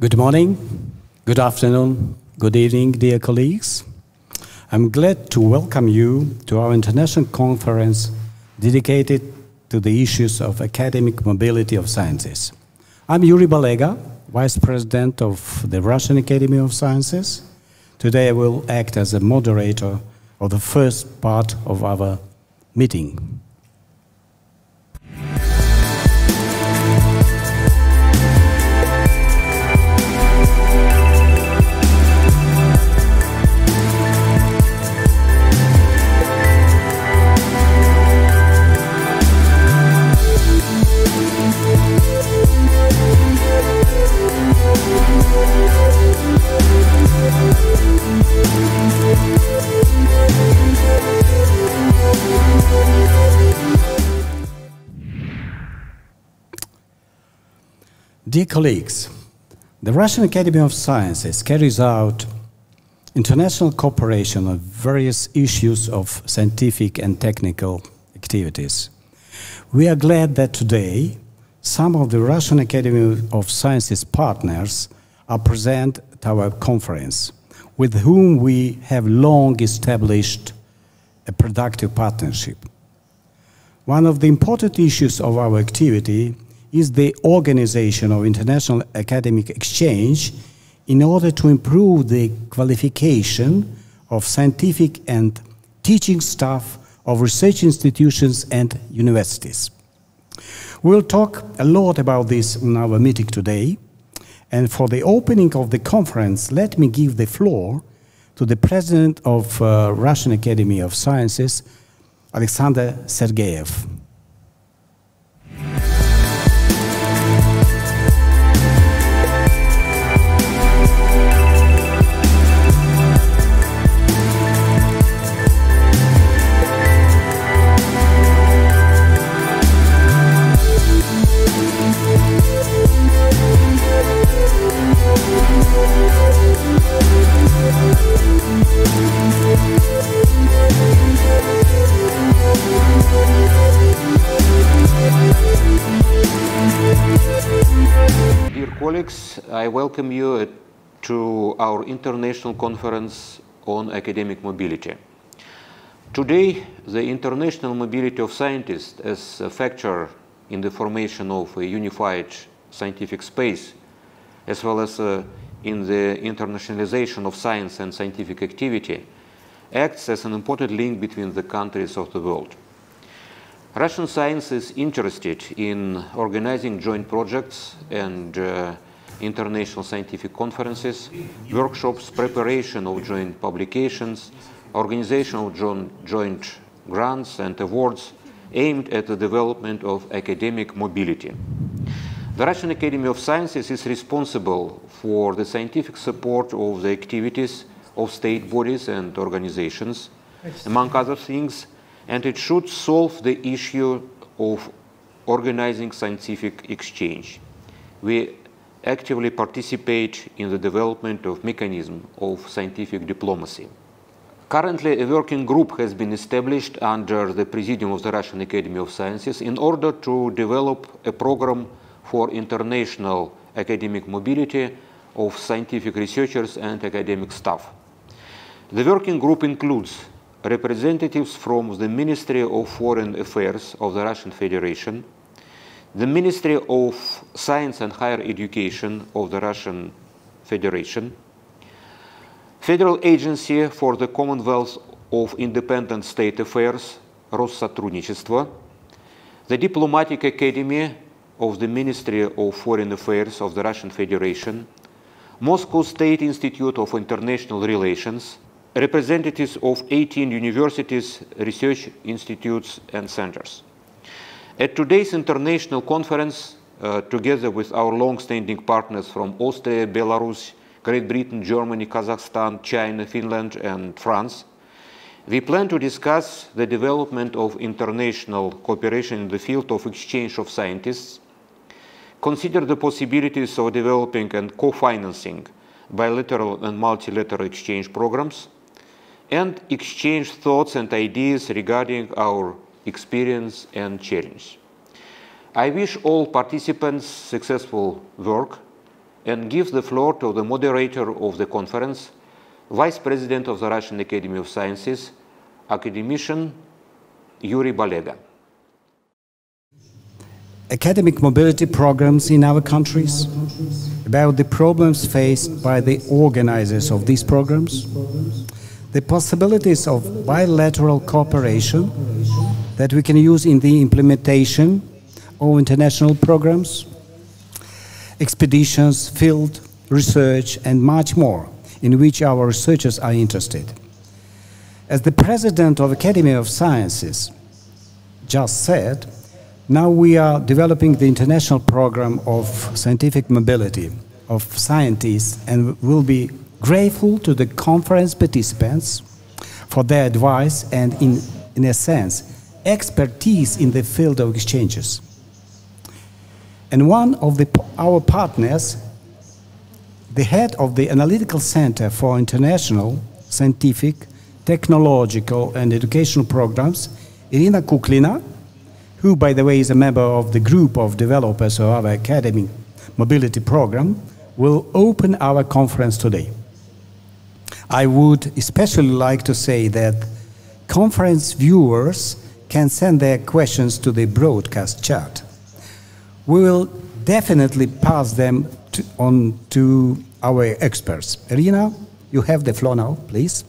Good morning, good afternoon, good evening, dear colleagues. I'm glad to welcome you to our international conference dedicated to the issues of academic mobility of sciences. I'm Yuri Balega, Vice President of the Russian Academy of Sciences. Today I will act as a moderator of the first part of our meeting. Dear colleagues, the Russian Academy of Sciences carries out international cooperation on various issues of scientific and technical activities. We are glad that today some of the Russian Academy of Sciences partners are present at our conference, with whom we have long established a productive partnership. One of the important issues of our activity is the organization of international academic exchange in order to improve the qualification of scientific and teaching staff of research institutions and universities. We'll talk a lot about this in our meeting today, and for the opening of the conference, let me give the floor to the President of Russian Academy of Sciences, Alexander Sergeyev. Colleagues, I welcome you to our international conference on academic mobility. Today, the international mobility of scientists as a factor in the formation of a unified scientific space, as well as in the internationalization of science and scientific activity, acts as an important link between the countries of the world. Russian science is interested in organizing joint projects and international scientific conferences, workshops, preparation of joint publications, organization of joint grants and awards aimed at the development of academic mobility. The Russian Academy of Sciences is responsible for the scientific support of the activities of state bodies and organizations, among other things, and it should solve the issue of organizing scientific exchange. We actively participate in the development of mechanism of scientific diplomacy. Currently, a working group has been established under the Presidium of the Russian Academy of Sciences in order to develop a program for international academic mobility of scientific researchers and academic staff. The working group includes representatives from the Ministry of Foreign Affairs of the Russian Federation, the Ministry of Science and Higher Education of the Russian Federation, Federal Agency for the Commonwealth of Independent State Affairs, Россотрудничество, the Diplomatic Academy of the Ministry of Foreign Affairs of the Russian Federation, Moscow State Institute of International Relations, representatives of 18 universities, research institutes, and centers. At today's international conference, together with our long-standing partners from Austria, Belarus, Great Britain, Germany, Kazakhstan, China, Finland, and France, we plan to discuss the development of international cooperation in the field of exchange of scientists, consider the possibilities of developing and co-financing bilateral and multilateral exchange programs, and exchange thoughts and ideas regarding our experience and challenge. I wish all participants successful work and give the floor to the moderator of the conference, Vice President of the Russian Academy of Sciences, academician Yuri Balega. Academic mobility programs in our countries, about the problems faced by the organizers of these programs, the possibilities of bilateral cooperation that we can use in the implementation of international programs, expeditions, field research, and much more in which our researchers are interested. As the President of the Academy of Sciences just said, now we are developing the international program of scientific mobility of scientists and will be grateful to the conference participants for their advice and, in a sense, expertise in the field of exchanges. And one of our partners, the head of the Analytical Center for International Scientific, Technological and Educational Programs, Irina Kuklina, who, by the way, is a member of the group of developers of our academic mobility program, will open our conference today. I would especially like to say that conference viewers can send their questions to the broadcast chat. We will definitely pass them on to our experts. Irina, you have the floor now, please.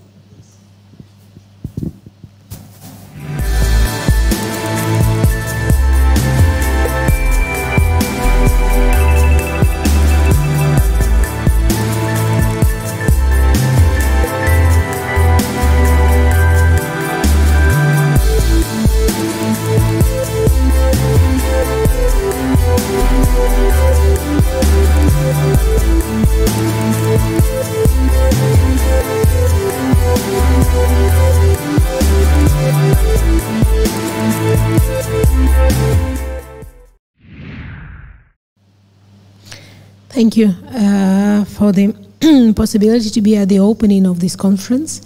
Thank you for the possibility to be at the opening of this conference.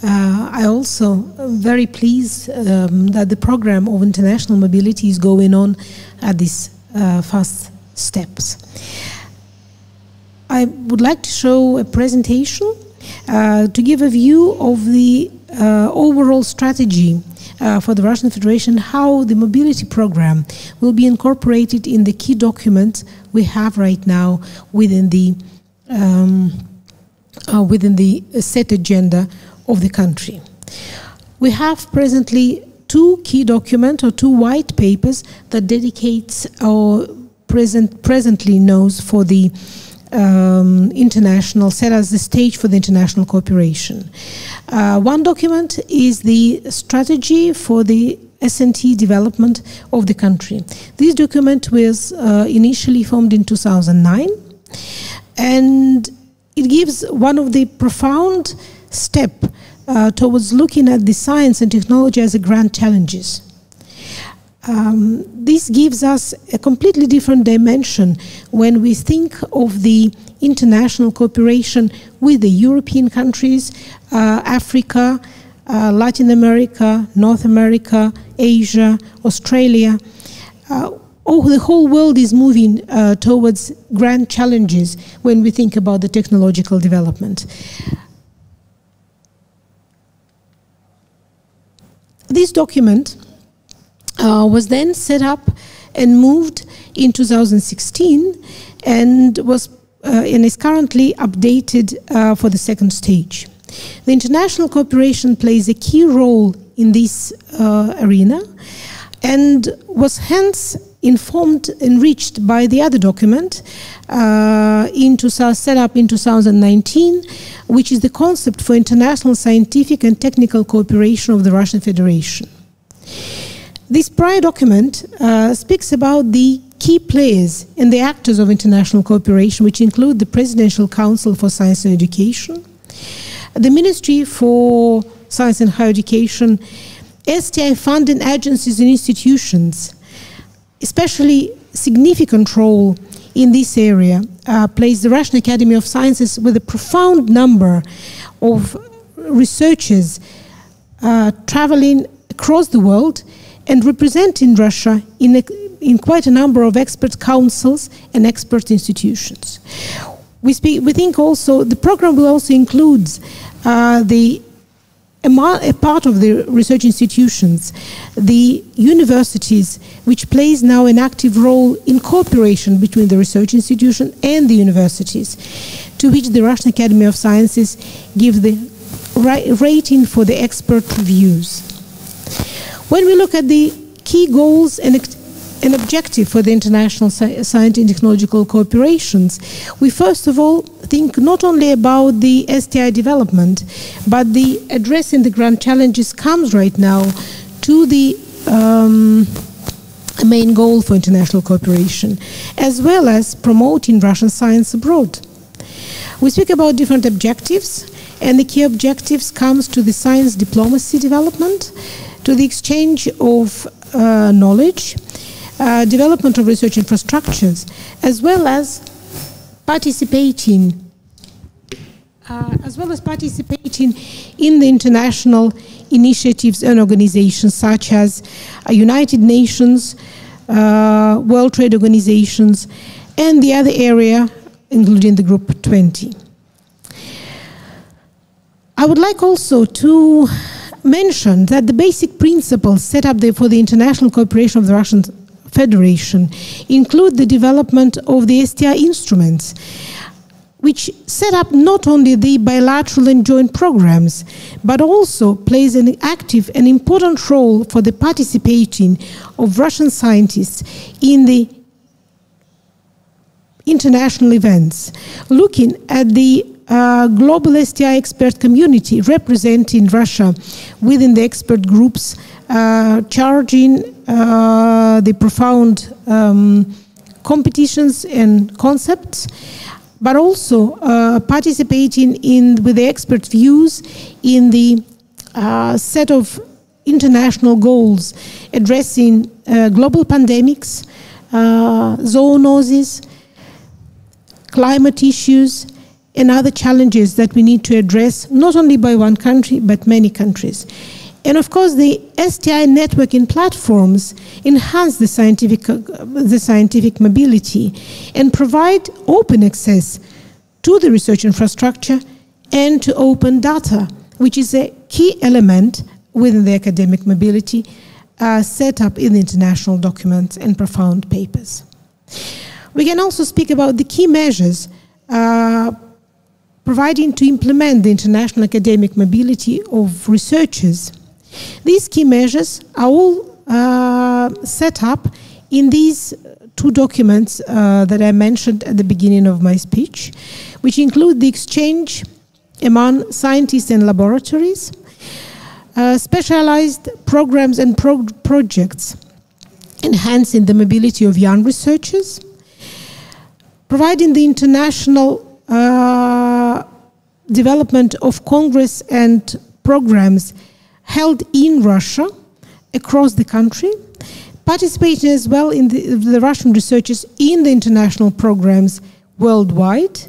I also am very pleased that the program of international mobility is going on at these fast steps. I would like to show a presentation to give a view of the overall strategy for the Russian Federation, how the mobility program will be incorporated in the key documents we have right now within the set agenda of the country. We have presently two key documents or two white papers that dedicates or presently knows for the international, set as the stage for the international cooperation. One document is the strategy for the S&T development of the country. This document was initially formed in 2009, and it gives one of the profound steps towards looking at the science and technology as a grand challenges. This gives us a completely different dimension when we think of the international cooperation with the European countries, Africa, Latin America, North America, Asia, Australia. The whole world is moving towards grand challenges when we think about the technological development. This document was then set up and moved in 2016 and is currently updated for the second stage. The international cooperation plays a key role in this arena and was hence informed, enriched by the other document set up in 2019, which is the concept for international scientific and technical cooperation of the Russian Federation. This prior document speaks about the key players and the actors of international cooperation, which include the Presidential Council for Science and Education, the Ministry for Science and Higher Education, STI funding agencies and institutions. Especially significant role in this area plays the Russian Academy of Sciences, with a profound number of researchers traveling across the world and representing Russia in quite a number of expert councils and expert institutions. We think also the program will also include a part of the research institutions, the universities, which plays now an active role in cooperation between the research institution and the universities, to which the Russian Academy of Sciences give the rating for the expert reviews. When we look at the key goals and objective for the international science and technological cooperations, we first of all think not only about the STI development, but the addressing the grand challenges comes right now to the main goal for international cooperation, as well as promoting Russian science abroad. We speak about different objectives, and the key objectives comes to the science diplomacy development, to the exchange of knowledge, development of research infrastructures, as well as participating in the international initiatives and organizations such as United Nations, World Trade Organizations, and the other area, including the Group 20. I would like also to mention that the basic principles set up for the international cooperation of the Russian Federation include the development of the STI instruments, which set up not only the bilateral and joint programs, but also plays an active and important role for the participating of Russian scientists in the international events, looking at the global STI expert community representing Russia within the expert groups, charging the profound competitions and concepts, but also participating with the expert views in the set of international goals addressing global pandemics, zoonoses, climate issues, and other challenges that we need to address, not only by one country, but many countries. And of course, the STI networking platforms enhance the scientific mobility and provide open access to the research infrastructure and to open data, which is a key element within the academic mobility set up in the international documents and profound papers. We can also speak about the key measures providing to implement the international academic mobility of researchers. These key measures are all set up in these two documents that I mentioned at the beginning of my speech, which include the exchange among scientists and laboratories, specialized programs and projects enhancing the mobility of young researchers, providing the international development of Congress and programs held in Russia across the country, participating as well in the Russian researchers in the international programs worldwide,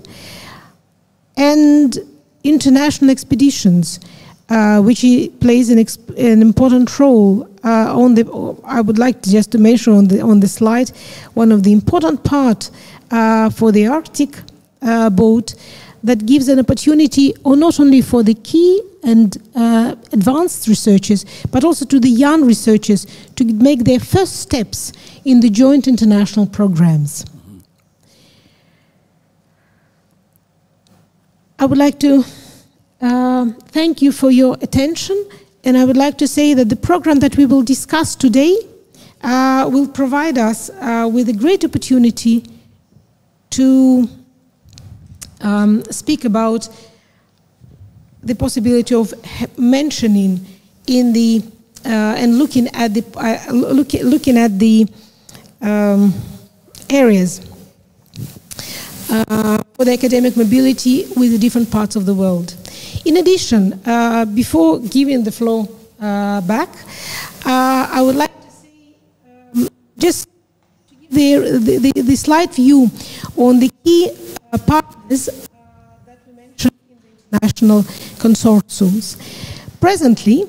and international expeditions, which plays an important role I would like just to mention on the slide, one of the important part for the Arctic boat that gives an opportunity not only for the key and advanced researchers, but also to the young researchers to make their first steps in the joint international programs. I would like to thank you for your attention, and I would like to say that the program that we will discuss today will provide us with a great opportunity to speak about the possibility of mentioning in the and looking at the areas for the academic mobility with the different parts of the world. In addition, before giving the floor back, I would like to say just to give the slight view on the key partners that we mentioned in the international consortiums. Presently,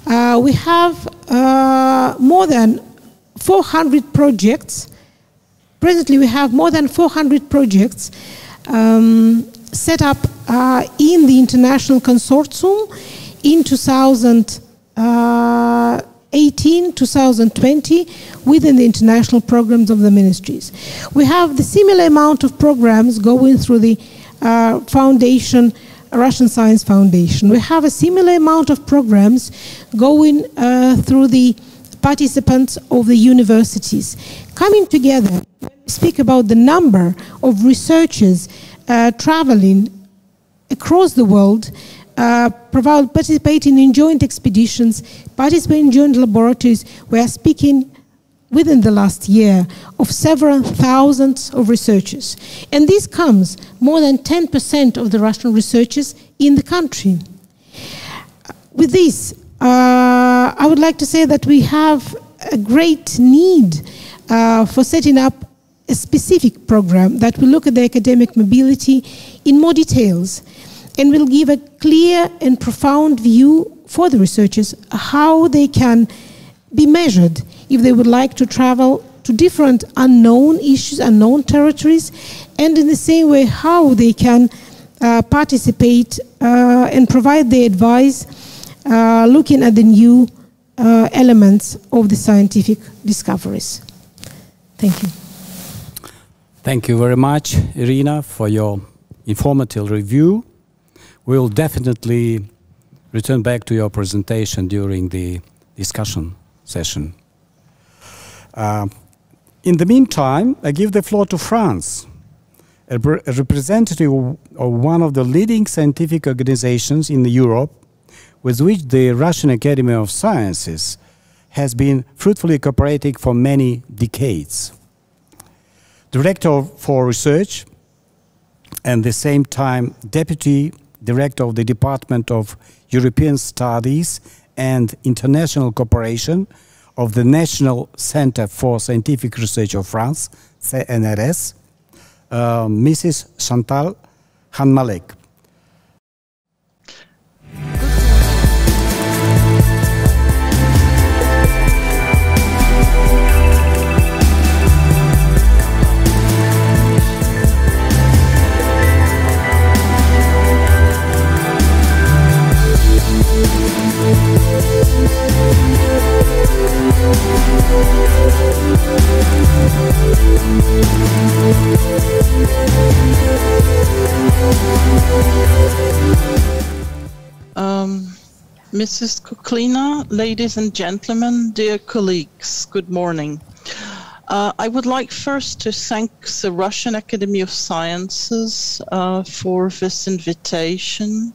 We have more than 400 projects. Presently, we have more than 400 projects set up in the international consortium in 2018-2020 within the international programs of the ministries. We have the similar amount of programs going through the foundation, Russian Science Foundation. We have a similar amount of programs going through the participants of the universities. Coming together, we speak about the number of researchers traveling across the world, participating in joint expeditions, participating in joint laboratories. We are speaking within the last year of several thousands of researchers. And this comes more than 10% of the Russian researchers in the country. With this, I would like to say that we have a great need for setting up a specific program that will look at the academic mobility in more details and will give a clear and profound view for the researchers how they can be measured if they would like to travel to different unknown issues, unknown territories, and in the same way how they can participate and provide their advice looking at the new elements of the scientific discoveries. Thank you. Thank you very much, Irina, for your informative review. We will definitely return back to your presentation during the discussion session. In the meantime, I give the floor to France, a representative of one of the leading scientific organizations in Europe, with which the Russian Academy of Sciences has been fruitfully cooperating for many decades. Director for Research, and at the same time Deputy Director of the Department of European Studies and International Cooperation of the National Center for Scientific Research of France, CNRS, Mrs. Chantal Hanmalek. Mrs. Kuklina, ladies and gentlemen, dear colleagues, good morning. I would like first to thank the Russian Academy of Sciences for this invitation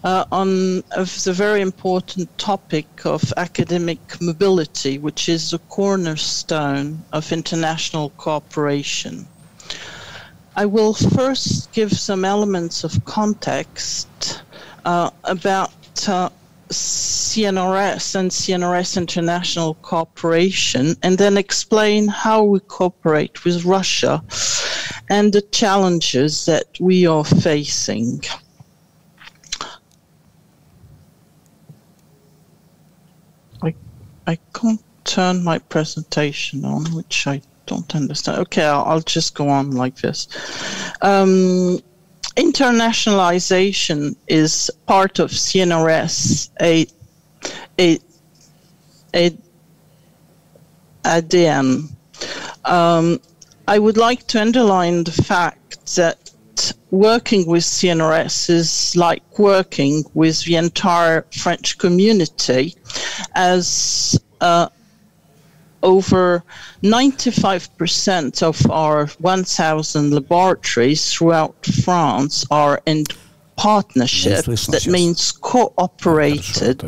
on the very important topic of academic mobility, which is the cornerstone of international cooperation. I will first give some elements of context about CNRS and CNRS international cooperation, and then explain how we cooperate with Russia and the challenges that we are facing. I can't turn my presentation on, which I don't understand. Okay, I'll just go on like this. Internationalization is part of CNRS, ADN. I would like to underline the fact that working with CNRS is like working with the entire French community, as over 95% of our 1,000 laboratories throughout France are in partnership. That means cooperated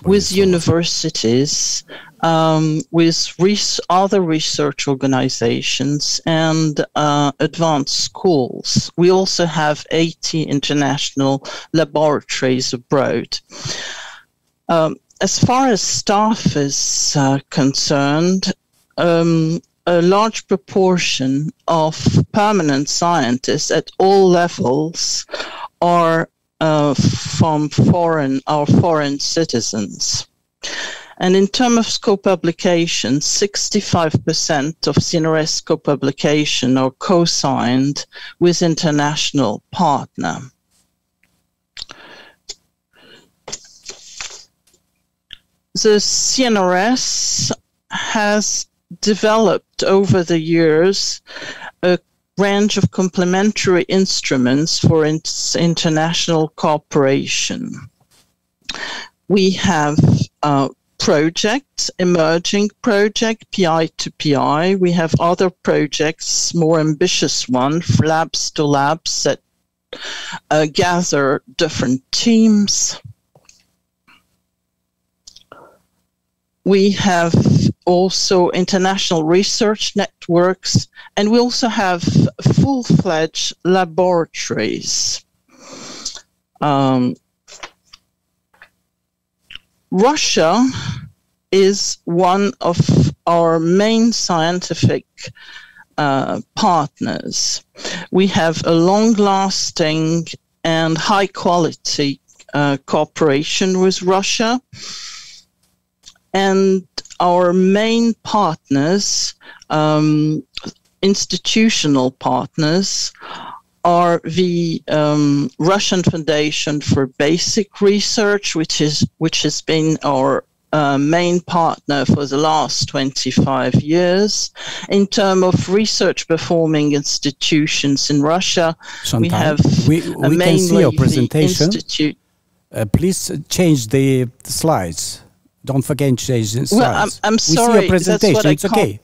with universities, with other research organizations and advanced schools. We also have 80 international laboratories abroad. As far as staff is concerned, a large proportion of permanent scientists at all levels are from foreign citizens. And in terms of co-publication, 65% of CNRS co-publication are co-signed with international partner. The CNRS has developed over the years a range of complementary instruments for international cooperation. We have projects, emerging project, PI to PI. We have other projects, more ambitious ones, labs to labs, that gather different teams. We have also international research networks, and we also have full-fledged laboratories. Russia is one of our main scientific partners. We have a long-lasting and high-quality cooperation with Russia. And our main partners, institutional partners, are the Russian Foundation for Basic Research, which has been our main partner for the last 25 years. In terms of research performing institutions in Russia, Chantal, we can see your presentation. Please change the slides. Don't forget to change the slides. Well, I'm sorry. We see your presentation. It's okay.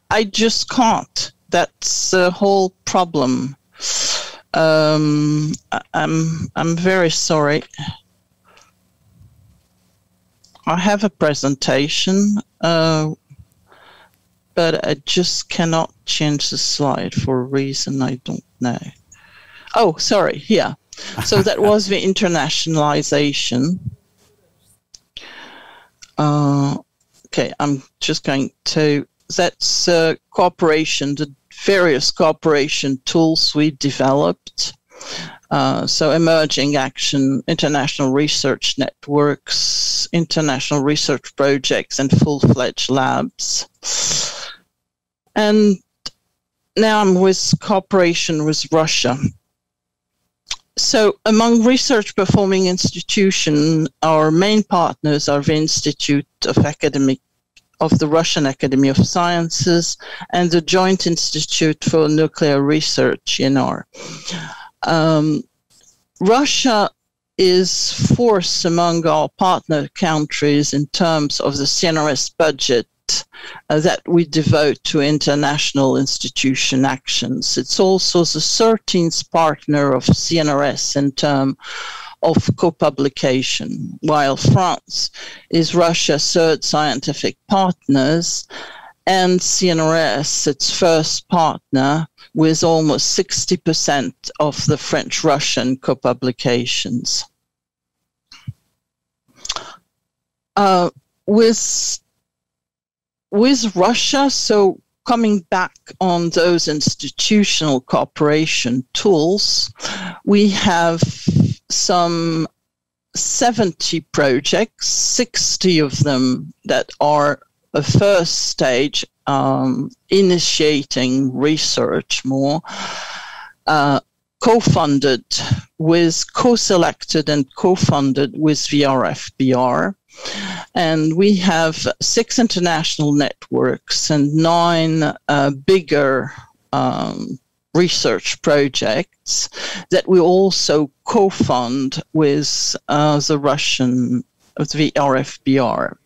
I just can't. That's the whole problem. I'm very sorry. I have a presentation, but I just cannot change the slide for a reason I don't know. Oh, sorry. Yeah. So that was the internationalization. Okay, I'm just going to, that's cooperation, the various cooperation tools we developed. So emerging action, international research networks, international research projects, and full-fledged labs. And now I'm with cooperation with Russia. So among research performing institutions, our main partners are the Institute of the Russian Academy of Sciences and the Joint Institute for Nuclear Research, INR. Russia is fourth among our partner countries in terms of the CNRS budget that we devote to international institution actions. It's also the 13th partner of CNRS in terms of co-publication, while France is Russia's third scientific partners and CNRS its first partner with almost 60% of the French-Russian co-publications. With Russia, so coming back on those institutional cooperation tools, we have some 70 projects, 60 of them that are a first stage initiating research more, co-funded with, co-selected and co-funded with the RFBR. And we have 6 international networks and 9 bigger research projects that we also co-fund with the RFBR.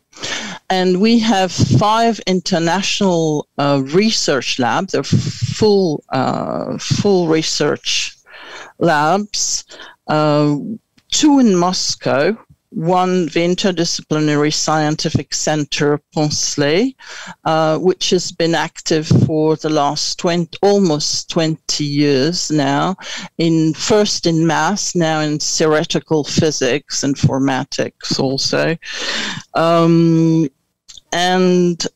And we have 5 international research labs, they're full research labs, 2 in Moscow, one, the Interdisciplinary Scientific Center Poncelet, which has been active for the last almost 20 years now, first in math, now in theoretical physics and informatics also. And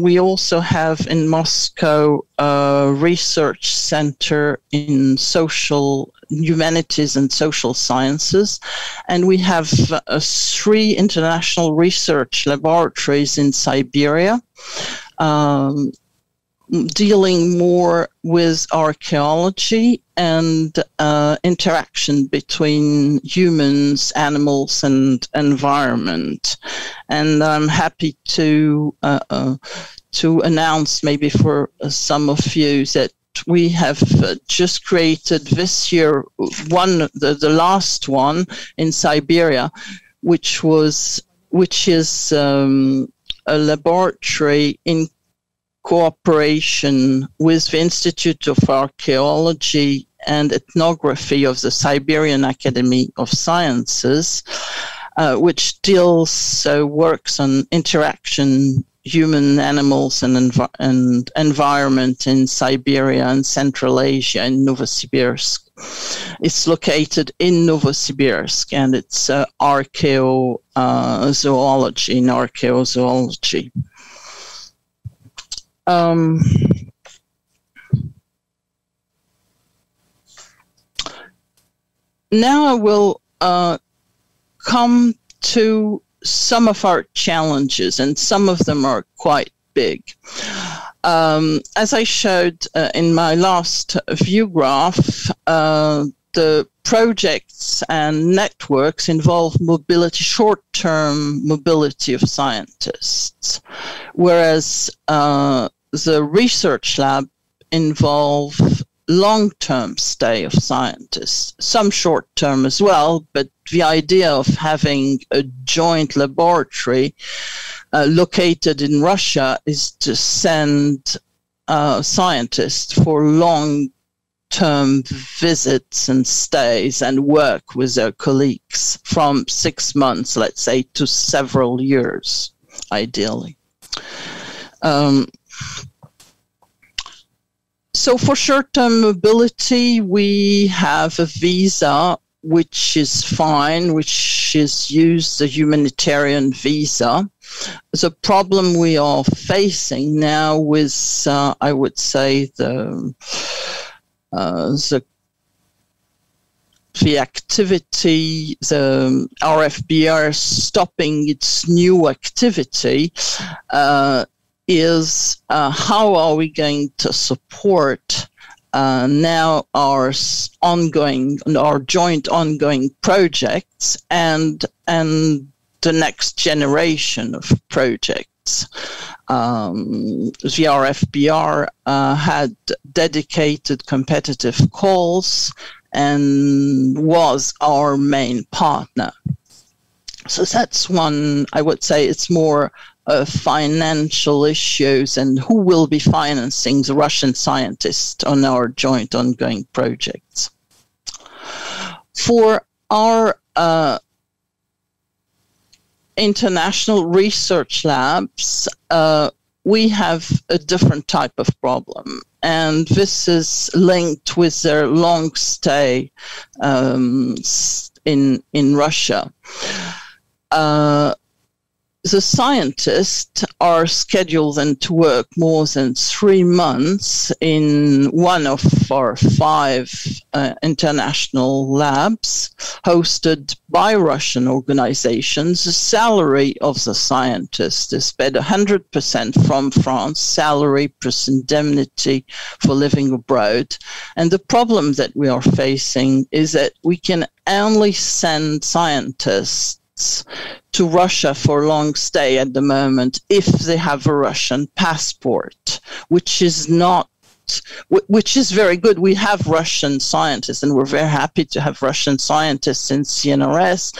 we also have in Moscow a research center in social humanities and social sciences. And we have 3 international research laboratories in Siberia, dealing more with archaeology and interaction between humans, animals, and environment. And I'm happy to announce, maybe for some of you, that we have just created this year the last one in Siberia, which is a laboratory in cooperation with the Institute of Archaeology and Ethnography of the Siberian Academy of Sciences, which works on interaction, human, animals, and environment in Siberia and Central Asia in Novosibirsk. It's located in Novosibirsk, and it's archaeozoology. Now I will come to some of our challenges, and some of them are quite big. As I showed in my last view graph, the projects and networks involve mobility, short-term mobility of scientists, whereas the research lab involve long-term stay of scientists, some short-term as well, but the idea of having a joint laboratory located in Russia is to send scientists for long-term visits and stays and work with their colleagues from 6 months, let's say, to several years, ideally. So for short-term mobility, we have a visa, which is fine, which is used, the humanitarian visa. The problem we are facing now with, I would say, the activity, the RFBR stopping its new activity, is how are we going to support now our joint ongoing projects and the next generation of projects. The RFBR had dedicated competitive calls and was our main partner. So that's one, I would say it's more financial issues and who will be financing the Russian scientists on our joint ongoing projects. For our international research labs, we have a different type of problem, and this is linked with their long stay in Russia. The scientists are scheduled then to work more than 3 months in one of our 5 international labs hosted by Russian organizations. The salary of the scientist is paid 100% from France, salary plus indemnity for living abroad. And the problem that we are facing is that we can only send scientists to Russia for long stay at the moment if they have a Russian passport, which is very good. We have Russian scientists, and we're very happy to have Russian scientists in CNRS,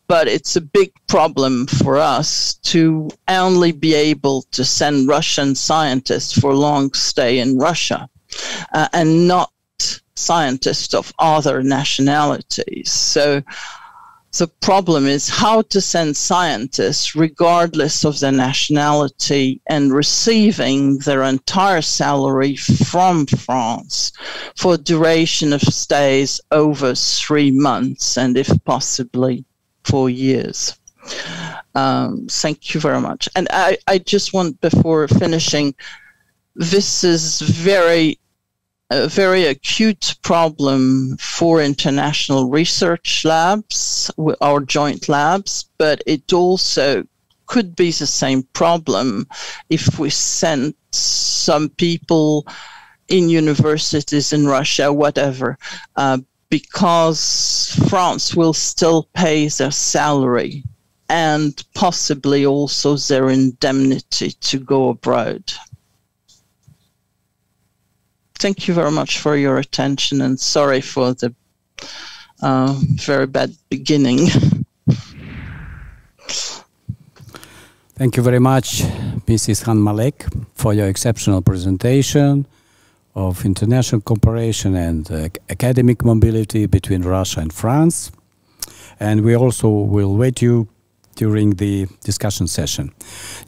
but it's a big problem for us to only be able to send Russian scientists for long stay in Russia and not scientists of other nationalities. So the problem is how to send scientists, regardless of their nationality, and receiving their entire salary from France for duration of stays over 3 months, and if possibly 4 years. Thank you very much. And I just want, before finishing, this is very a very acute problem for international research labs, our joint labs, but it also could be the same problem if we sent some people in universities in Russia, whatever, because France will still pay their salary and possibly also their indemnity to go abroad. Thank you very much for your attention, and sorry for the very bad beginning. Thank you very much, Mrs. Han-Malek, for your exceptional presentation of international cooperation and academic mobility between Russia and France. And we also will wait you during the discussion session.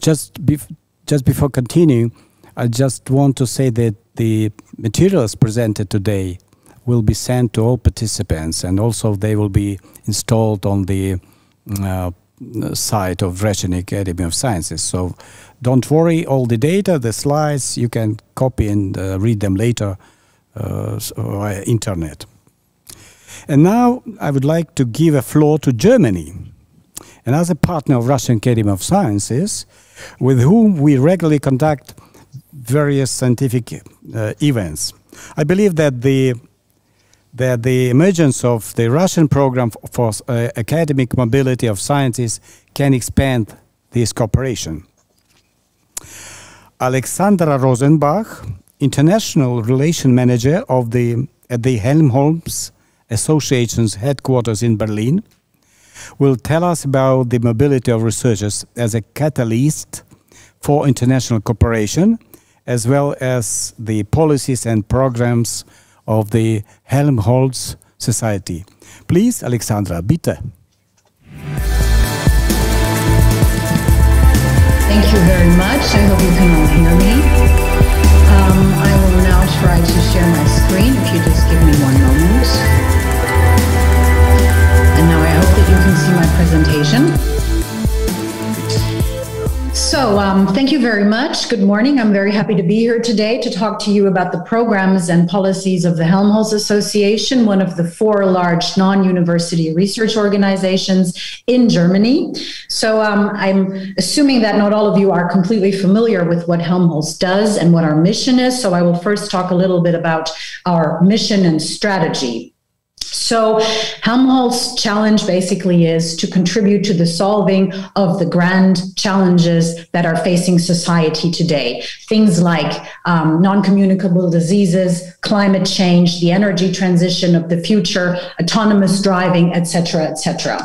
Just before continuing, I just want to say that the materials presented today will be sent to all participants, and also they will be installed on the site of Russian Academy of Sciences. So don't worry, all the data, the slides, you can copy and read them later via internet. And now I would like to give a floor to Germany, another partner of Russian Academy of Sciences, with whom we regularly conduct various scientific events. I believe that the emergence of the Russian program for academic mobility of scientists can expand this cooperation. Alexandra Rosenbach, International Relation Manager at the Helmholtz Association's headquarters in Berlin, will tell us about the mobility of researchers as a catalyst for international cooperation, as well as the policies and programs of the Helmholtz Society. Please, Alexandra, bitte. Thank you very much. I hope you can all hear me. I will now try to share my screen, if you just give me one moment. And now I hope that you can see my presentation. So thank you very much. Good morning. I'm very happy to be here today to talk to you about the programs and policies of the Helmholtz Association, one of the 4 large non-university research organizations in Germany. So I'm assuming that not all of you are completely familiar with what Helmholtz does and what our mission is. So I will first talk a little bit about our mission and strategy. So Helmholtz's challenge basically is to contribute to the solving of the grand challenges that are facing society today. Things like non-communicable diseases, climate change, the energy transition of the future, autonomous driving, etc., etc.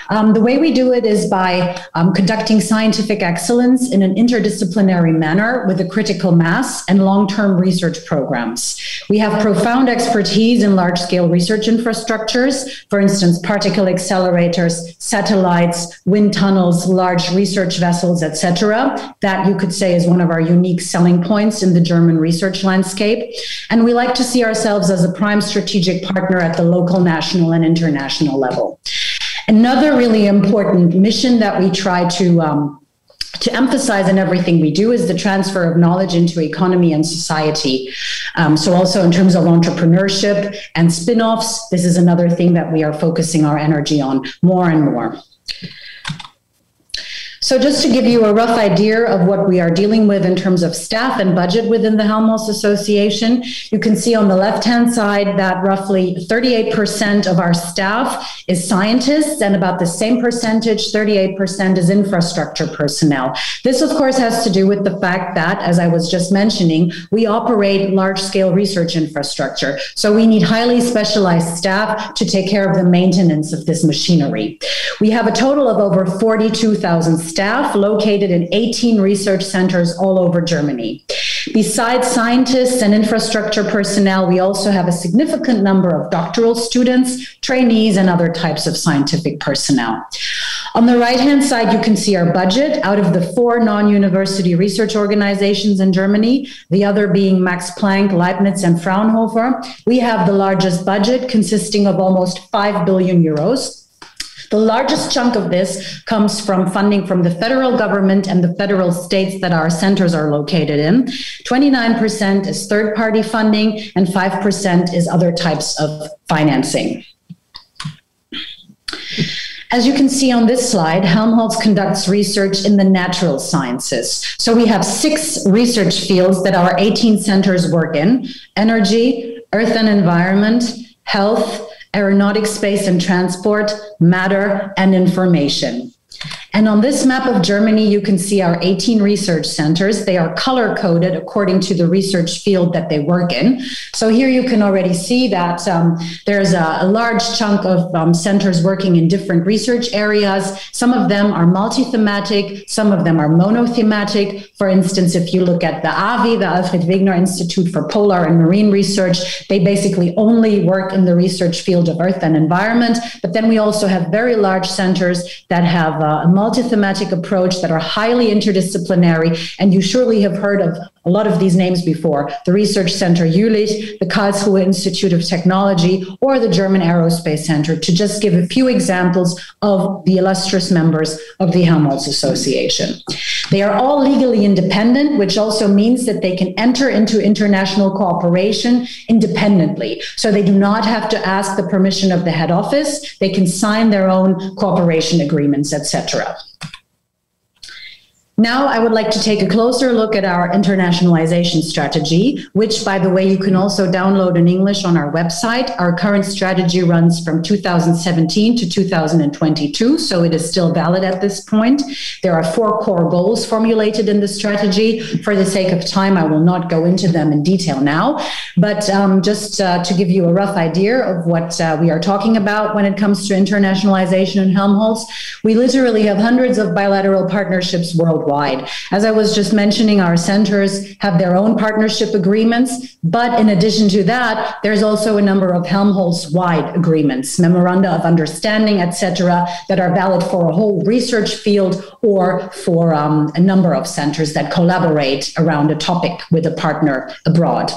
The way we do it is by conducting scientific excellence in an interdisciplinary manner with a critical mass and long-term research programs. We have profound expertise in large-scale research infrastructures, for instance, particle accelerators, satellites, wind tunnels, large research vessels, etc. That you could say is one of our unique selling points in the German research landscape. And we like to see ourselves as a prime strategic partner at the local, national, and international level. Another really important mission that we try to emphasize in everything we do is the transfer of knowledge into economy and society. So also in terms of entrepreneurship and spin-offs, this is another thing that we are focusing our energy on more and more. So just to give you a rough idea of what we are dealing with in terms of staff and budget within the Helmholtz Association, you can see on the left-hand side that roughly 38% of our staff is scientists, and about the same percentage, 38%, is infrastructure personnel. This, of course, has to do with the fact that, as I was just mentioning, we operate large-scale research infrastructure. So we need highly specialized staff to take care of the maintenance of this machinery. We have a total of over 42,000 staff located in 18 research centers all over Germany. Besides scientists and infrastructure personnel, we also have a significant number of doctoral students, trainees, and other types of scientific personnel. On the right-hand side, you can see our budget. Out of the 4 non-university research organizations in Germany, the other being Max Planck, Leibniz, and Fraunhofer, we have the largest budget, consisting of almost 5 billion euros. The largest chunk of this comes from funding from the federal government and the federal states that our centers are located in. 29% is third-party funding, and 5% is other types of financing. As you can see on this slide, Helmholtz conducts research in the natural sciences. So we have 6 research fields that our 18 centers work in: energy, earth and environment, health, aeronautics, space and transport, matter, and information. And on this map of Germany, you can see our 18 research centers. They are color-coded according to the research field that they work in. So here you can already see that there's a large chunk of centers working in different research areas. Some of them are multi-thematic, some of them are monothematic. For instance, if you look at the AVI, the Alfred Wegener Institute for Polar and Marine Research, they basically only work in the research field of earth and environment. But then we also have very large centers that have a multi-thematic approach, that are highly interdisciplinary, and you surely have heard of a lot of these names before: the Research Center Jülich, the Karlsruhe Institute of Technology, or the German Aerospace Center, to just give a few examples of the illustrious members of the Helmholtz Association. They are all legally independent, which also means that they can enter into international cooperation independently. So they do not have to ask the permission of the head office. They can sign their own cooperation agreements, etc. Now, I would like to take a closer look at our internationalization strategy, which, by the way, you can also download in English on our website. Our current strategy runs from 2017 to 2022, so it is still valid at this point. There are 4 core goals formulated in the strategy. For the sake of time, I will not go into them in detail now, but just to give you a rough idea of what we are talking about when it comes to internationalization in Helmholtz, we literally have hundreds of bilateral partnerships worldwide. As I was just mentioning, our centers have their own partnership agreements, but in addition to that, there's also a number of Helmholtz-wide agreements, memoranda of understanding, etc., that are valid for a whole research field or for a number of centers that collaborate around a topic with a partner abroad.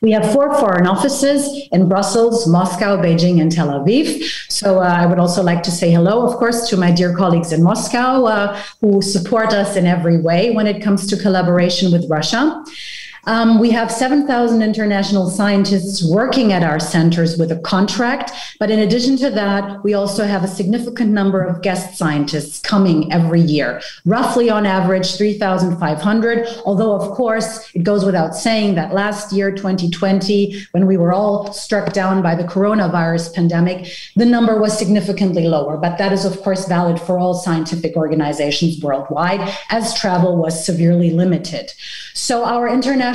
We have 4 foreign offices in Brussels, Moscow, Beijing, and Tel Aviv. So I would also like to say hello, of course, to my dear colleagues in Moscow who support us in every way when it comes to collaboration with Russia. We have 7,000 international scientists working at our centers with a contract, but in addition to that, we also have a significant number of guest scientists coming every year, roughly on average 3,500, although of course it goes without saying that last year, 2020, when we were all struck down by the coronavirus pandemic, the number was significantly lower, but that is of course valid for all scientific organizations worldwide, as travel was severely limited. So our international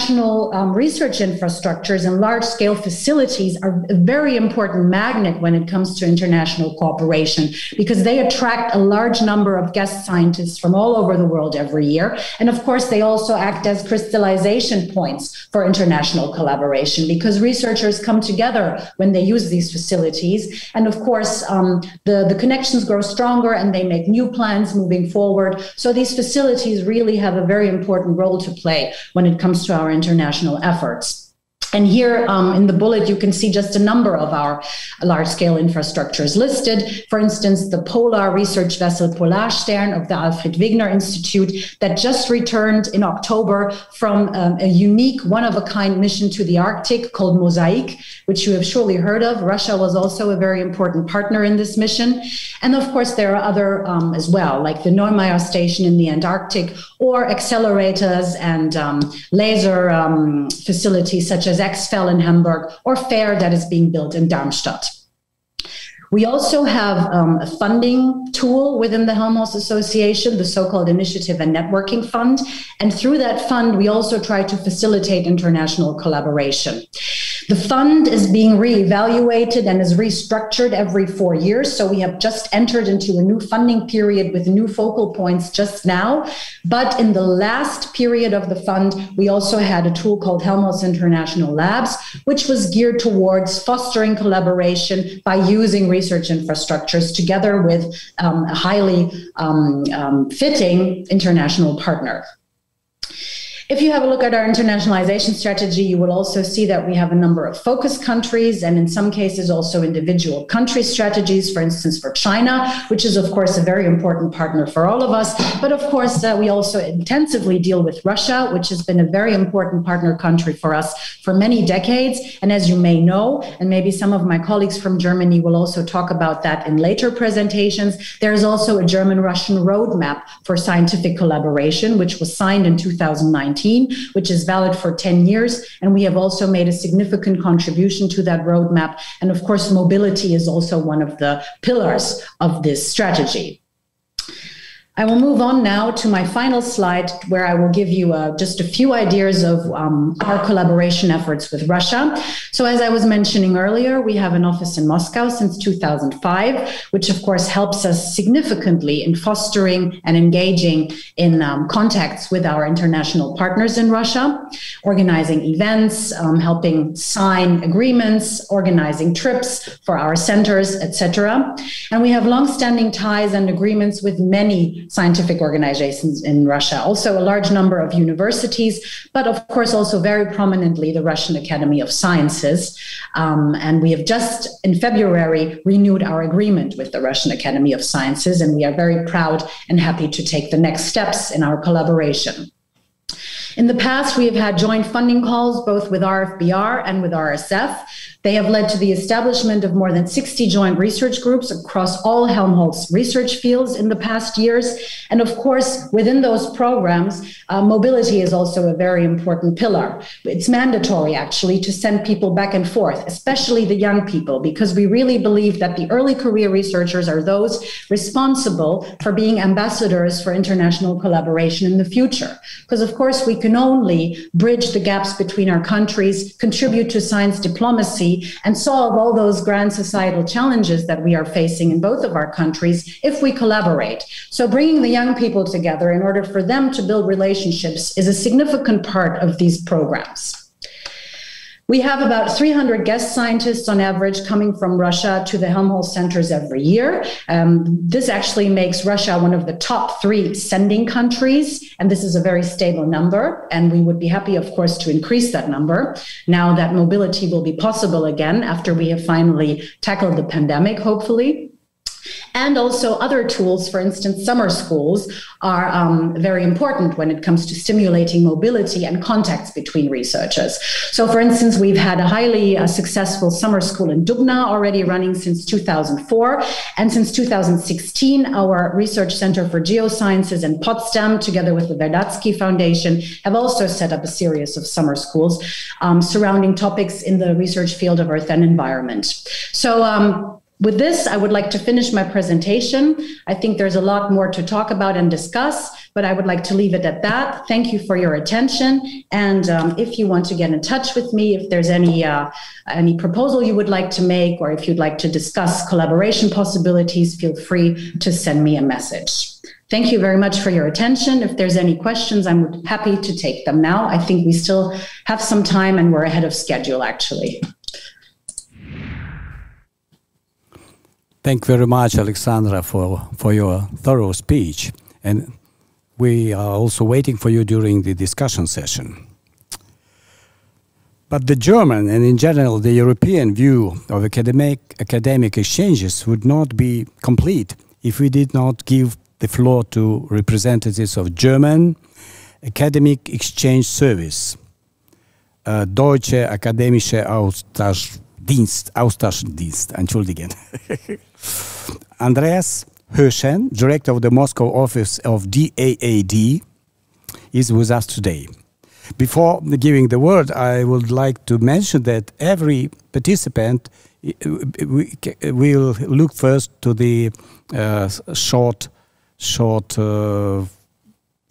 research infrastructures and large-scale facilities are a very important magnet when it comes to international cooperation, because they attract a large number of guest scientists from all over the world every year. And of course, they also act as crystallization points for international collaboration, because researchers come together when they use these facilities. And of course, the connections grow stronger and they make new plans moving forward. So these facilities really have a very important role to play when it comes to our international efforts. And here in the bullet, you can see just a number of our large-scale infrastructures listed. For instance, the polar research vessel Polarstern of the Alfred Wegener Institute that just returned in October from a unique, one-of-a-kind mission to the Arctic called Mosaic, which you have surely heard of. Russia was also a very important partner in this mission. And of course, there are other as well, like the Neumeier Station in the Antarctic, or accelerators and laser facilities such as XFEL in Hamburg, or FAIR that is being built in Darmstadt. We also have a funding tool within the Helmholtz Association, the so-called Initiative and Networking Fund. And through that fund, we also try to facilitate international collaboration. The fund is being reevaluated and is restructured every 4 years. So we have just entered into a new funding period with new focal points just now. But in the last period of the fund, we also had a tool called Helmholtz International Labs, which was geared towards fostering collaboration by using research infrastructures together with a highly fitting international partner. If you have a look at our internationalization strategy, you will also see that we have a number of focus countries and in some cases also individual country strategies, for instance, for China, which is of course a very important partner for all of us. But of course, we also intensively deal with Russia, which has been a very important partner country for us for many decades. And as you may know, and maybe some of my colleagues from Germany will also talk about that in later presentations, there is also a German-Russian roadmap for scientific collaboration, which was signed in 2019. Which is valid for 10 years. And we have also made a significant contribution to that roadmap. And of course, mobility is also one of the pillars of this strategy. I will move on now to my final slide, where I will give you just a few ideas of our collaboration efforts with Russia. So as I was mentioning earlier, we have an office in Moscow since 2005, which of course helps us significantly in fostering and engaging in contacts with our international partners in Russia, organizing events, helping sign agreements, organizing trips for our centers, etc. And we have long-standing ties and agreements with many scientific organizations in Russia, also a large number of universities, but of course also very prominently the Russian Academy of Sciences. And we have just in February renewed our agreement with the Russian Academy of Sciences, and we are very proud and happy to take the next steps in our collaboration. In the past, we have had joint funding calls both with RFBR and with RSF. They have led to the establishment of more than 60 joint research groups across all Helmholtz research fields in the past years. And of course, within those programs, mobility is also a very important pillar. It's mandatory, actually, to send people back and forth, especially the young people, because we really believe that the early career researchers are those responsible for being ambassadors for international collaboration in the future. Because, of course, we can only bridge the gaps between our countries, contribute to science diplomacy, and solve all those grand societal challenges that we are facing in both of our countries if we collaborate. So bringing the young people together in order for them to build relationships is a significant part of these programs. We have about 300 guest scientists on average coming from Russia to the Helmholtz centers every year. This actually makes Russia one of the top 3 sending countries, and this is a very stable number, and we would be happy, of course, to increase that number now that mobility will be possible again after we have finally tackled the pandemic, hopefully. And also other tools, for instance, summer schools are very important when it comes to stimulating mobility and contacts between researchers. So, for instance, we've had a highly successful summer school in Dubna already running since 2004. And since 2016, our Research Center for Geosciences in Potsdam, together with the Verdatsky Foundation, have also set up a series of summer schools surrounding topics in the research field of Earth and environment. So, with this, I would like to finish my presentation. I think there's a lot more to talk about and discuss, but I would like to leave it at that. Thank you for your attention. And if you want to get in touch with me, if there's any proposal you would like to make, or if you'd like to discuss collaboration possibilities, feel free to send me a message. Thank you very much for your attention. If there's any questions, I'm happy to take them now. I think we still have some time and we're ahead of schedule, actually. Thank you very much, Alexandra, for your thorough speech. And we are also waiting for you during the discussion session. But the German and in general the European view of academic exchanges would not be complete if we did not give the floor to representatives of German Academic Exchange Service, Deutsche Akademische Austauschdienst, entschuldigen. Andreas Höschen, director of the Moscow office of DAAD, is with us today. Before giving the word, I would like to mention that every participant will look first to the short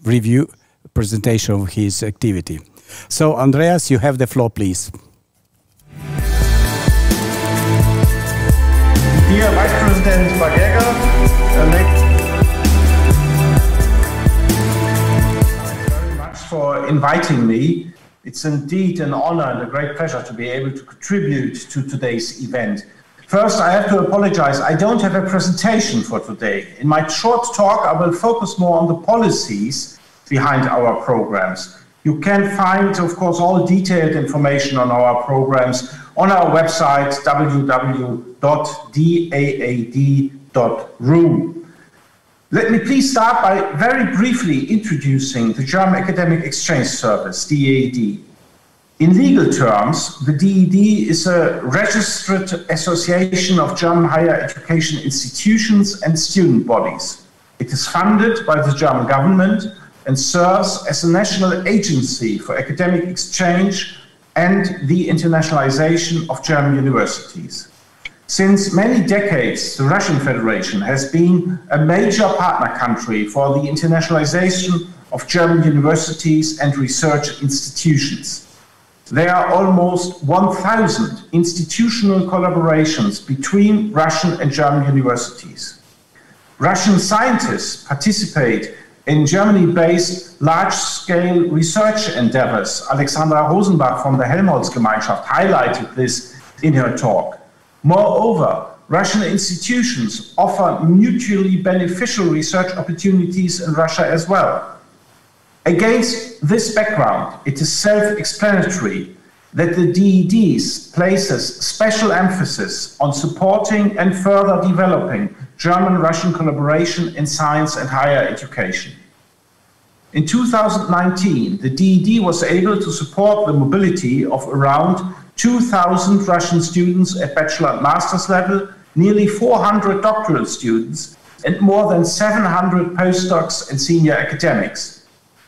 review presentation of his activity. So, Andreas, you have the floor, please. Dear Vice President Bagega, thank you very much for inviting me. It's indeed an honor and a great pleasure to be able to contribute to today's event. First, I have to apologize. I don't have a presentation for today. In my short talk, I will focus more on the policies behind our programs. You can find, of course, all detailed information on our programs on our website, www.daad.ru. Let me please start by very briefly introducing the German Academic Exchange Service, DAAD. In legal terms, the DAAD is a registered association of German higher education institutions and student bodies. It is funded by the German government and serves as a national agency for academic exchange and the internationalization of German universities. Since many decades, the Russian Federation has been a major partner country for the internationalization of German universities and research institutions. There are almost 1,000 institutional collaborations between Russian and German universities. Russian scientists participate in Germany-based large-scale research endeavors. Alexandra Rosenbach from the Helmholtz-Gemeinschaft highlighted this in her talk. Moreover, Russian institutions offer mutually beneficial research opportunities in Russia as well. Against this background, it is self-explanatory that the DAAD places special emphasis on supporting and further developing German-Russian collaboration in science and higher education. In 2019, the DAAD was able to support the mobility of around 2,000 Russian students at bachelor and master's level, nearly 400 doctoral students, and more than 700 postdocs and senior academics.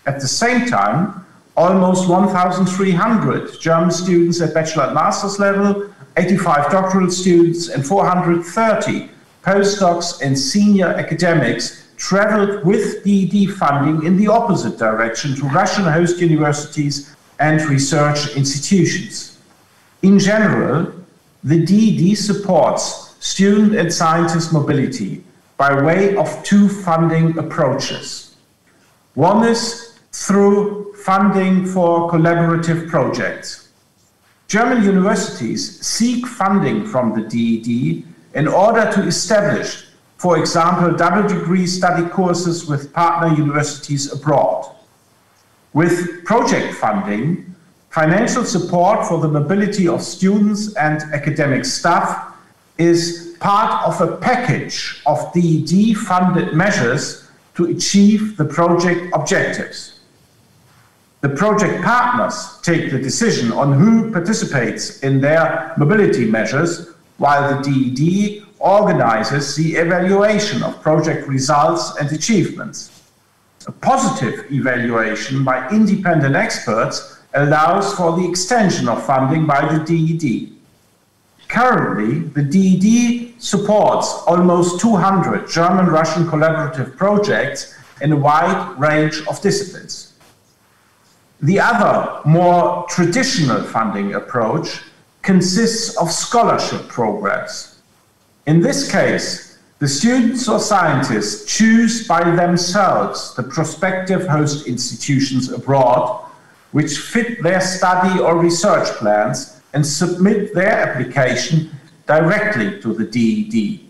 At the same time, almost 1,300 German students at bachelor and master's level, 85 doctoral students, and 430 postdocs and senior academics traveled with DAAD funding in the opposite direction to Russian host universities and research institutions. In general, the DAAD supports student and scientist mobility by way of two funding approaches. One is through funding for collaborative projects. German universities seek funding from the DAAD in order to establish, for example, double-degree study courses with partner universities abroad. With project funding, financial support for the mobility of students and academic staff is part of a package of DAAD-funded measures to achieve the project objectives. The project partners take the decision on who participates in their mobility measures, while the DAAD organizes the evaluation of project results and achievements. A positive evaluation by independent experts allows for the extension of funding by the DAAD. Currently, the DAAD supports almost 200 German-Russian collaborative projects in a wide range of disciplines. The other, more traditional funding approach consists of scholarship programs. In this case, the students or scientists choose by themselves the prospective host institutions abroad, which fit their study or research plans, and submit their application directly to the DAAD.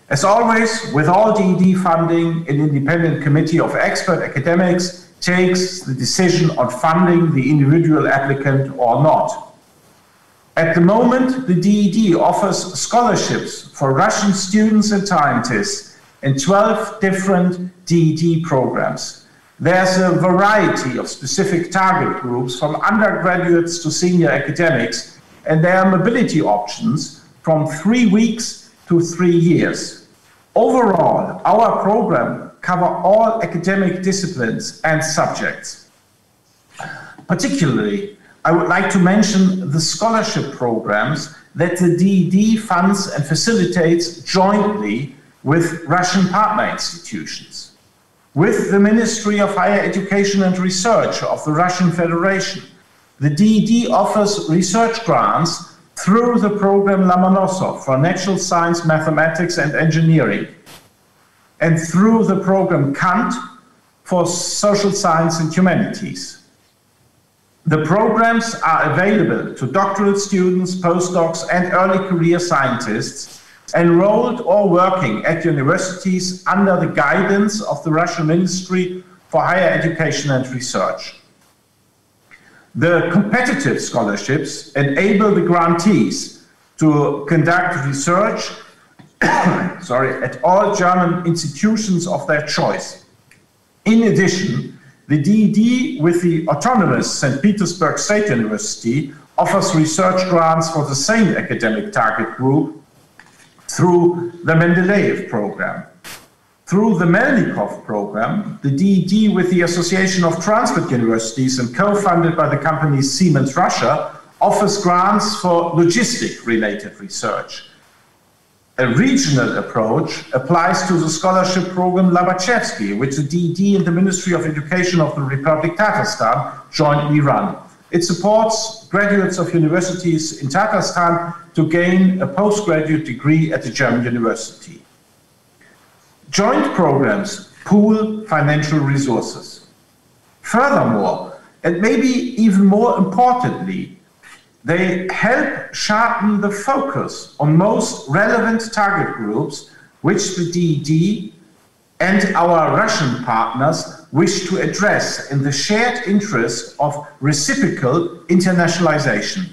As always, with all DAAD funding, an independent committee of expert academics takes the decision on funding the individual applicant or not. At the moment, the DAAD offers scholarships for Russian students and scientists in 12 different DAAD programs. There's a variety of specific target groups from undergraduates to senior academics, and there are mobility options from 3 weeks to 3 years. Overall, our program cover all academic disciplines and subjects. Particularly, I would like to mention the scholarship programs that the DAAD funds and facilitates jointly with Russian partner institutions. With the Ministry of Higher Education and Research of the Russian Federation, the DAAD offers research grants through the program Lomonosov for natural science, mathematics, and engineering, and through the program Kant for social science and humanities. The programs are available to doctoral students, postdocs, and early career scientists enrolled or working at universities under the guidance of the Russian Ministry for Higher Education and Research. The competitive scholarships enable the grantees to conduct research at all German institutions of their choice. In addition, the DED, with the autonomous St. Petersburg State University, offers research grants for the same academic target group through the Mendeleev program. Through the Melnikov program, the DED, with the Association of Transport Universities and co-funded by the company Siemens Russia, offers grants for logistic-related research. A regional approach applies to the scholarship program Lobachevsky, which the DED and the Ministry of Education of the Republic Tatarstan jointly run. It supports graduates of universities in Tatarstan to gain a postgraduate degree at a German university. Joint programs pool financial resources. Furthermore, and maybe even more importantly, they help sharpen the focus on most relevant target groups which the DED and our Russian partners wish to address in the shared interest of reciprocal internationalization.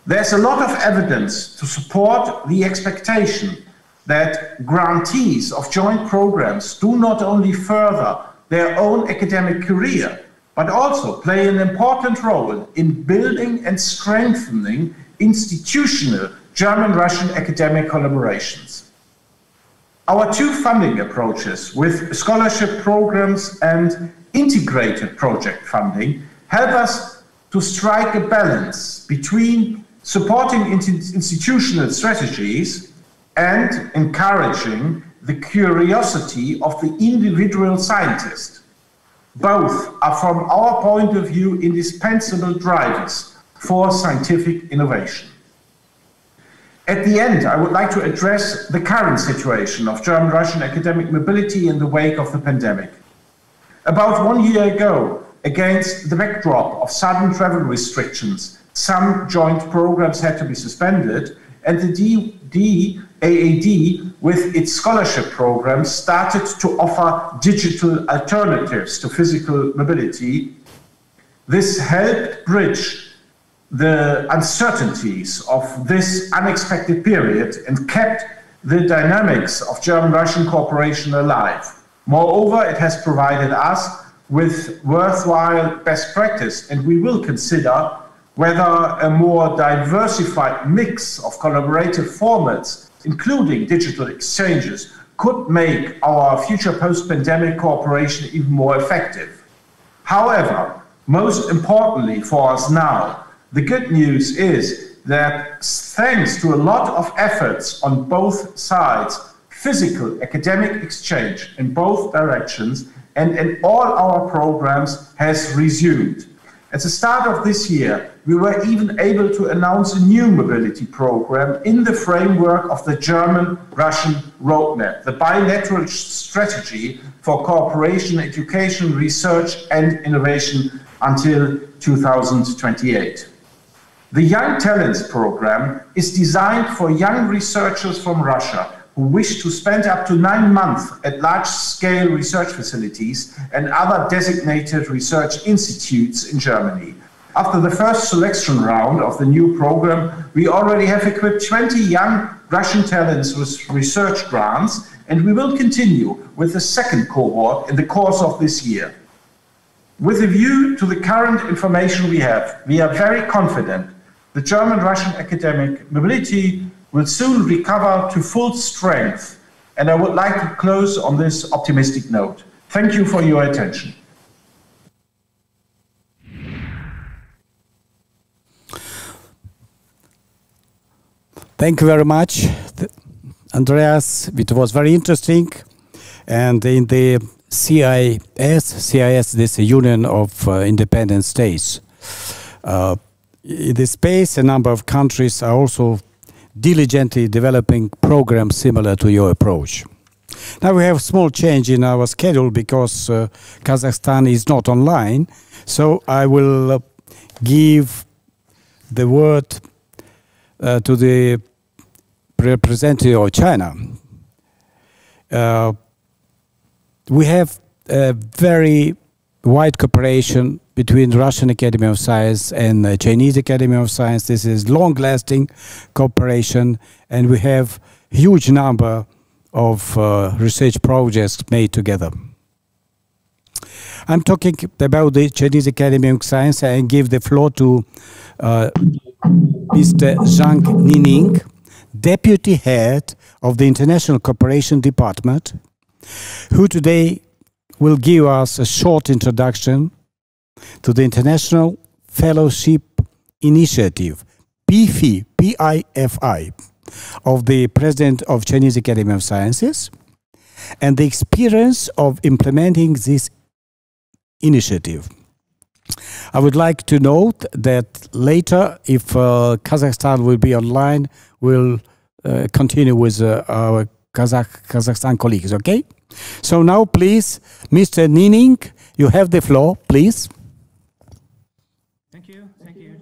There's a lot of evidence to support the expectation that grantees of joint programs do not only further their own academic career, but also play an important role in building and strengthening institutional German-Russian academic collaborations. Our two funding approaches with scholarship programs and integrated project funding help us to strike a balance between supporting institutional strategies and encouraging the curiosity of the individual scientist. Both are, from our point of view, indispensable drivers for scientific innovation. At the end, I would like to address the current situation of German-Russian academic mobility in the wake of the pandemic. About 1 year ago, against the backdrop of sudden travel restrictions, some joint programs had to be suspended, and the DAAD, with its scholarship programs, started to offer digital alternatives to physical mobility. This helped bridge the uncertainties of this unexpected period and kept the dynamics of German-Russian cooperation alive. Moreover, it has provided us with worthwhile best practice, and we will consider whether a more diversified mix of collaborative formats, including digital exchanges, could make our future post-pandemic cooperation even more effective. However, most importantly for us now, the good news is that thanks to a lot of efforts on both sides, physical academic exchange in both directions and in all our programs has resumed. At the start of this year, we were even able to announce a new mobility program in the framework of the German-Russian roadmap, the bilateral strategy for cooperation, education, research and innovation until 2028. The Young Talents program is designed for young researchers from Russia who wish to spend up to 9 months at large-scale research facilities and other designated research institutes in Germany. After the first selection round of the new program, we already have equipped 20 young Russian talents with research grants, and we will continue with the second cohort in the course of this year. With a view to the current information we are very confident the German-Russian academic mobility will soon recover to full strength, and I would like to close on this optimistic note. Thank you for your attention. Thank you very much, Andreas. It was very interesting. And in the CIS, this Union of Independent States, in this space, a number of countries are also diligently developing programs similar to your approach. Now we have a small change in our schedule because Kazakhstan is not online, so I will give the word to the representative of China. We have a very wide cooperation between the Russian Academy of Science and the Chinese Academy of Science. This is long-lasting cooperation, and we have huge number of research projects made together. I'm talking about the Chinese Academy of Science and give the floor to Mr. Zhang Nining, Deputy Head of the International Cooperation Department, who today will give us a short introduction to the International Fellowship Initiative, PIFI, P-I-F-I, of the President of Chinese Academy of Sciences, and the experience of implementing this initiative. I would like to note that later, if Kazakhstan will be online, we'll continue with our Kazakhstan colleagues, okay? So now, please, Mr. Nining, you have the floor, please. Thank you, Chair.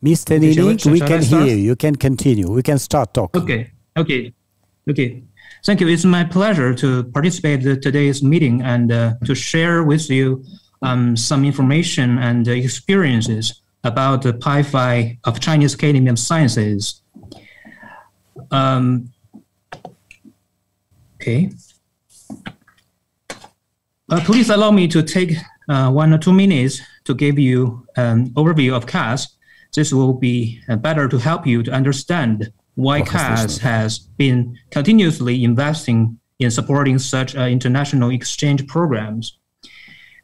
Mr. Nining, we can hear you. You can continue. We can start talking. Okay. Thank you. It's my pleasure to participate in today's meeting and to share with you some information and experiences about the PIFI of Chinese Academy of Sciences. Please allow me to take 1 or 2 minutes to give you an overview of CAS. This will be better to help you to understand why CAS has been continuously investing in supporting such international exchange programs.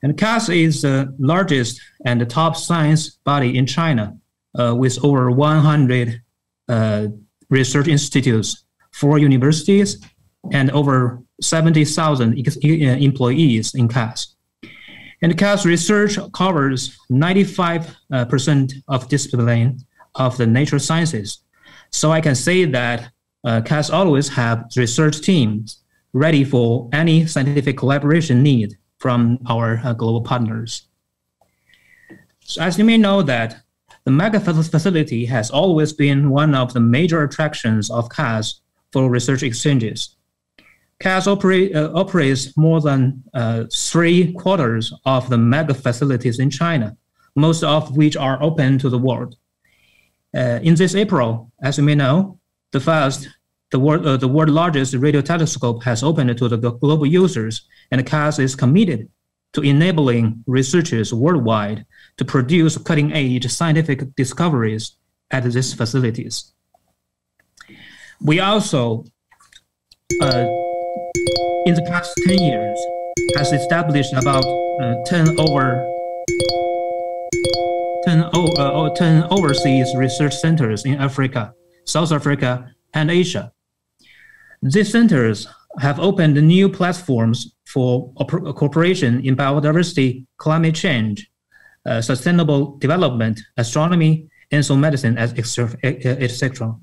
And CAS is the largest and the top science body in China, with over 100 research institutes, 4 universities, and over 70,000 employees in CAS. And CAS research covers 95% of discipline of the nature sciences. So I can say that CAS always have research teams ready for any scientific collaboration need from our global partners. So as you may know that the mega facility has always been one of the major attractions of CAS for research exchanges. CAS operates more than 3/4 of the mega facilities in China, most of which are open to the world. In this April, as you may know, the world's largest radio telescope has opened to the global users, and CAS is committed to enabling researchers worldwide to produce cutting-edge scientific discoveries at these facilities. We also, in the past 10 years, has established about 10 overseas research centers in Africa, South Africa, and Asia. These centers have opened new platforms for cooperation in biodiversity, climate change, sustainable development, astronomy, enso medicine, etc.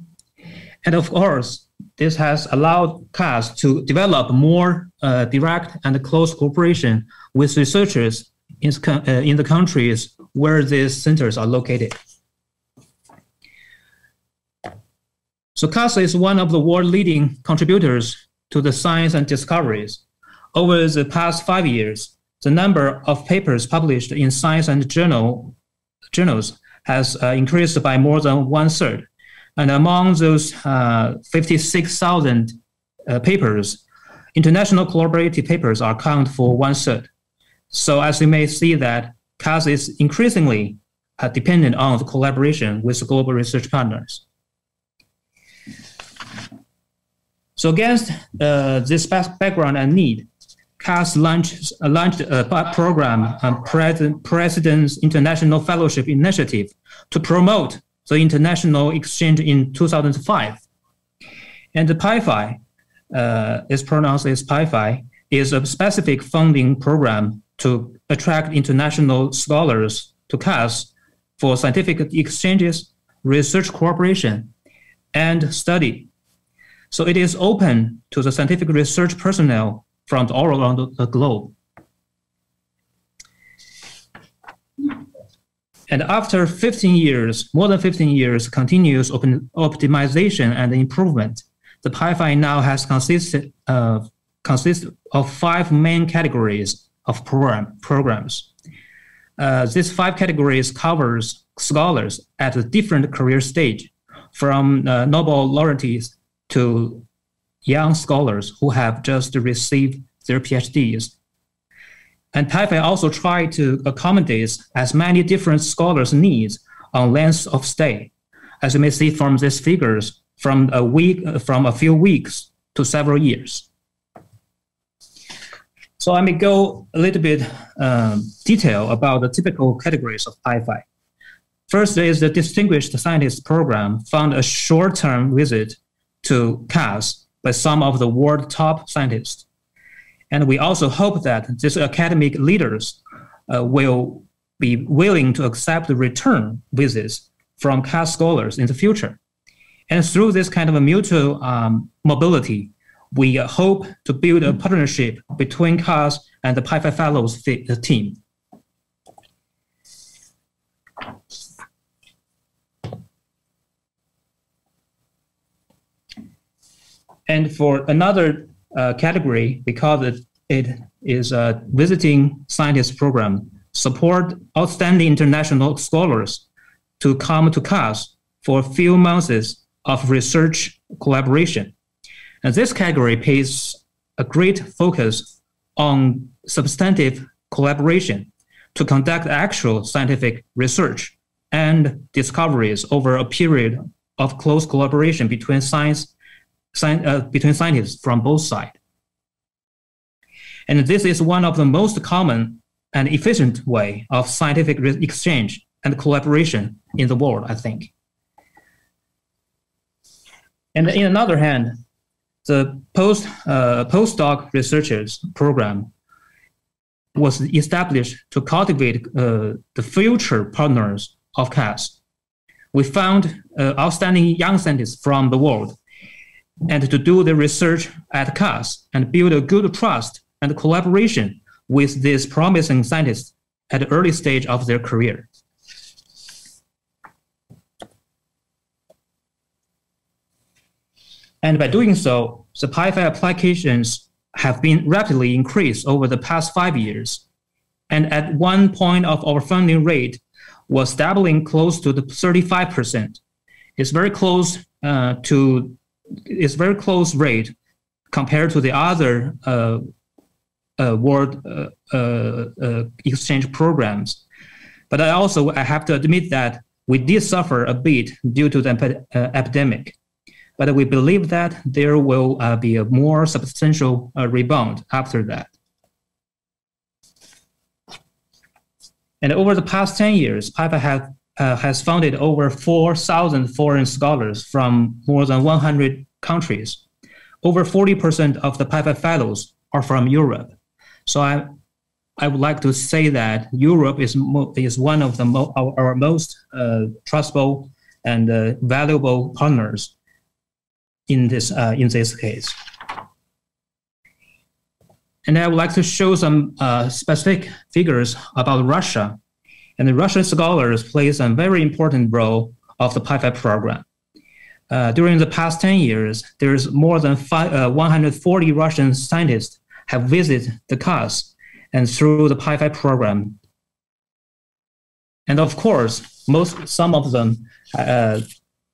And of course, this has allowed CAS to develop more direct and close cooperation with researchers in the countries where these centers are located. So CAS is one of the world-leading contributors to the science and discoveries. Over the past 5 years, the number of papers published in science and journals has increased by more than 1/3. And among those 56,000 papers, international collaborative papers are accounted for 1/3. So as you may see that CAS is increasingly dependent on the collaboration with global research partners. So against this background and need, CAS launched a program, President's International Fellowship Initiative, to promote the international exchange in 2005. And the PIFI, is pronounced as PIFI, is a specific funding program to attract international scholars to CAS for scientific exchanges, research cooperation, and study. So it is open to the scientific research personnel from all around the globe. And after 15 years, more than 15 years, continuous optimization and improvement, the PIFI now has consists of 5 main categories of programs. These 5 categories covers scholars at a different career stage, from Nobel laureates to young scholars who have just received their PhDs. And PIFI also try to accommodate as many different scholars' needs on length of stay. As you may see from these figures, from a few weeks to several years. So I may go a little bit detail about the typical categories of PIFI. First is the Distinguished Scientist Program found a short-term visit to CAS by some of the world top scientists. And we also hope that these academic leaders will be willing to accept the return visits from CAS scholars in the future. And through this kind of a mutual mobility, we hope to build a partnership between CAS and the PIFI Fellows team. And for another category, because it is a visiting scientist program, support outstanding international scholars to come to CAS for a few months of research collaboration. And this category pays a great focus on substantive collaboration to conduct actual scientific research and discoveries over a period of close collaboration between scientists from both sides. And this is one of the most common and efficient way of scientific exchange and collaboration in the world, I think. And in another hand, the postdoc researchers program was established to cultivate the future partners of CAS. We found outstanding young scientists from the world and to do the research at CAS and build a good trust and collaboration with these promising scientists at the early stage of their career. And by doing so, the PIFI applications have been rapidly increased over the past 5 years. And at one point of our funding rate was doubling close to the 35%. It's very close rate compared to the other world exchange programs. But I have to admit that we did suffer a bit due to the epidemic. But we believe that there will be a more substantial rebound after that. And over the past 10 years, PIFI has funded over 4,000 foreign scholars from more than 100 countries. Over 40% of the PIFI fellows are from Europe. So I would like to say that Europe is one of our most trustable and valuable partners in this case. And I would like to show some specific figures about Russia. And the Russian scholars plays a very important role of the PIFI program. During the past 10 years, there's more than 140 Russian scientists have visited the CAS and through the PIFI program. And of course, some of them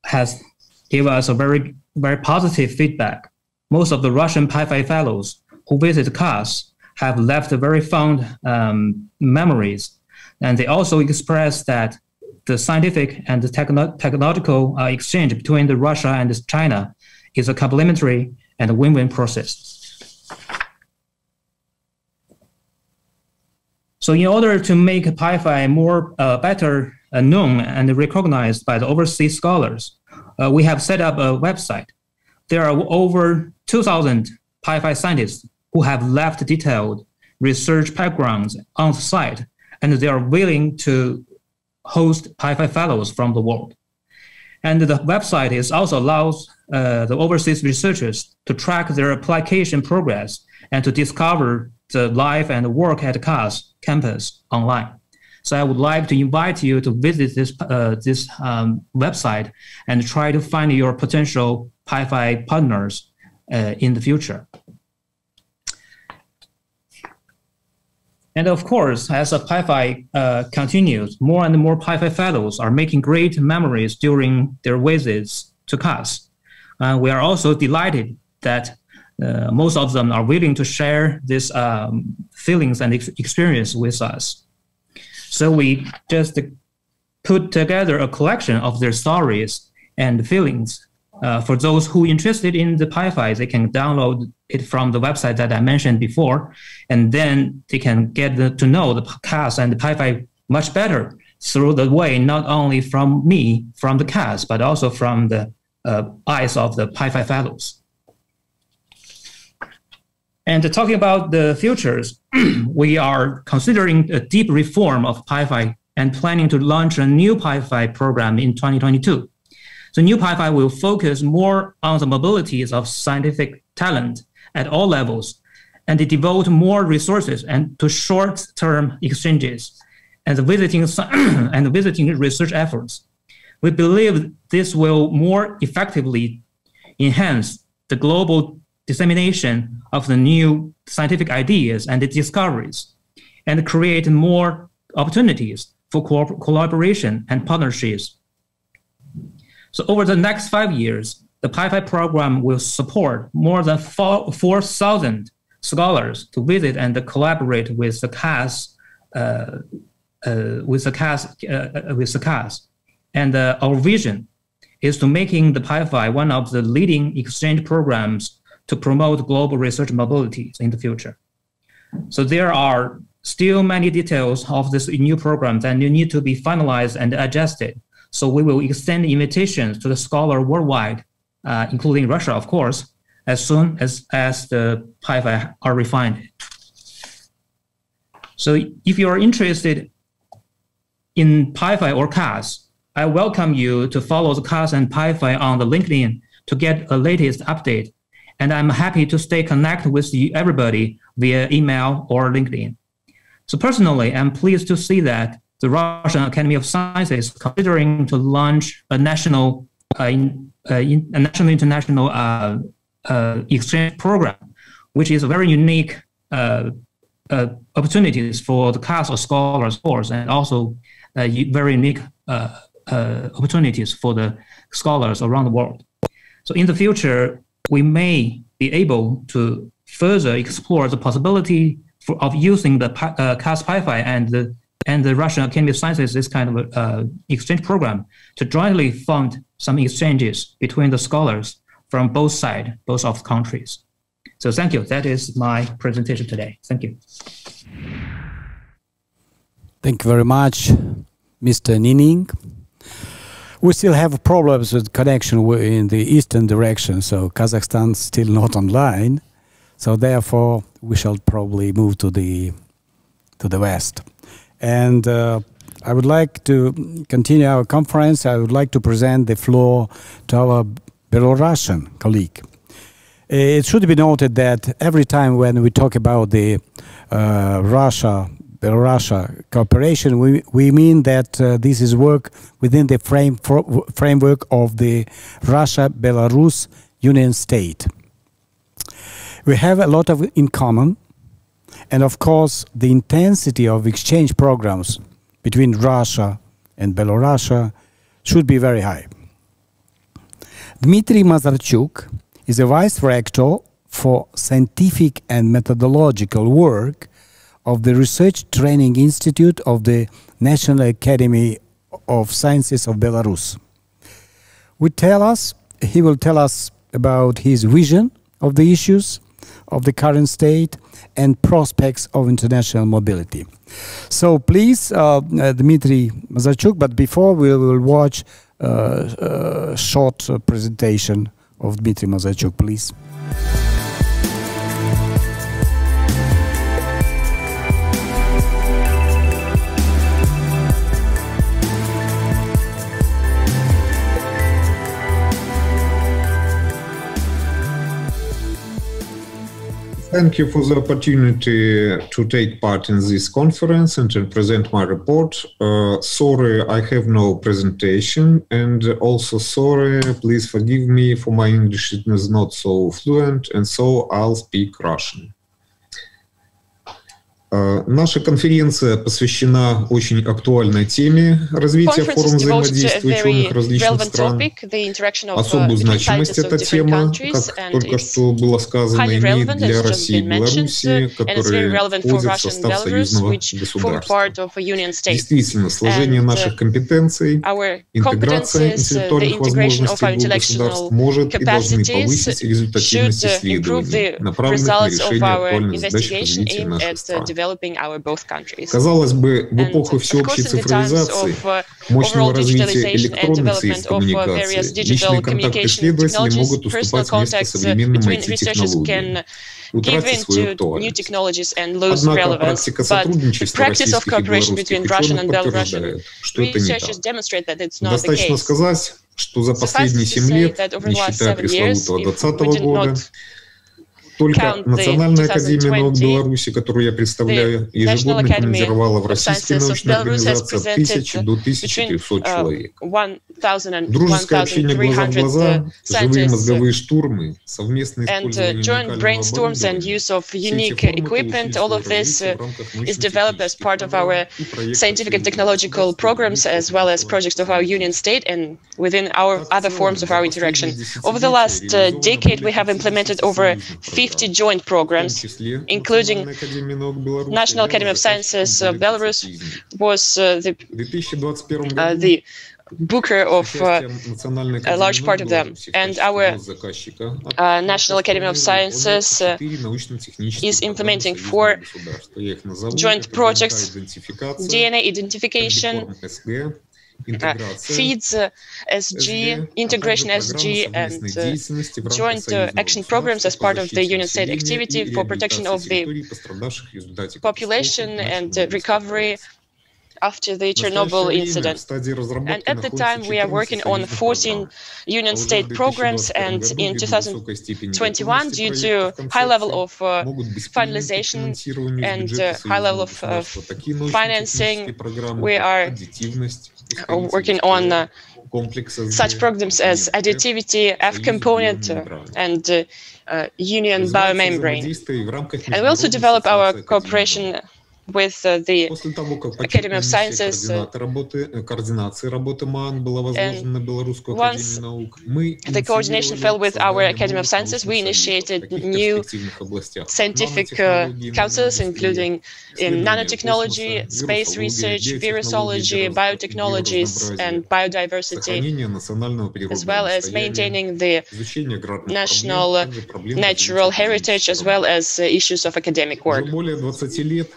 has given us a very positive feedback. Most of the Russian PIFI fellows who visit CAS have left very fond memories. And they also express that the scientific and the technological exchange between the Russia and China is a complementary and a win-win process. So in order to make PIFI more better known and recognized by the overseas scholars, we have set up a website. There are over 2,000 PIFI scientists who have left detailed research backgrounds on the site, and they are willing to host PIFI fellows from the world. And the website also allows the overseas researchers to track their application progress and to discover the life and work at CAS campus online. So I would like to invite you to visit this website and try to find your potential Pi-Fi partners in the future. And of course, as the Pi-Fi continues, more and more Pi-Fi fellows are making great memories during their visits to CAS. We are also delighted that most of them are willing to share these feelings and experience with us. So we just put together a collection of their stories and feelings. For those who are interested in the Pi-Fi, they can download it from the website that I mentioned before, and then they can get to know the CAS and the Pi-Fi much better through the way, not only from me, from the CAS, but also from the eyes of the Pi-Fi fellows. And talking about the futures, we are considering a deep reform of Pi-Fi and planning to launch a new Pi-Fi program in 2022. The new Pi-Fi will focus more on the mobilities of scientific talent at all levels, and devote more resources to short-term exchanges and visiting research efforts. We believe this will more effectively enhance the global dissemination of the new scientific ideas and discoveries, and create more opportunities for collaboration and partnerships. So over the next 5 years, the Pi-Fi program will support more than 4,000 scholars to visit and collaborate with the CAS, And our vision is to making the Pi-Fi one of the leading exchange programs to promote global research mobility in the future. So there are still many details of this new program that need to be finalized and adjusted. So we will extend invitations to the scholar worldwide, including Russia, of course, as soon as the Pi-Fi are refined. So if you are interested in Pi-Fi or CAS, I welcome you to follow the CAS and Pi-Fi on the LinkedIn to get a latest update. And I'm happy to stay connected with everybody via email or LinkedIn. So personally, I'm pleased to see that the Russian Academy of Sciences is considering to launch a national international exchange program, which is a very unique opportunities for the CAS or scholars course, and also very unique opportunities for the scholars around the world. So in the future, we may be able to further explore the possibility of using the CAS Pi-Fi and the Russian Academy of Sciences, this kind of exchange program, to jointly fund some exchanges between the scholars from both sides, both of the countries. So thank you. That is my presentation today. Thank you. Thank you very much, Mr. Nining. We still have problems with connection in the eastern direction, so Kazakhstan is still not online. So therefore, we shall probably move to the west. And I would like to continue our conference. I would like to present the floor to our Belarusian colleague. It should be noted that every time when we talk about the Russia-Belarus cooperation, we mean that this is work within the framework of the Russia-Belarus Union State. We have a lot in common. And of course, the intensity of exchange programs between Russia and Belarus should be very high. Dmitry Mazarchuk is a vice rector for scientific and methodological work of the Research Training Institute of the National Academy of Sciences of Belarus. He will tell us about his vision of the issues of the current state and prospects of international mobility. So please, Dmitry Mazarchuk, but before we will watch a short presentation of Dmitry Mazarchuk, please. Thank you for the opportunity to take part in this conference and to present my report. Sorry, I have no presentation, and also sorry, please forgive me for my English is not so fluent, and so I'll speak Russian. Наша конференция посвящена очень актуальной теме развития форм взаимодействия ученых различных стран. Особую значимость эта тема, как только что было сказано, имеет для России и Беларуси, которые входят в состав союзного государства. Действительно, сложение наших компетенций, интеграция интеллектуальных возможностей двух государств может и должны повысить результативность исследований, направленных на решение актуальных задач развития наших стран. Казалось бы, в эпоху всеобщей цифровизации, мощного развития электронных средств коммуникации, личные контакты исследователей могут уступать место современным IT-технологиям, утратить свою актуальность. Однако практика сотрудничества российских и белорусских ученых подтверждает, что это не так. Достаточно сказать, что за последние 7 лет, не считая пресловутого 2020 года, только Национальная академия наук Беларуси, которую я представляю, ежегодно командировала в российские научные организации от 1000 до 1300 человек. Дружеское общение глаза в глаза, живые мозговые штурмы, совместное использование joint programs, including National Academy of Sciences of Belarus was the booker of a large part of them, and our National Academy of Sciences is implementing 4 joint projects: DNA identification, FEEDS, SG, Integration SG, and joint action programs as part of the Union State activity for protection of the population and recovery after the Chernobyl incident. And at the time, we are working on 14 Union State programs, and in 2021, due to high level of finalization and high level of financing, we are working on such programs as additivity, F-component, and union biomembrane. And we also develop our cooperation with the Academy of Sciences. And once the coordination fell with our Academy of Sciences, we initiated new scientific councils, including in nanotechnology, space research, virusology, biotechnologies, and biodiversity, as well as maintaining the national natural heritage, as well as issues of academic work.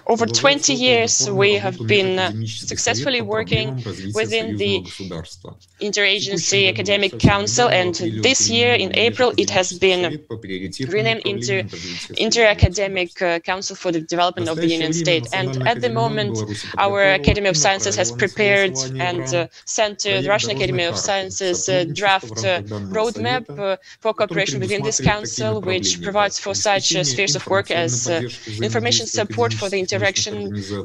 Over 20 years, we have been successfully working within the Interagency Academic Council, and this year, in April, it has been renamed into Inter-Academic Council for the Development of the Union State. And at the moment, our Academy of Sciences has prepared and sent to the Russian Academy of Sciences a draft roadmap for cooperation within this council, which provides for such spheres of work as information support for the interaction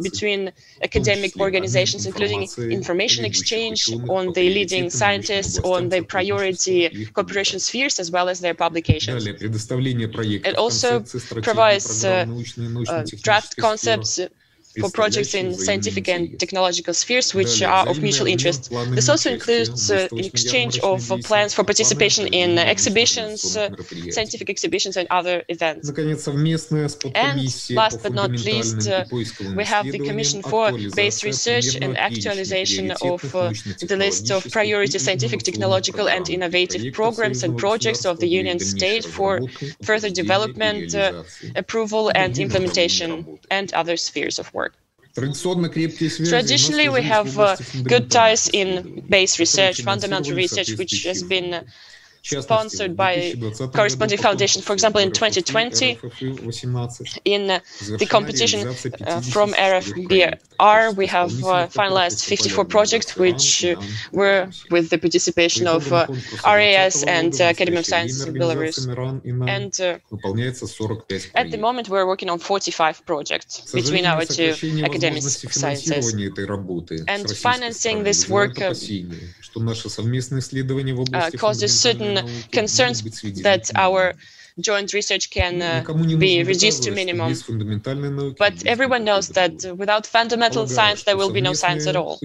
between academic organizations, including information exchange on the leading scientists, on the priority cooperation spheres, as well as their publications. It also provides draft concepts for projects in scientific and technological spheres which are of mutual interest. This also includes an exchange of plans for participation in exhibitions, scientific exhibitions and other events. And last but not least, we have the Commission for Base Research and Actualization of the list of priority scientific, technological and innovative programs and projects of the Union State for further development, approval and implementation and other spheres of work. Traditionally, we have good ties in base research, fundamental research, which has been sponsored by corresponding foundation. For example, in 2020, in the competition from RFBR, we have finalized 54 projects which were with the participation of RAS and Academy of Sciences in Belarus. And at the moment, we're working on 45 projects between our two academies of sciences. And financing this work causes certain concerns that our joint research can be reduced to minimum. But everyone knows that without fundamental science, there will be no science at all.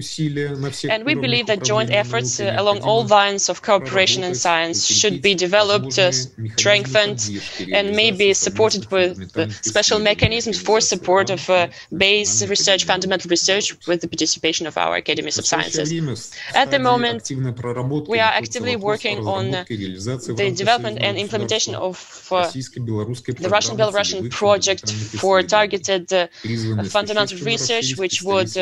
And we believe that joint efforts along all lines of cooperation in science should be developed, strengthened, and maybe supported with special mechanisms for support of base research, fundamental research, with the participation of our academies of sciences. At the moment, we are actively working on the development and implementation of the Russian-Belarusian project for targeted fundamental research, which would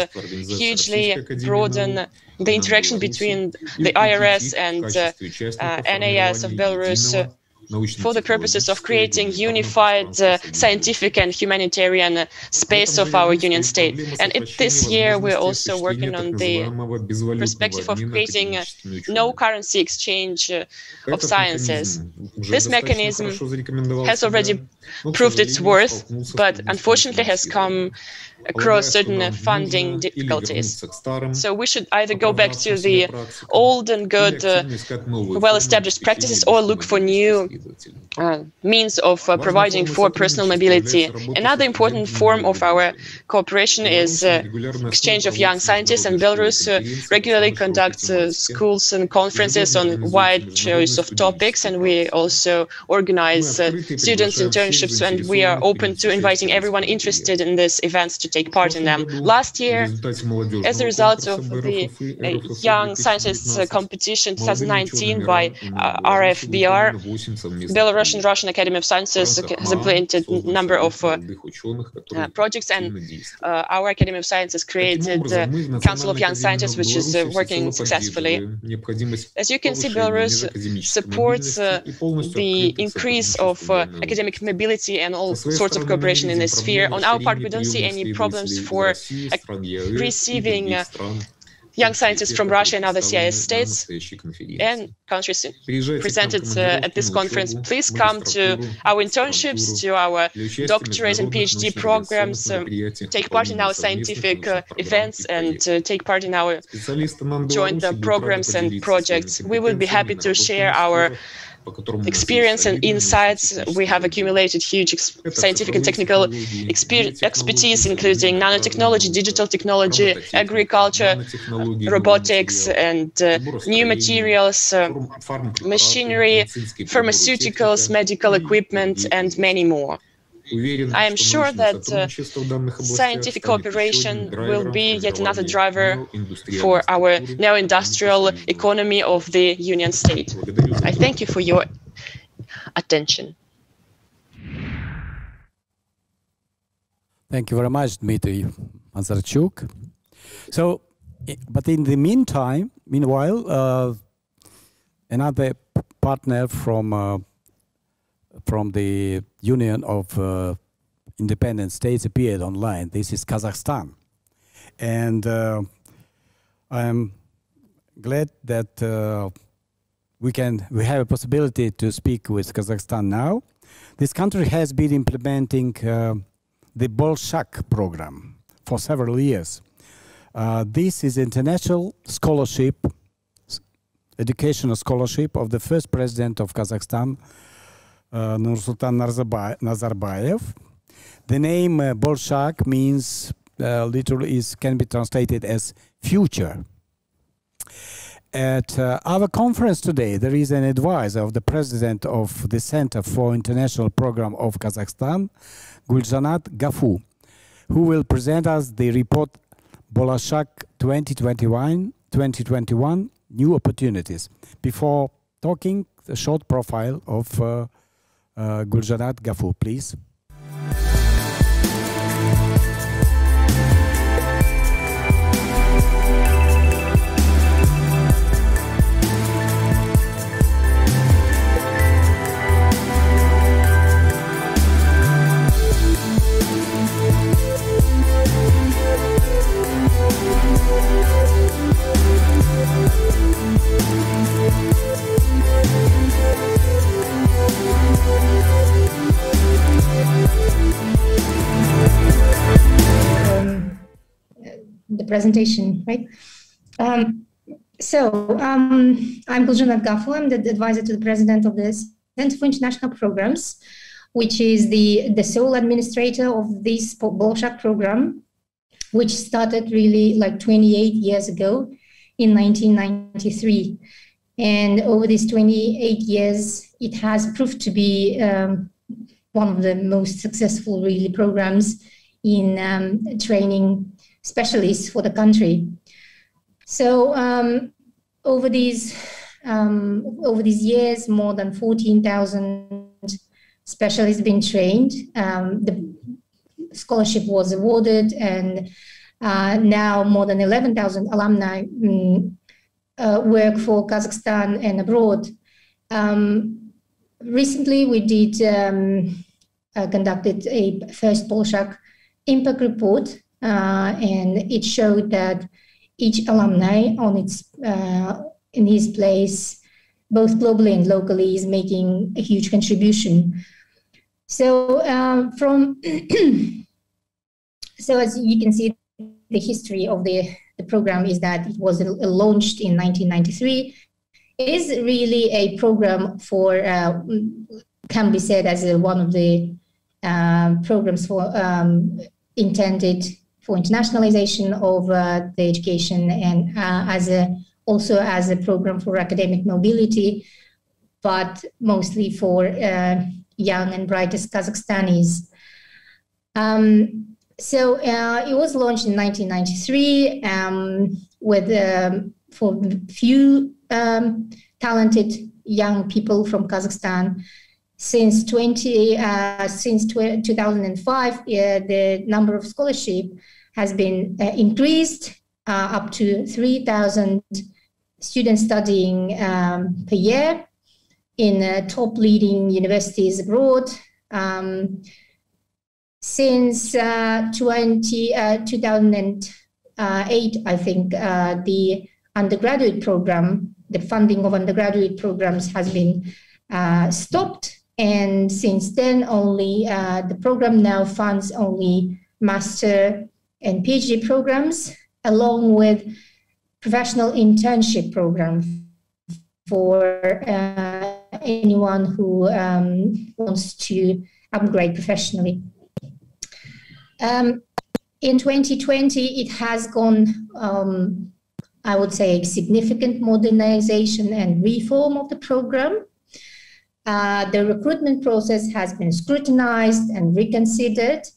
hugely broaden the interaction between the IRS and NAS of Belarus for the purposes of creating unified scientific and humanitarian space of our union state. And this year, we're also working on the perspective of creating no currency exchange of sciences. This mechanism has already proved its worth, but unfortunately has come across certain funding difficulties. So we should either go back to the old and good, well-established practices, or look for new means of providing for personal mobility. Another important form of our cooperation is exchange of young scientists, and Belarus regularly conducts schools and conferences on a wide choice of topics, and we also organize students' internships, and we are open to inviting everyone interested in these events to take part in them. Last year, as a result of the Young Scientists Competition 2019 by RFBR, Belarusian Russian Academy of Sciences has implemented a number of projects, and our Academy of Sciences created the Council of Young Scientists, which is working successfully. As you can see, Belarus supports the increase of academic mobility and all sorts of cooperation in this sphere. On our part, we don't see any problems for receiving young scientists from Russia and other CIS states and countries presented at this conference. Please come to our internships, to our doctorate and PhD programs, take part in our scientific events, and take part in our joint programs and projects. We will be happy to share our experience and insights. We have accumulated huge scientific and technical expertise, including nanotechnology, digital technology, agriculture, robotics, and new materials, machinery, pharmaceuticals, medical equipment, and many more. I am sure that scientific cooperation will be yet another driver for our neo-industrial economy of the Union State. I thank you for your attention. Thank you very much, Dmitry Mazarchuk. So, but in the meanwhile, another partner from the Union of Independent States appeared online. This is Kazakhstan. And I'm glad that we have a possibility to speak with Kazakhstan now. This country has been implementing the Bolshak program for several years. This is international scholarship, educational scholarship of the first president of Kazakhstan, Nursultan Nazarbayev. The name Bolshak means literally can be translated as future. At our conference today, there is an advisor of the president of the Center for International Program of Kazakhstan, Gulzhanat Gafu, who will present us the report Bolshak 2021 New Opportunities. Before talking, a short profile of Gulzhanat Gafu, please. presentation, right? I'm Guljanat Gafu. I'm the advisor to the president of the Center for International Programs, which is the sole administrator of this Bolshak program, which started really like 28 years ago in 1993. And over these 28 years, it has proved to be one of the most successful really programs in training specialists for the country. So over these years, more than 14,000 specialists have been trained. The scholarship was awarded, and now more than 11,000 alumni work for Kazakhstan and abroad. Recently, we did conducted a first Bolshak impact report, and it showed that each alumni in his place, both globally and locally, is making a huge contribution. So so as you can see, the history of the program is that it was launched in 1993. It is really a program for, can be said as one of the programs for intended for internationalization of the education, and also as a program for academic mobility, but mostly for young and brightest Kazakhstanis. So it was launched in 1993 with for few talented young people from Kazakhstan. Since 2005, the number of scholarship has been increased up to 3,000 students studying per year in top leading universities abroad. Since 2008, I think, the undergraduate program, the funding of undergraduate programs has been stopped. And since then, only the program now funds only master and PhD programs, along with professional internship program for anyone who wants to upgrade professionally. In 2020, it has gone, I would say, a significant modernization and reform of the program. The recruitment process has been scrutinized and reconsidered.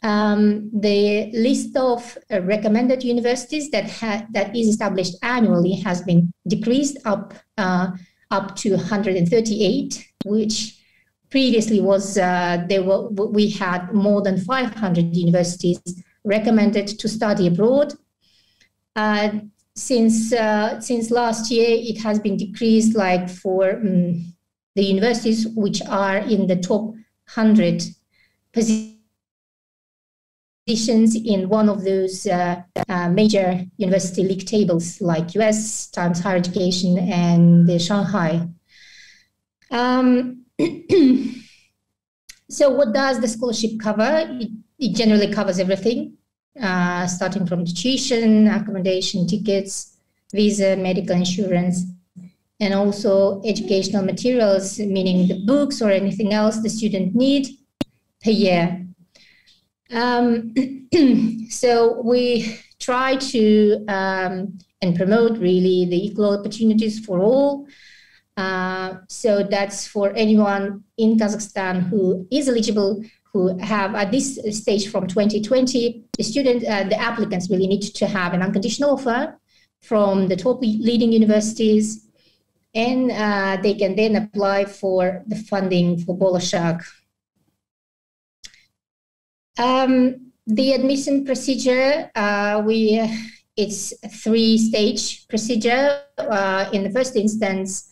The list of recommended universities that is established annually has been decreased up to 138, which previously was we had more than 500 universities recommended to study abroad. Since last year, it has been decreased, like for the universities which are in the top 100 positions in one of those major university league tables, like US, Times Higher Education, and the Shanghai. So what does the scholarship cover? It generally covers everything, starting from tuition, accommodation, tickets, visa, medical insurance, and also educational materials, meaning the books or anything else the student need per year. So we try to and promote really the equal opportunities for all. So that's for anyone in Kazakhstan who is eligible, who have at this stage from 2020, the applicants really need to have an unconditional offer from the top leading universities, and they can then apply for the funding for Bolshak. The admission procedure, it's a 3-stage procedure. In the first instance,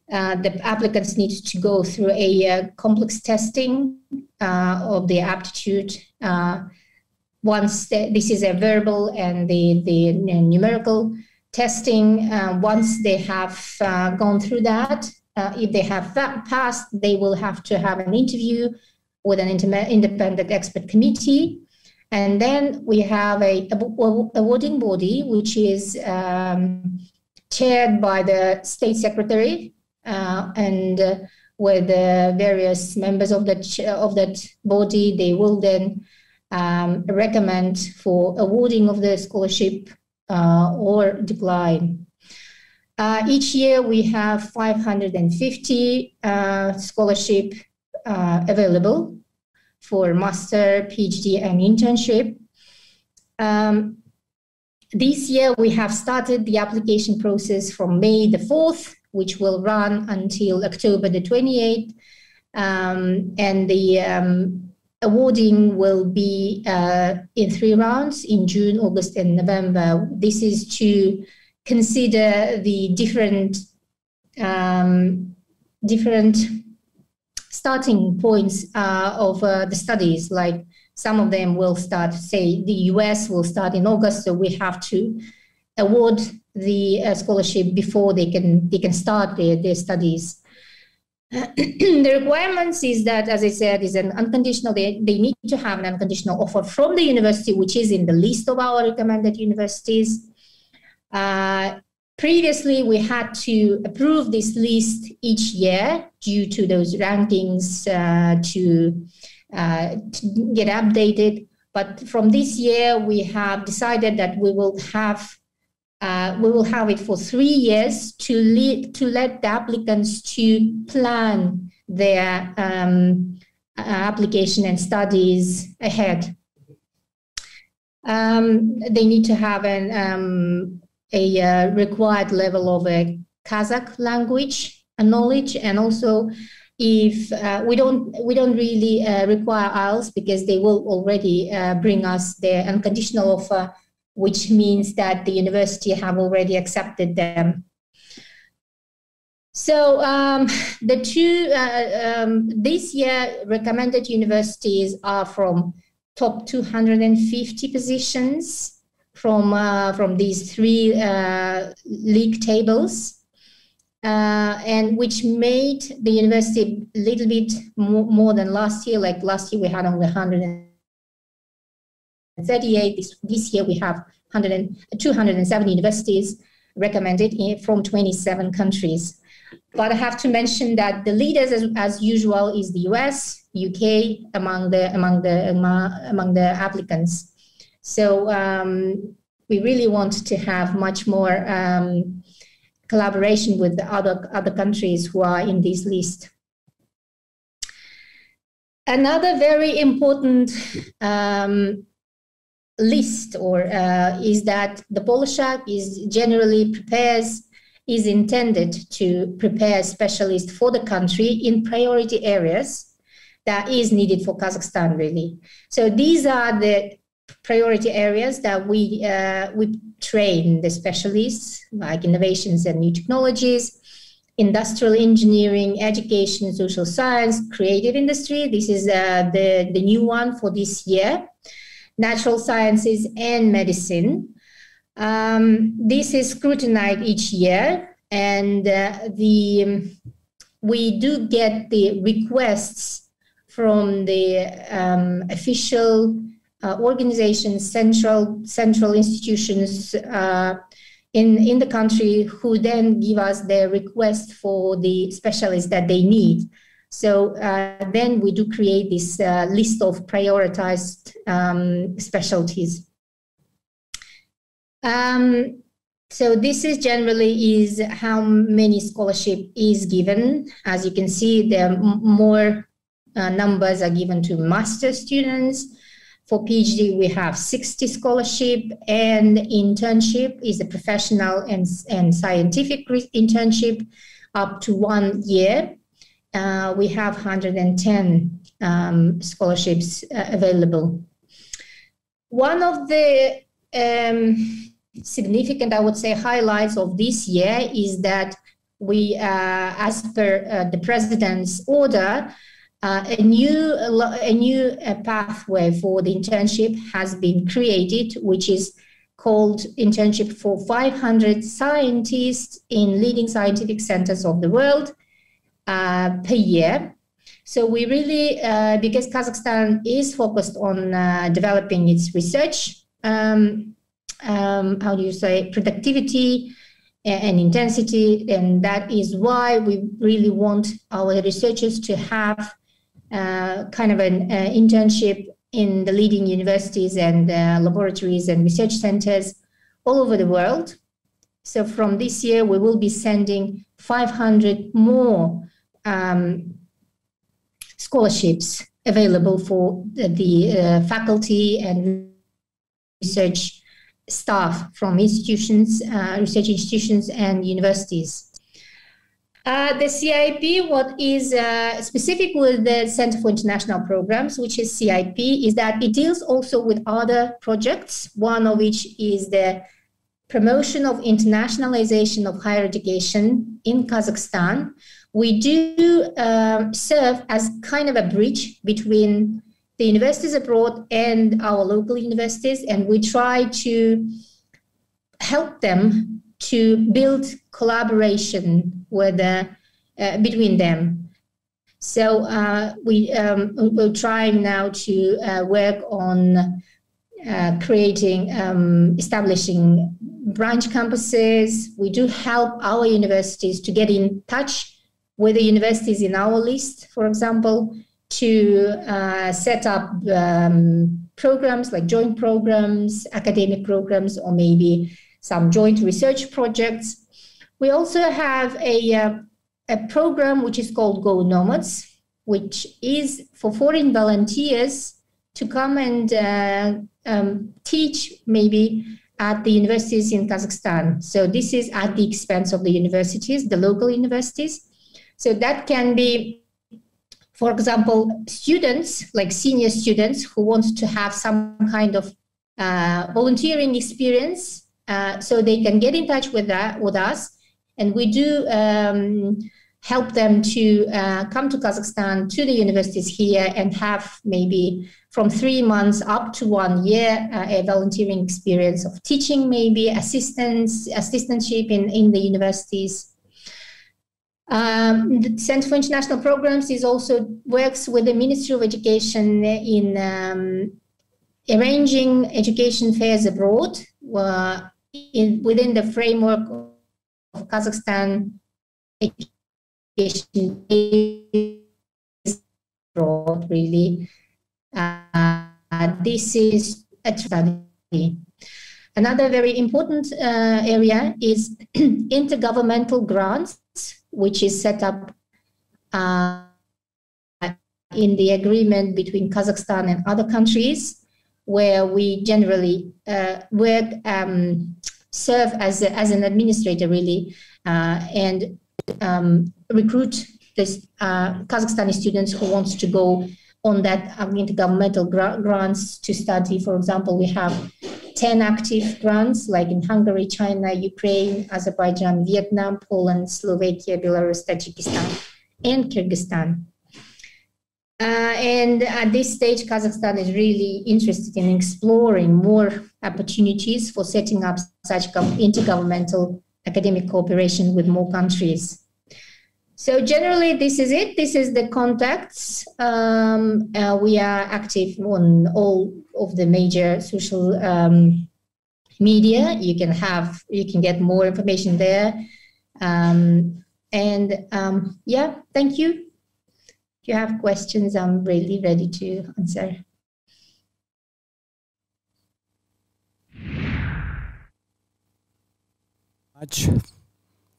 the applicants need to go through a complex testing of the aptitude. Once this is a verbal and the numerical testing, once they have gone through that, if they have passed, they will have to have an interview with an independent expert committee. And then we have a awarding body, which is chaired by the State Secretary and with the various members of that body. They will then recommend for awarding of the scholarship or decline. Each year we have 550 scholarship available for master, PhD, and internship. This year we have started the application process from May the 4th, which will run until October the 28th. And the awarding will be in 3 rounds in June, August, and November. This is to consider the different starting points of the studies. Like some of them will start, say, the US will start in August, so we have to award the scholarship before they can start their studies. The requirements is that, as I said, is an unconditional. They need to have an unconditional offer from the university, which is in the list of our recommended universities. Previously, we had to approve this list each year due to those rankings to get updated. But from this year, we have decided that we will have it for 3 years to let the applicants to plan their application and studies ahead. They need to have a required level of a Kazakh language knowledge, and also if we don't really require IELTS, because they will already bring us their unconditional offer, which means that the university have already accepted them. So the two this year recommended universities are from top 250 positions from these 3 league tables, and which made the university a little bit more than last year. Like last year we had only 138. This year we have 270 universities recommended from 27 countries. But I have to mention that the leaders, as usual, is the US, UK among the applicants. So we really want to have much more collaboration with the other countries who are in this list. Another very important list is that the Polshak is intended to prepare specialists for the country in priority areas that is needed for Kazakhstan, really. So these are the priority areas that we train the specialists, like innovations and new technologies, industrial engineering, education, social science, creative industry. This is the new one for this year. Natural sciences and medicine. This is scrutinized each year, and we do get the requests from the official organizations, central institutions in the country, who then give us their request for the specialists that they need. So then we do create this list of prioritized specialties. So this is generally how many scholarship is given. As you can see, there are more numbers are given to master students. For PhD, we have 60 scholarship, and internship is a professional and scientific internship up to 1 year. We have 110 scholarships available. One of the significant, I would say, highlights of this year is that we, as per the president's order, a new pathway for the internship has been created, which is called internship for 500 scientists in leading scientific centers of the world per year. So we really, because Kazakhstan is focused on developing its research, how do you say, productivity and intensity, and that is why we really want our researchers to have kind of an internship in the leading universities and laboratories and research centers all over the world. So from this year, we will be sending 500 more scholarships available for the faculty and research staff from institutions, research institutions and universities. The CIP, what is specific with the Center for International Programs, which is CIP, is that it deals also with other projects, one of which is the promotion of internationalization of higher education in Kazakhstan. We do serve as kind of a bridge between the universities abroad and our local universities, and we try to help them to build collaboration with between them. So we're trying now to work on creating, establishing branch campuses. We do help our universities to get in touch with the universities in our list, for example, to set up programs like joint programs, academic programs, or maybe some joint research projects. We also have a program which is called Go Nomads, which is for foreign volunteers to come and teach maybe at the universities in Kazakhstan. So this is at the expense of the universities, the local universities. So that can be, for example, students, like senior students who want to have some kind of volunteering experience, so they can get in touch with us, and we do help them to come to Kazakhstan, to the universities here, and have maybe from 3 months up to 1 year a volunteering experience of teaching, maybe assistantship in the universities. The Center for International Programs also works with the Ministry of Education in arranging education fairs abroad within the framework of Kazakhstan education abroad, really. This is a study. Another very important area is intergovernmental grants, which is set up in the agreement between Kazakhstan and other countries, where we generally serve as an administrator, really, and recruit this Kazakhstani students who wants to go on that intergovernmental grants to study. For example, we have 10 active grants, like in Hungary, China, Ukraine, Azerbaijan, Vietnam, Poland, Slovakia, Belarus, Tajikistan, and Kyrgyzstan. And at this stage, Kazakhstan is really interested in exploring more opportunities for setting up such intergovernmental academic cooperation with more countries. So generally, this is it. This is the contacts. We are active on all of the major social media. You can get more information there. Yeah, thank you. If you have questions, I'm really ready to answer.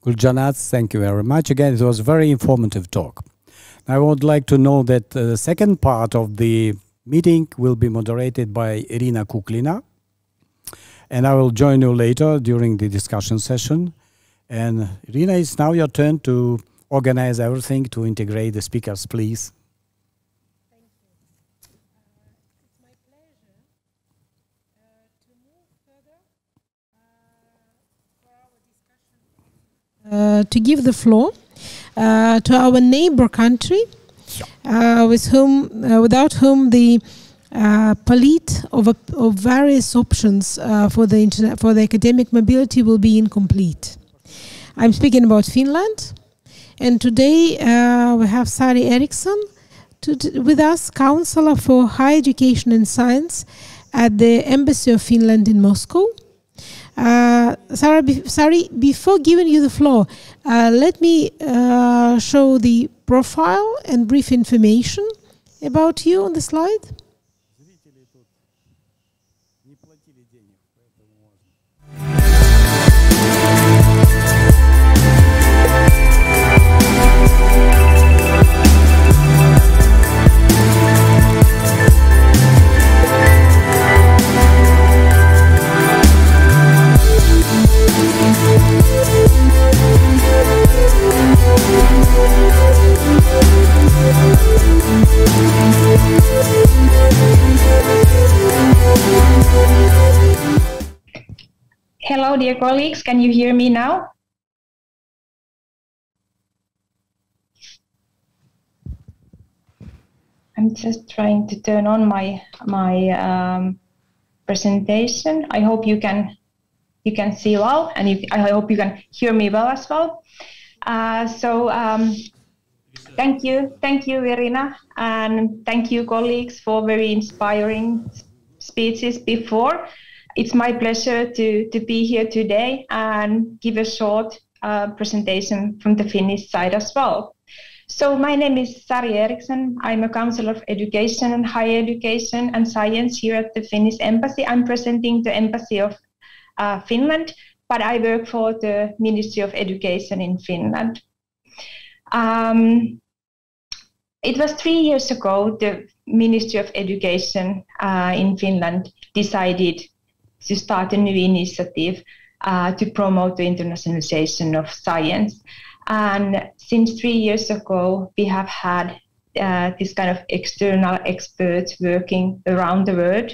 Guljanaz, thank you very much. Again, it was a very informative talk. I would like to know that the second part of the meeting will be moderated by Irina Kuklina, and I will join you later during the discussion session. And Irina, it's now your turn to organize everything, to integrate the speakers, please. Thank you. It's my pleasure to move further for our discussion. To give the floor to our neighbor country, without whom the palette of various options for the academic mobility will be incomplete. I'm speaking about Finland, and today we have Sari Eriksson, with us Counselor for Higher Education and Science at the Embassy of Finland in Moscow. Sari, before giving you the floor, let me show the profile and brief information about you on the slide. Hello, dear colleagues. Can you hear me now? I'm just trying to turn on my presentation. I hope you can see well, and I hope you can hear me well as well. Thank you, Irina, and thank you, colleagues, for very inspiring speeches before. It's my pleasure to be here today and give a short presentation from the Finnish side as well. So my name is Sari Eriksson. I'm a Counselor of Education and Higher Education and Science here at the Finnish Embassy. I'm presenting the Embassy of Finland, but I work for the Ministry of Education in Finland. It was 3 years ago the Ministry of Education in Finland decided to start a new initiative to promote the internationalization of science. And since 3 years ago, we have had this kind of external experts working around the world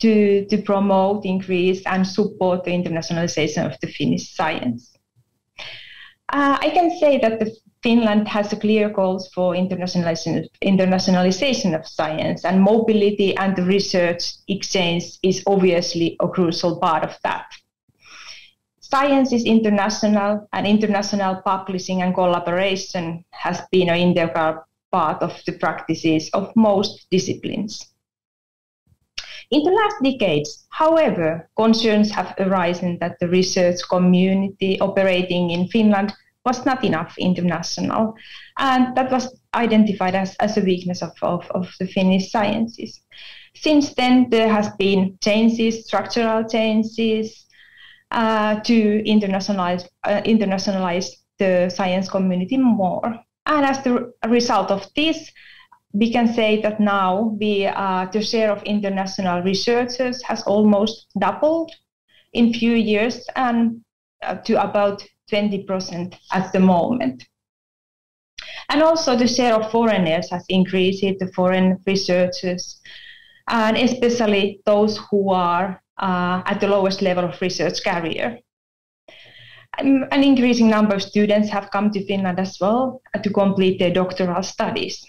to promote, increase, and support the internationalization of the Finnish science. I can say that Finland has a clear goals for internationalization of science, and mobility and the research exchange is obviously a crucial part of that. Science is international, and international publishing and collaboration has been an integral part of the practices of most disciplines. In the last decades, however, concerns have arisen that the research community operating in Finland was not enough international, and that was identified as a weakness of the Finnish sciences. Since then, there has been changes, structural changes, to internationalize the science community more. And as the result of this, we can say that now the share of international researchers has almost doubled in few years, and to about 20% at the moment. And also the share of foreigners has increased, the foreign researchers, and especially those who are at the lowest level of research career. An increasing number of students have come to Finland as well to complete their doctoral studies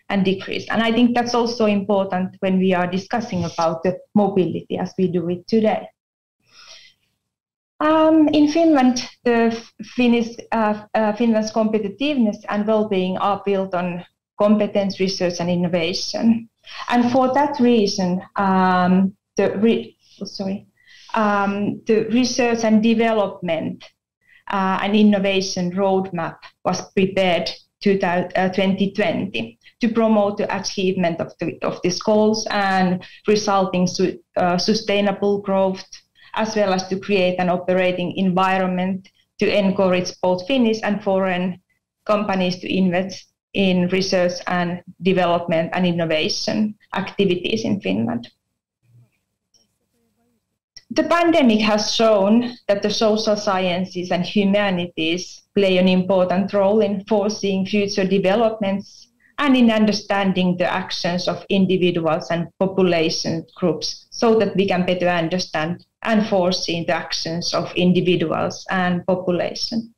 and degrees. And I think that's also important when we are discussing about the mobility as we do it today. In Finland, Finland's competitiveness and well-being are built on competence, research, and innovation. And for that reason, the research and development and innovation roadmap was prepared 2020 to promote the achievement of these goals and resulting sustainable growth, as well as to create an operating environment to encourage both Finnish and foreign companies to invest in research and development and innovation activities in Finland. The pandemic has shown that the social sciences and humanities play an important role in foreseeing future developments and in understanding the actions of individuals and population groups, so that we can better understand and foresee the actions of individuals and population.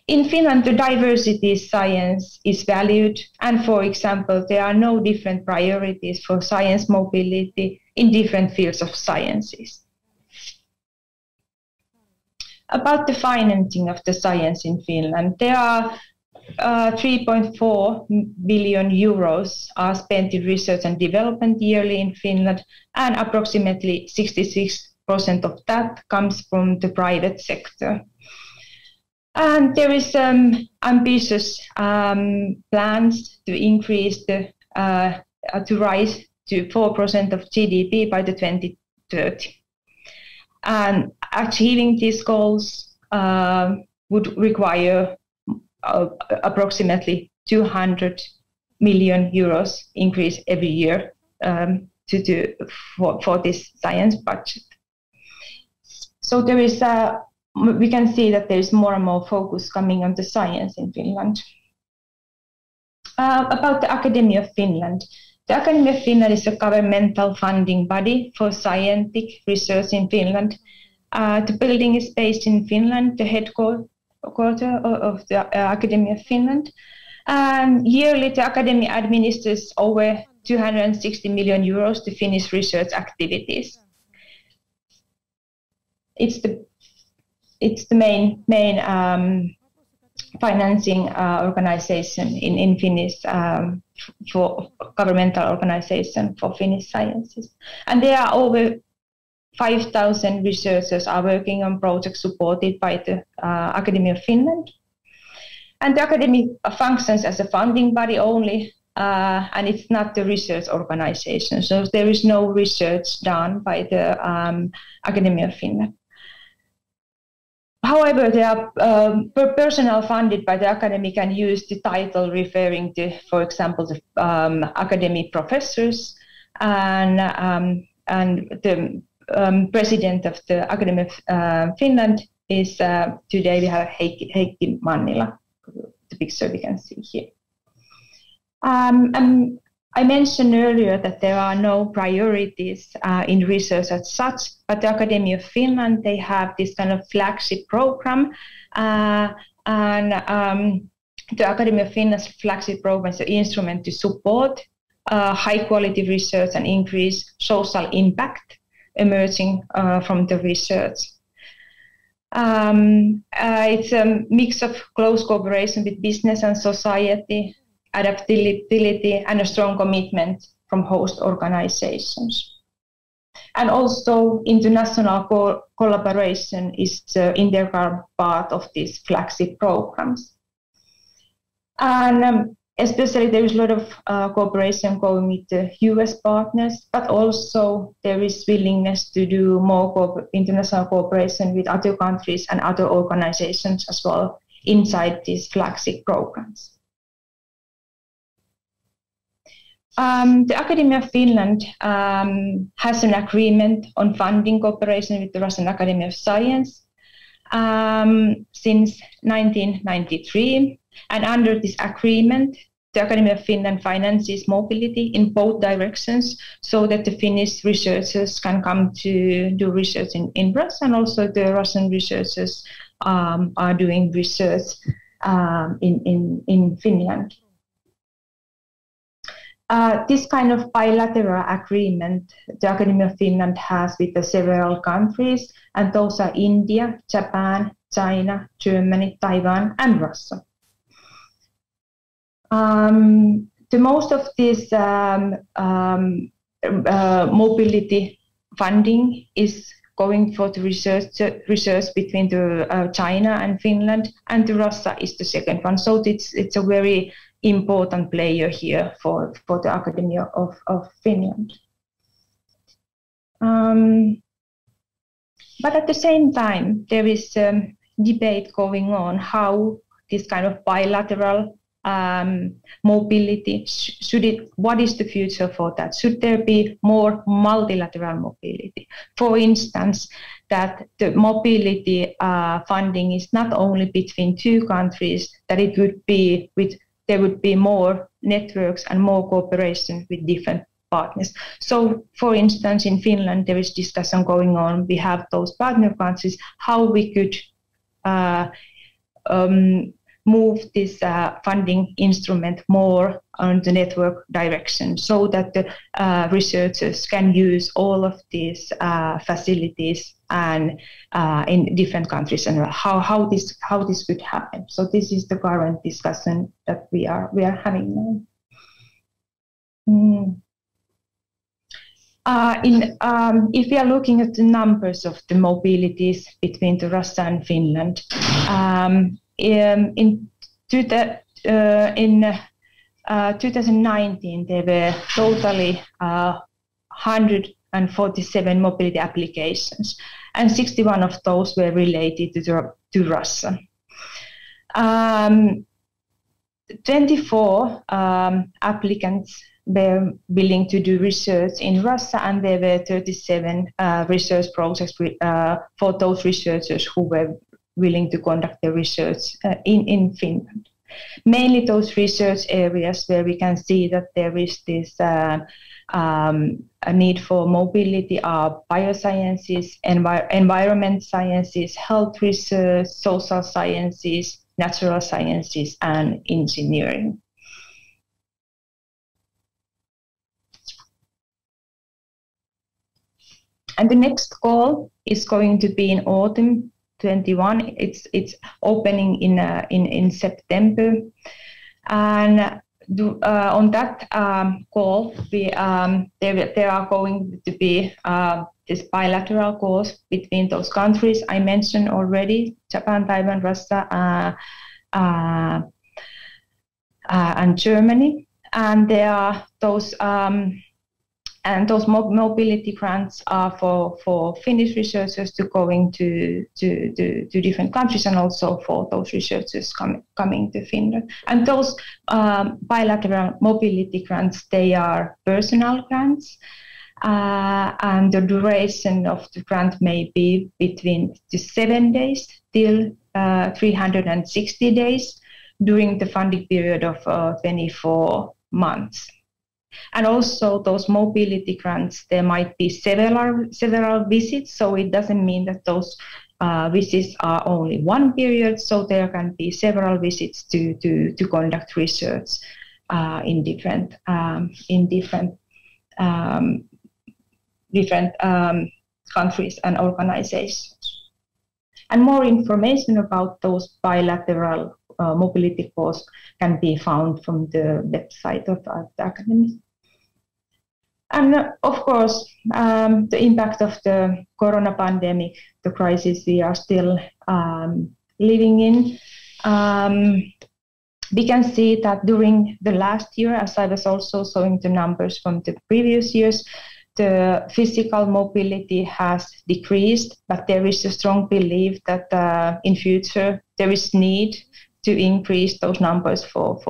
In Finland, the diversity science is valued, and for example, there are no different priorities for science mobility in different fields of sciences. About the financing of the science in Finland, there are 3.4 billion euros are spent in research and development yearly in Finland, and approximately 66% of that comes from the private sector. And there is ambitious plans to increase to rise to 4% of GDP by the 2030. And achieving these goals would require approximately 200 million euros increase every year for this science budget. So there is we can see that there is more and more focus coming on the science in Finland. About the Academy of Finland. The Academy of Finland is a governmental funding body for scientific research in Finland. The building is based in Finland, the headquarters of the Academy of Finland. And yearly, the Academy administers over 260 million euros to Finnish research activities. It's the main financing organization in Finnish for governmental organization for Finnish sciences. And there are over 5,000 researchers are working on projects supported by the Academy of Finland. And the Academy functions as a funding body only, and it's not the research organization. So there is no research done by the Academy of Finland. However, there are personnel funded by the Academy can use the title referring to, for example, the academic professors, and the president of the Academy of Finland is today we have Heikki Mannila, the picture we can see here. I mentioned earlier that there are no priorities in research as such, but the Academy of Finland, they have this kind of flagship program, and the Academy of Finland's flagship program is an instrument to support high quality research and increase social impact emerging from the research. It's a mix of close cooperation with business and society, adaptability, and a strong commitment from host organizations. And also international collaboration is an integral part of these flagship programs. And especially there is a lot of cooperation going with the US partners, but also there is willingness to do more international cooperation with other countries and other organizations as well inside these flagship programs. The Academy of Finland has an agreement on funding cooperation with the Russian Academy of Science since 1993. And under this agreement, the Academy of Finland finances mobility in both directions so that the Finnish researchers can come to do research in Russia, and also the Russian researchers are doing research in Finland. This kind of bilateral agreement the Academy of Finland has with the several countries, and those are India, Japan, China, Germany, Taiwan, and Russia. The most of this mobility funding is going for the research between the China and Finland, and the Russia is the second one. So it's a very important player here for the Academy of Finland. But at the same time, there is debate going on how this kind of bilateral mobility, what is the future for that? Should there be more multilateral mobility? For instance, that the mobility funding is not only between two countries, that it would be there would be more networks and more cooperation with different partners. So, for instance, in Finland, there is discussion going on. We have those partner countries, how we could move this funding instrument more on the network direction so that the researchers can use all of these facilities and in different countries, and how this could happen. So this is the current discussion that we are having now. If we are looking at the numbers of the mobilities between the Russia and Finland, in 2019 there were totally 147 mobility applications, and 61 of those were related to Russia. 24 applicants were willing to do research in Russia, and there were 37 research projects for those researchers who were willing to conduct the research in Finland. Mainly those research areas where we can see that there is this a need for mobility are biosciences, environment sciences, health research, social sciences, natural sciences, and engineering. And the next call is going to be in autumn 21. It's opening in September, and on that call, there are going to be this bilateral calls between those countries I mentioned already: Japan, Taiwan, Russia, and Germany. And there are those. And those mobility grants are for Finnish researchers to going to different countries, and also for those researchers coming to Finland. And those bilateral mobility grants, they are personal grants, and the duration of the grant may be between 7 days till 360 days during the funding period of 24 months. And also those mobility grants, there might be several visits, so it doesn't mean that those visits are only one period. So there can be several visits to conduct research in different countries and organizations. And more information about those bilateral mobility course can be found from the website of the Academy. And of course, the impact of the corona pandemic, the crisis we are still living in. We can see that during the last year, as I was also showing the numbers from the previous years, the physical mobility has decreased, but there is a strong belief that in future there is need to increase those numbers for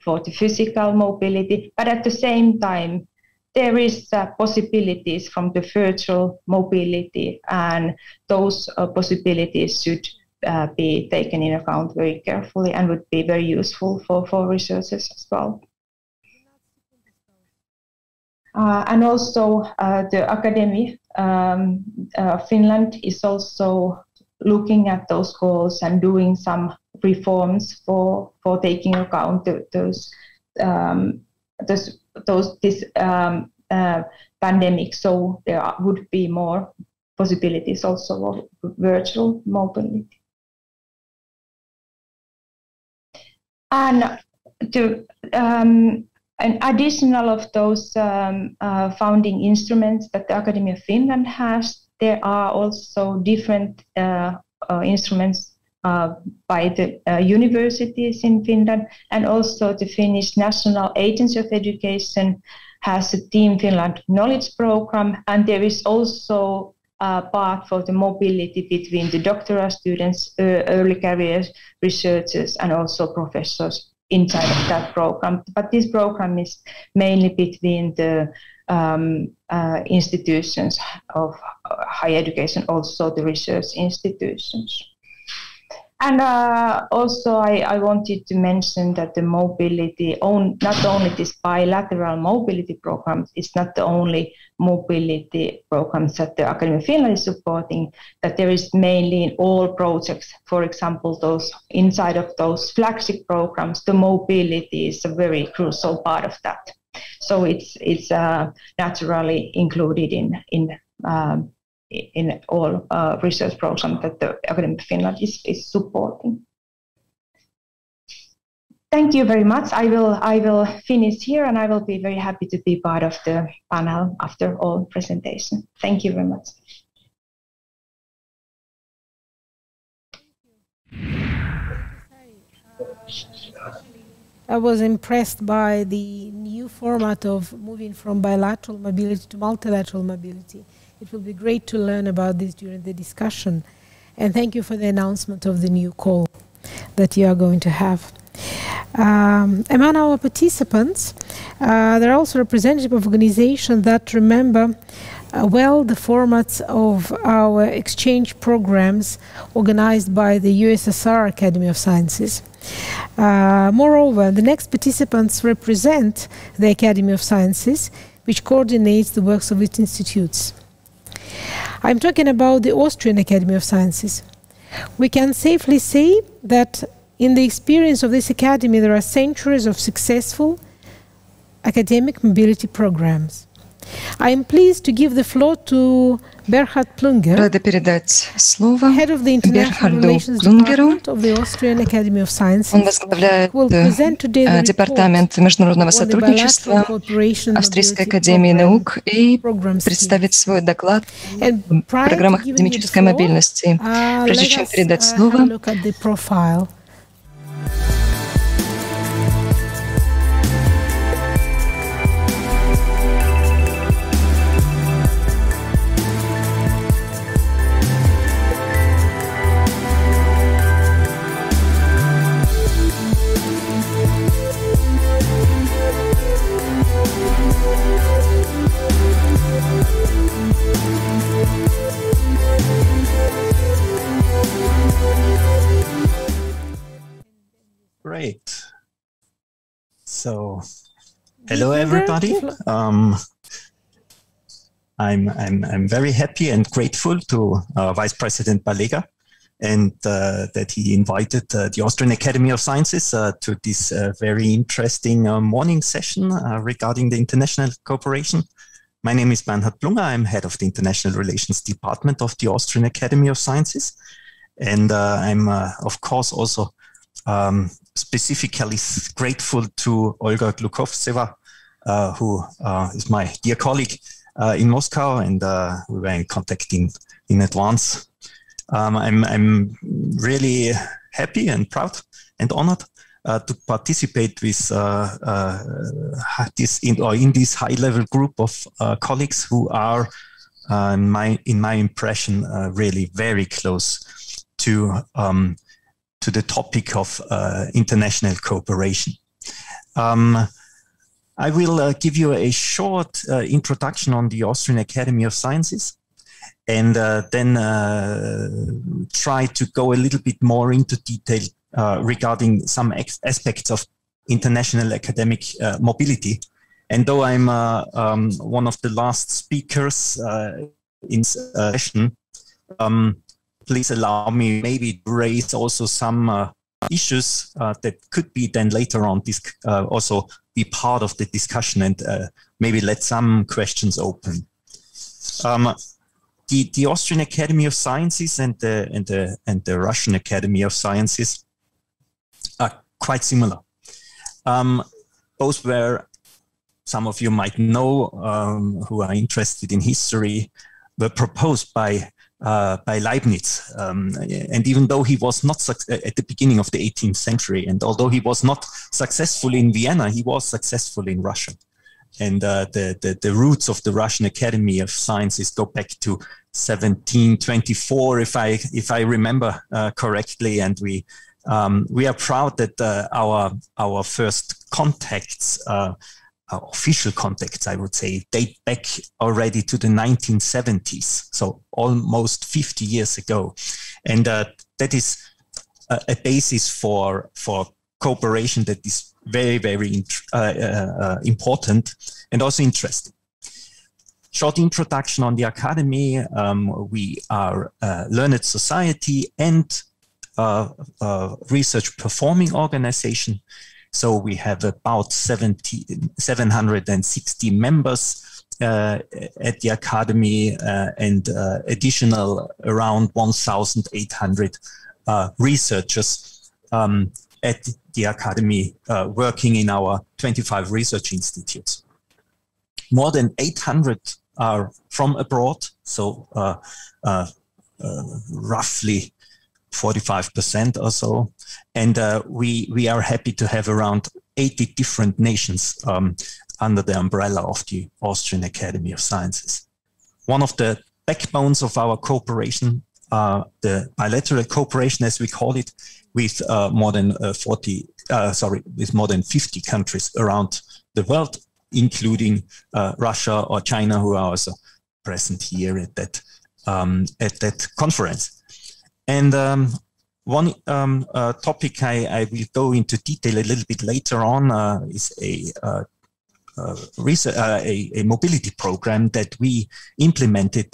the physical mobility. But at the same time, there is possibilities from the virtual mobility, and those possibilities should be taken in account very carefully and would be very useful for researchers as well. And also the Academy Finland is also looking at those goals and doing some reforms for taking account this pandemic. So there would be more possibilities also of virtual mobility. And an additional of those founding instruments that the Academy of Finland has, there are also different instruments by the universities in Finland, and also the Finnish National Agency of Education has a Team Finland knowledge program, and there is also a part for the mobility between the doctoral students, early career researchers, and also professors inside of that program. But this program is mainly between the institutions of higher education, also the research institutions. And also I wanted to mention that the mobility, not only this bilateral mobility program, is not the only mobility programs that the Academy of Finland is supporting, that there is mainly in all projects, for example, those inside of those flagship programs, the mobility is a very crucial part of that. So it's naturally included in in all research programs that the Academy of Finland is supporting. Thank you very much. I will finish here, and I will be very happy to be part of the panel after all presentation. Thank you very much. I was impressed by the new format of moving from bilateral mobility to multilateral mobility. It will be great to learn about this during the discussion. And thank you for the announcement of the new call that you are going to have. Among our participants, there are also representatives of organizations that remember well the formats of our exchange programs organized by the USSR Academy of Sciences. Moreover, the next participants represent the Academy of Sciences, which coordinates the works of its institutes. I'm talking about the Austrian Academy of Sciences. We can safely say that in the experience of this academy, there are centuries of successful academic mobility programs. I am pleased to give the floor to Berhard Plunger, head of the International Relations Department of the Austrian Academy of Sciences. Он возглавляет Департамент международного сотрудничества Австрийской академии наук и представит свой доклад о программах академической мобильности. Прежде чем передать слово, Great. So, hello everybody. I'm very happy and grateful to Vice President Balega and that he invited the Austrian Academy of Sciences to this very interesting morning session regarding the international cooperation. My name is Bernhard Plunger. I'm head of the International Relations Department of the Austrian Academy of Sciences. And I'm, of course, also specifically grateful to Olga Glukovtseva, who is my dear colleague in Moscow, and we were in contact in advance. I'm really happy and proud and honored to participate with in this high-level group of colleagues who are, in my impression, really very close to the topic of international cooperation. I will give you a short introduction on the Austrian Academy of Sciences, and then try to go a little bit more into detail regarding some aspects of international academic mobility. And though I'm one of the last speakers in session, please allow me maybe to raise also some issues that could be then later on also be part of the discussion, and maybe let some questions open. The Austrian Academy of Sciences and the Russian Academy of Sciences are quite similar. Both were, some of you might know, who are interested in history, were proposed by Leibniz. And even though he was not at the beginning of the 18th century, and although he was not successful in Vienna, he was successful in Russia. And the roots of the Russian Academy of Sciences go back to 1724, if I remember correctly. And we are proud that our first contacts, official contacts, I would say, date back already to the 1970s, so almost 50 years ago. And that is a basis for cooperation that is very, very important and also interesting. Short introduction on the Academy. We are a learned society and research performing organization. So we have about 760 members at the Academy and additional around 1,800 researchers at the Academy working in our 25 research institutes. More than 800 are from abroad, so roughly 45% or so. And we are happy to have around 80 different nations under the umbrella of the Austrian Academy of Sciences. One of the backbones of our cooperation, the bilateral cooperation, as we call it, with more than 50 countries around the world, including Russia or China, who are also present here at that conference. And one topic I will go into detail a little bit later on is a mobility program that we implemented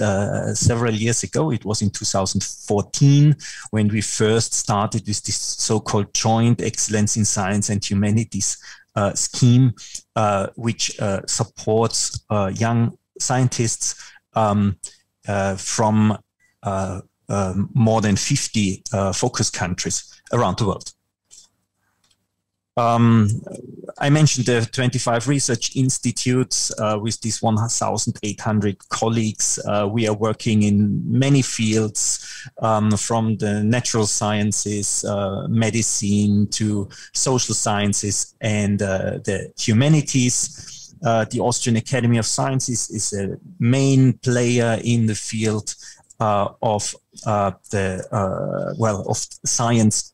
several years ago. It was in 2014 when we first started with this so-called Joint Excellence in Science and Humanities scheme, which supports young scientists from more than 50 focus countries around the world. I mentioned the 25 research institutes with these 1,800 colleagues. We are working in many fields, from the natural sciences, medicine, to social sciences and the humanities. The Austrian Academy of Sciences is a main player in the field of science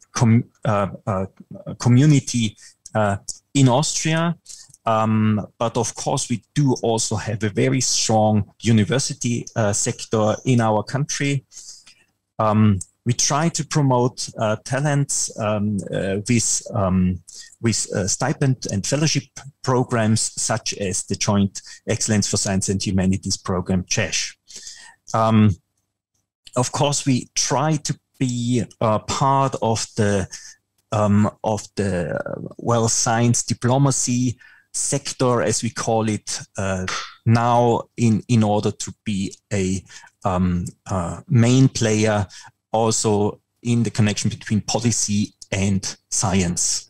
community in Austria. But of course, we do also have a very strong university sector in our country. We try to promote talents with stipend and fellowship programs such as the Joint Excellence for Science and Humanities program, JESH. Of course, we try to be part of the science diplomacy sector, as we call it now, in order to be a main player also in the connection between policy and science.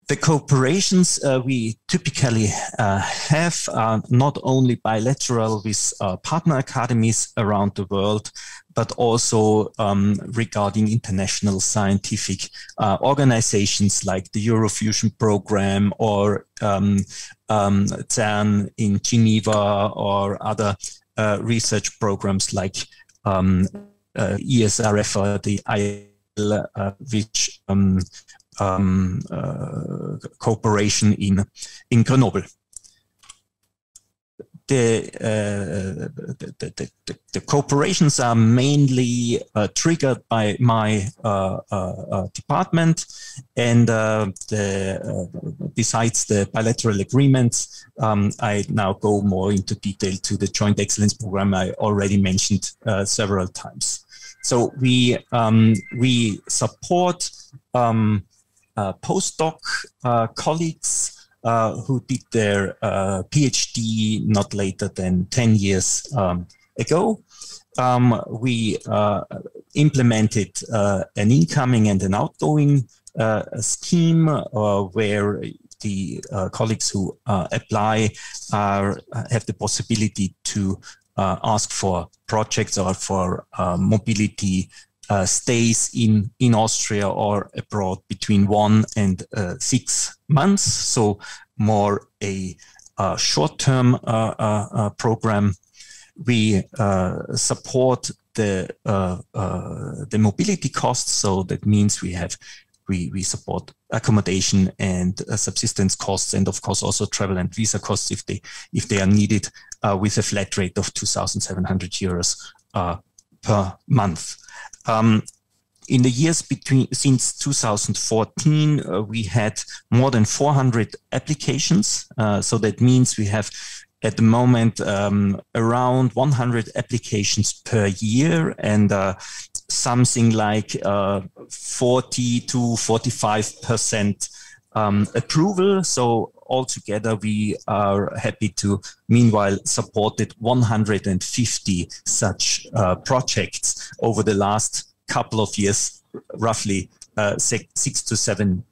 The cooperations we typically have are not only bilateral with partner academies around the world, but also regarding international scientific organizations like the Eurofusion program or CERN in Geneva, or other research programs like ESRF or the IL, which cooperation in Grenoble. The cooperations are mainly triggered by my department, and besides the bilateral agreements, I now go more into detail to the Joint Excellence Program I already mentioned several times. So we support postdoc colleagues who did their PhD not later than 10 years ago. We implemented an incoming and an outgoing scheme where the colleagues who apply have the possibility to ask for projects or for mobility stays in Austria or abroad between 1 and 6 months. So more a short-term program. We support the mobility costs. So that means we support accommodation and subsistence costs, and of course also travel and visa costs if they are needed, with a flat rate of 2,700 euros per month. In the years since 2014, we had more than 400 applications. So that means we have at the moment around 100 applications per year, and something like 40 to 45% approval. So altogether, we are happy to, meanwhile, supported 150 such projects over the last couple of years, roughly 6 to 7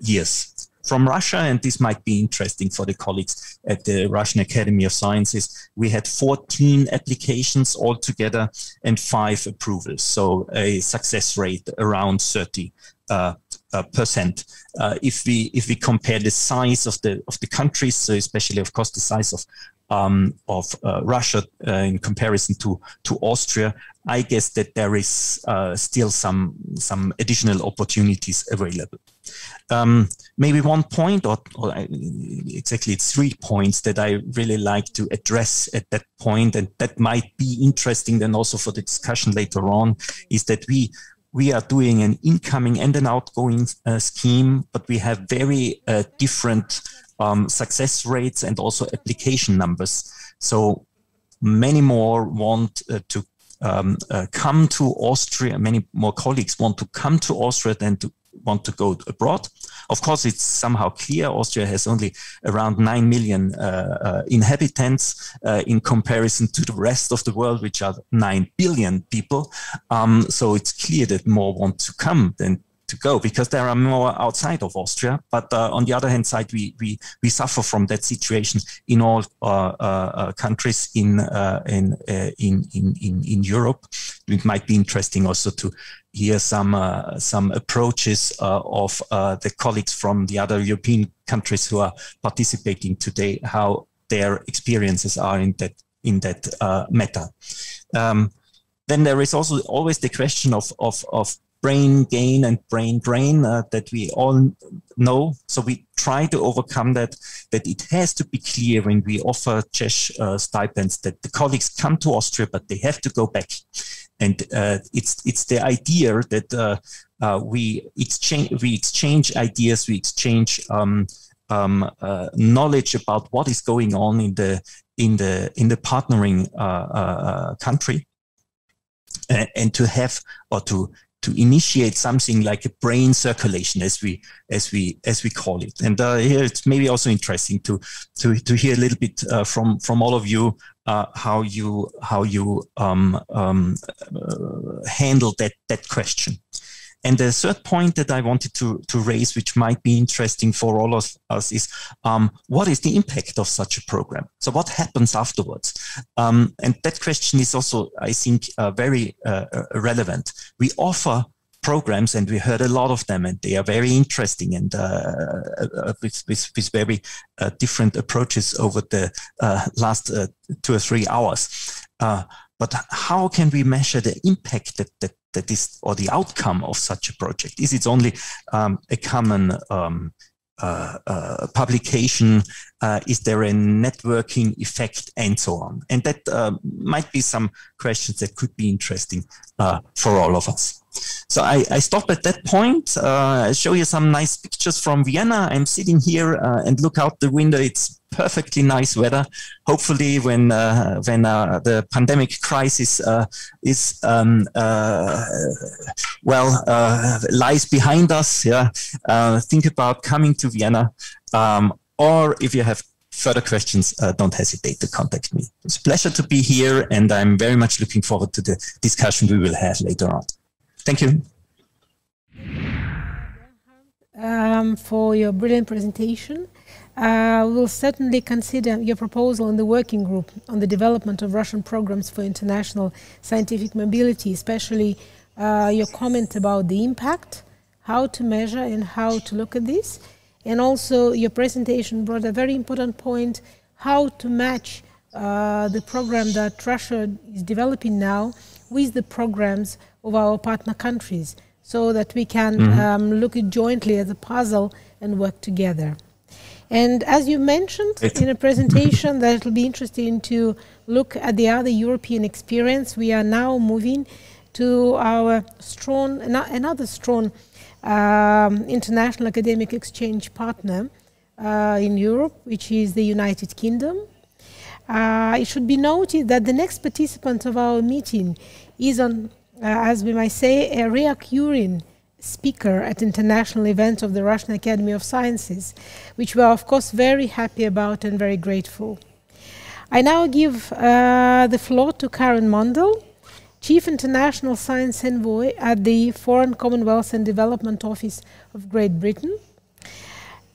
years. From Russia, and this might be interesting for the colleagues at the Russian Academy of Sciences, we had 14 applications altogether and 5 approvals. So a success rate around 30%. If we compare the size of the countries, so especially of course the size of Russia in comparison to Austria, I guess that there is still some additional opportunities available. Maybe one point, or exactly 3 points that I really like to address at that point, and that might be interesting then also for the discussion later on, is that we are doing an incoming and an outgoing scheme, but we have very different success rates and also application numbers. So many more want to come to Austria. Many more colleagues want to come to Austria than to want to go abroad. Of course, it's somehow clear Austria has only around 9 million inhabitants in comparison to the rest of the world, which are 9 billion people. So it's clear that more want to come than to go, because there are more outside of Austria. But on the other hand side, we suffer from that situation in all countries in Europe. It might be interesting also to hear some approaches of the colleagues from the other European countries who are participating today, how their experiences are in that matter. Then there is also always the question of brain gain and brain drain that we all know. So we try to overcome that it has to be clear when we offer CESH stipends that the colleagues come to Austria, but they have to go back. And it's the idea that we exchange ideas, we exchange knowledge about what is going on in the partnering country, and to have or to initiate something like a brain circulation, as we call it. And here it's maybe also interesting to hear a little bit from all of you how you handle that question. And the third point that I wanted to raise, which might be interesting for all of us, is what is the impact of such a program? So what happens afterwards? And that question is also, I think, very relevant. We offer programs, and we heard a lot of them, and they are very interesting and with very different approaches over the last 2 or 3 hours. But how can we measure the impact that is, or the outcome of such a project? Is it only a common publication? Is there a networking effect, and so on? And that might be some questions that could be interesting for all of us. So I stop at that point. I'll show you some nice pictures from Vienna. I'm sitting here and look out the window. It's perfectly nice weather. Hopefully, when the pandemic crisis lies behind us, think about coming to Vienna. Or if you have further questions, don't hesitate to contact me. It's a pleasure to be here, and I'm very much looking forward to the discussion we will have later on. Thank you. For your brilliant presentation. We'll certainly consider your proposal in the working group on the development of Russian programs for international scientific mobility, especially your comment about the impact, how to measure and how to look at this. And also your presentation brought a very important point, how to match the program that Russia is developing now with the programs of our partner countries, so that we can look at jointly as a puzzle and work together. And as you mentioned in a presentation, that it will be interesting to look at the other European experience. We are now moving to our another strong international academic exchange partner in Europe, which is the United Kingdom. It should be noted that the next participant of our meeting is on, as we might say, a reoccurring speaker at international events of the Russian Academy of Sciences, which we are, of course, very happy about and very grateful. I now give the floor to Karen Mundell, Chief International Science Envoy at the Foreign, Commonwealth and Development Office of Great Britain.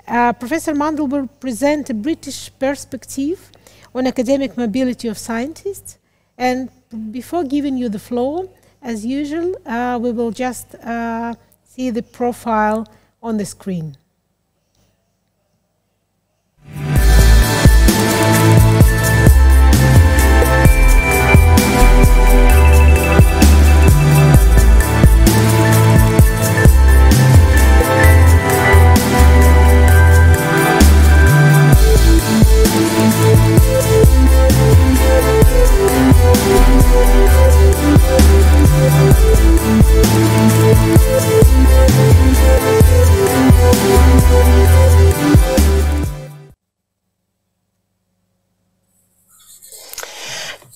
Professor Mundell will present a British perspective on academic mobility of scientists. And before giving you the floor, as usual, we will just see the profile on the screen.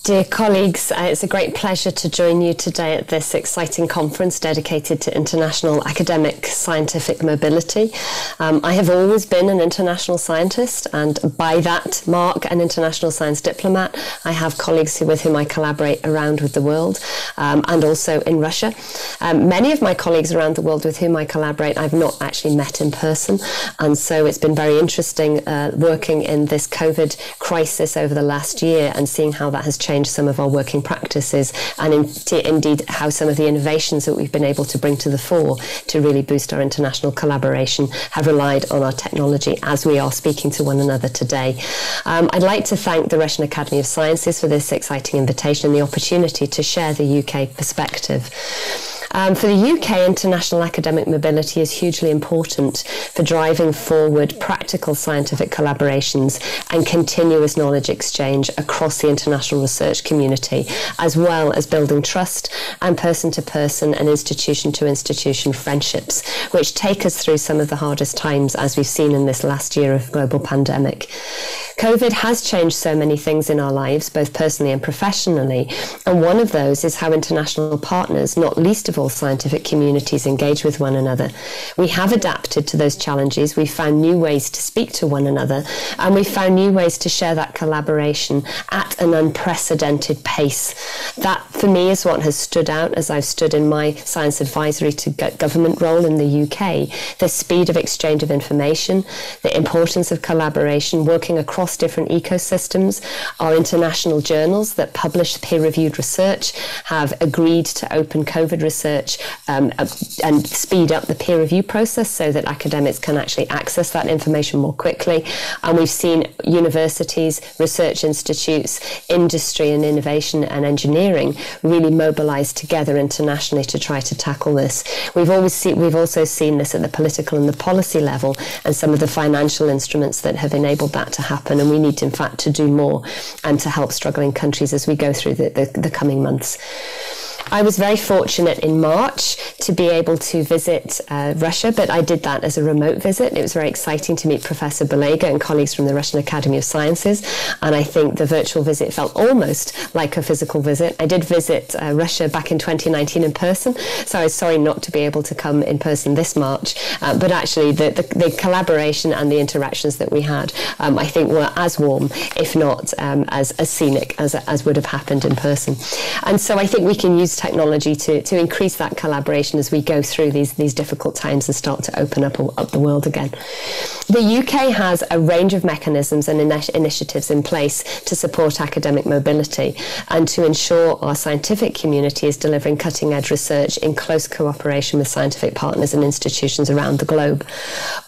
Dear colleagues, it's a great pleasure to join you today at this exciting conference dedicated to international academic scientific mobility. I have always been an international scientist, and by that mark, an international science diplomat. I have colleagues with whom I collaborate around with the world, and also in Russia. Many of my colleagues around the world with whom I collaborate, I've not actually met in person, and so it's been very interesting working in this COVID crisis over the last year and seeing how that has changed some of our working practices, and indeed how some of the innovations that we've been able to bring to the fore to really boost our international collaboration have relied on our technology as we are speaking to one another today. I'd like to thank the Russian Academy of Sciences for this exciting invitation and the opportunity to share the UK perspective. For the UK, international academic mobility is hugely important for driving forward practical scientific collaborations and continuous knowledge exchange across the international research community, as well as building trust and person-to-person and institution-to-institution friendships, which take us through some of the hardest times, as we've seen in this last year of global pandemic. COVID has changed so many things in our lives, both personally and professionally, and one of those is how international partners, not least of all scientific communities, engage with one another. We have adapted to those challenges, we've found new ways to speak to one another, and we've found new ways to share that collaboration at an unprecedented pace. That, for me, is what has stood out as I've stood in my science advisory to government role in the UK. The speed of exchange of information, the importance of collaboration, working across different ecosystems. Our international journals that publish peer-reviewed research have agreed to open COVID research and speed up the peer review process so that academics can actually access that information more quickly. And we've seen universities, research institutes, industry and innovation and engineering really mobilize together internationally to try to tackle this. We've also seen this at the political and the policy level, and some of the financial instruments that have enabled that to happen. And we need, in fact, to do more and to help struggling countries as we go through the coming months. I was very fortunate in March to be able to visit Russia, but I did that as a remote visit. It was very exciting to meet Professor Balega and colleagues from the Russian Academy of Sciences, and I think the virtual visit felt almost like a physical visit. I did visit Russia back in 2019 in person, so I was sorry not to be able to come in person this March, but actually the collaboration and the interactions that we had, I think were as warm, if not as scenic as would have happened in person. And so I think we can use technology to increase that collaboration as we go through these difficult times and start to open up the world again. The UK has a range of mechanisms and initiatives in place to support academic mobility and to ensure our scientific community is delivering cutting-edge research in close cooperation with scientific partners and institutions around the globe.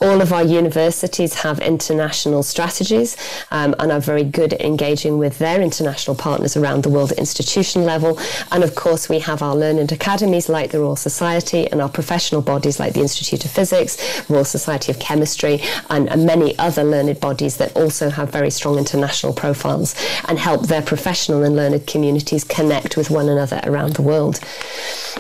All of our universities have international strategies and are very good at engaging with their international partners around the world at institution level. And of course, we have our learned academies like the Royal Society and our professional bodies like the Institute of Physics, Royal Society of Chemistry, and many other learned bodies that also have very strong international profiles and help their professional and learned communities connect with one another around the world.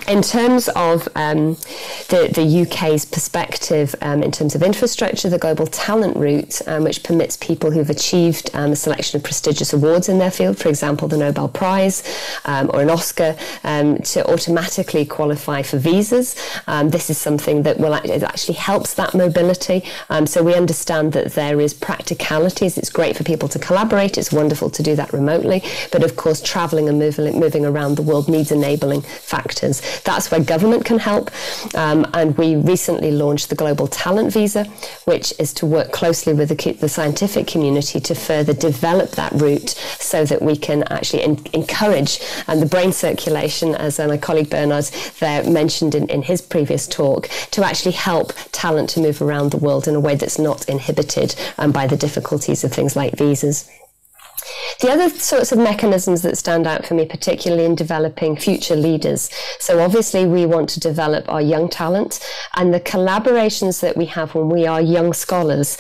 In terms of the UK's perspective in terms of infrastructure, the Global Talent Route, which permits people who've achieved a selection of prestigious awards in their field, for example, the Nobel Prize or an Oscar, to automatically qualify for visas. This is something that actually helps that mobility. So we understand that there is practicalities. It's great for people to collaborate. It's wonderful to do that remotely. But of course, traveling and moving around the world needs enabling factors. That's where government can help. And we recently launched the Global Talent Visa, which is to work closely with the scientific community to further develop that route so that we can actually encourage the brain circulation, as my colleague Bernard there mentioned in his previous talk, to actually help talent to move around the world in a way that's not inhibited by the difficulties of things like visas. The other sorts of mechanisms that stand out for me, particularly in developing future leaders. So obviously we want to develop our young talent, and the collaborations that we have when we are young scholars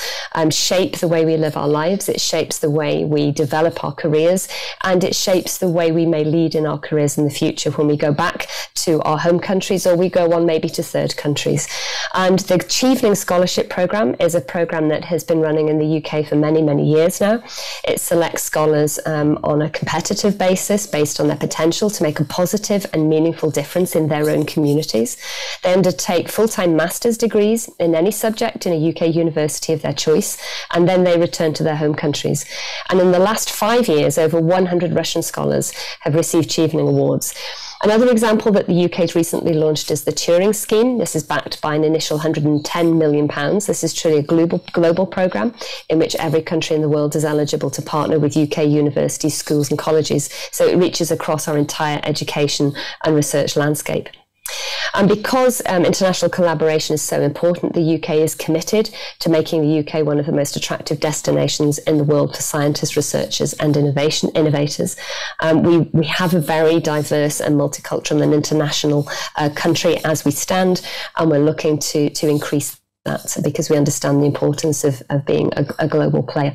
shape the way we live our lives. It shapes the way we develop our careers, and it shapes the way we may lead in our careers in the future when we go back to our home countries or we go on maybe to third countries. And the Chevening Scholarship Programme is a programme that has been running in the UK for many, many years now. It selects scholars on a competitive basis based on their potential to make a positive and meaningful difference in their own communities. They undertake full-time master's degrees in any subject in a UK university of their choice, and then they return to their home countries. And in the last 5 years, over 100 Russian scholars have received Chevening Awards. Another example that the UK has recently launched is the Turing Scheme. This is backed by an initial £110 million. This is truly a global programme in which every country in the world is eligible to partner with UK universities, schools and colleges. So it reaches across our entire education and research landscape. And because international collaboration is so important, the UK is committed to making the UK one of the most attractive destinations in the world for scientists, researchers and innovators. We have a very diverse and multicultural and international country as we stand, and we're looking to increase that because we understand the importance of being a global player.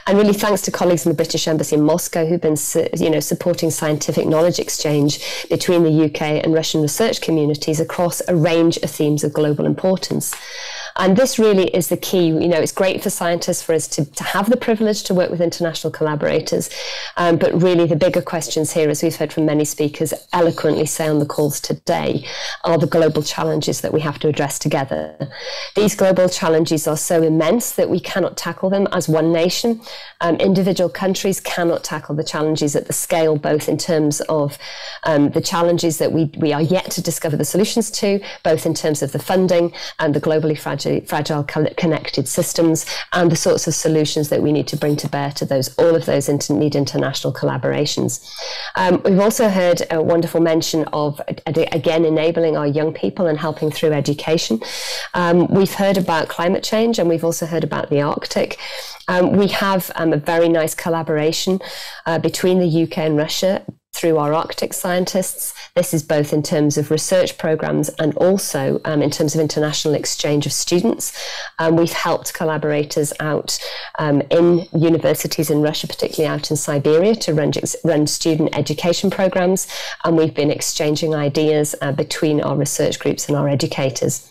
And really thanks to colleagues in the British Embassy in Moscow who've been supporting scientific knowledge exchange between the UK and Russian research communities across a range of themes of global importance. And this really is the key. It's great for scientists for us to have the privilege to work with international collaborators. But really the bigger questions here, as we've heard from many speakers eloquently say on the calls today, are the global challenges that we have to address together. These global challenges are so immense that we cannot tackle them as one nation. Individual countries cannot tackle the challenges at the scale, both in terms of the challenges that we are yet to discover the solutions to, both in terms of the funding and the globally fragile connected systems and the sorts of solutions that we need to bring to bear to all of those need international collaborations. We've also heard a wonderful mention of, again, enabling our young people and helping through education. We've heard about climate change, and we've also heard about the Arctic. We have a very nice collaboration between the UK and Russia through our Arctic scientists. This is both in terms of research programs and also in terms of international exchange of students. We've helped collaborators out in universities in Russia, particularly out in Siberia, to run student education programs, and we've been exchanging ideas between our research groups and our educators.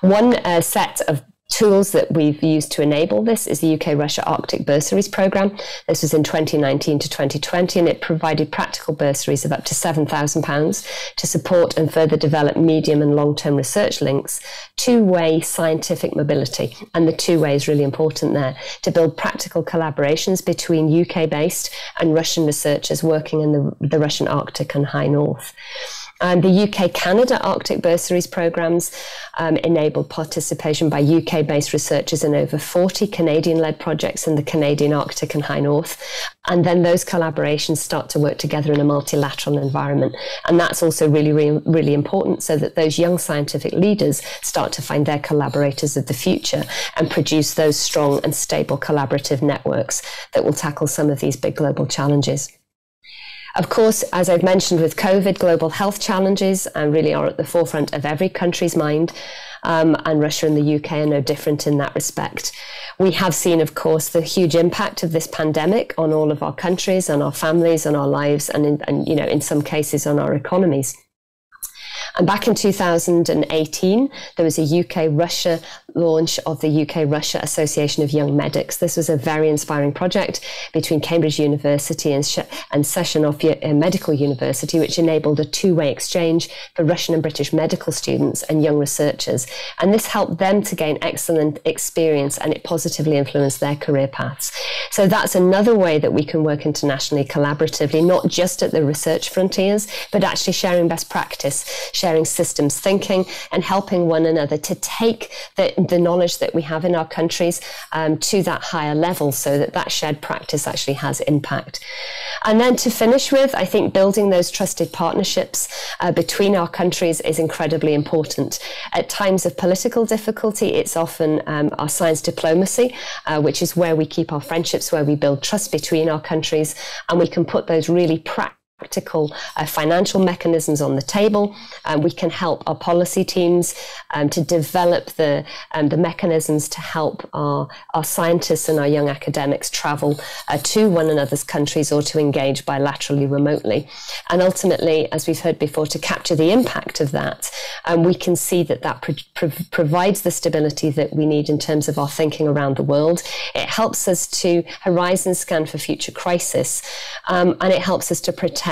One set of tools that we've used to enable this is the UK-Russia Arctic Bursaries Programme. This was in 2019 to 2020, and it provided practical bursaries of up to £7,000 to support and further develop medium and long-term research links, two-way scientific mobility. And the two-way is really important there, to build practical collaborations between UK-based and Russian researchers working in the Russian Arctic and High North. And the UK-Canada Arctic Bursaries programmes enabled participation by UK-based researchers in over 40 Canadian-led projects in the Canadian Arctic and High North. And then those collaborations start to work together in a multilateral environment. And that's also really, really, really important, so that those young scientific leaders start to find their collaborators of the future and produce those strong and stable collaborative networks that will tackle some of these big global challenges. Of course, as I've mentioned with COVID, global health challenges really are at the forefront of every country's mind, and Russia and the UK are no different in that respect. We have seen, of course, the huge impact of this pandemic on all of our countries, on our families, on our lives, and in some cases on our economies. And back in 2018, there was a UK-Russia launch of the UK-Russia Association of Young Medics. This was a very inspiring project between Cambridge University and Sessionov Medical University, which enabled a two-way exchange for Russian and British medical students and young researchers. And this helped them to gain excellent experience, and it positively influenced their career paths. So that's another way that we can work internationally collaboratively, not just at the research frontiers, but actually sharing best practice, sharing systems thinking, and helping one another to take the knowledge that we have in our countries to that higher level, so that shared practice actually has impact. And then to finish with, I think building those trusted partnerships between our countries is incredibly important. At times of political difficulty, it's often our science diplomacy, which is where we keep our friendships, where we build trust between our countries, and we can put those really practical financial mechanisms on the table. We can help our policy teams to develop the mechanisms to help our scientists and our young academics travel to one another's countries or to engage bilaterally remotely. And ultimately, as we've heard before, to capture the impact of that, we can see that provides the stability that we need in terms of our thinking around the world. It helps us to horizon scan for future crisis, and it helps us to protect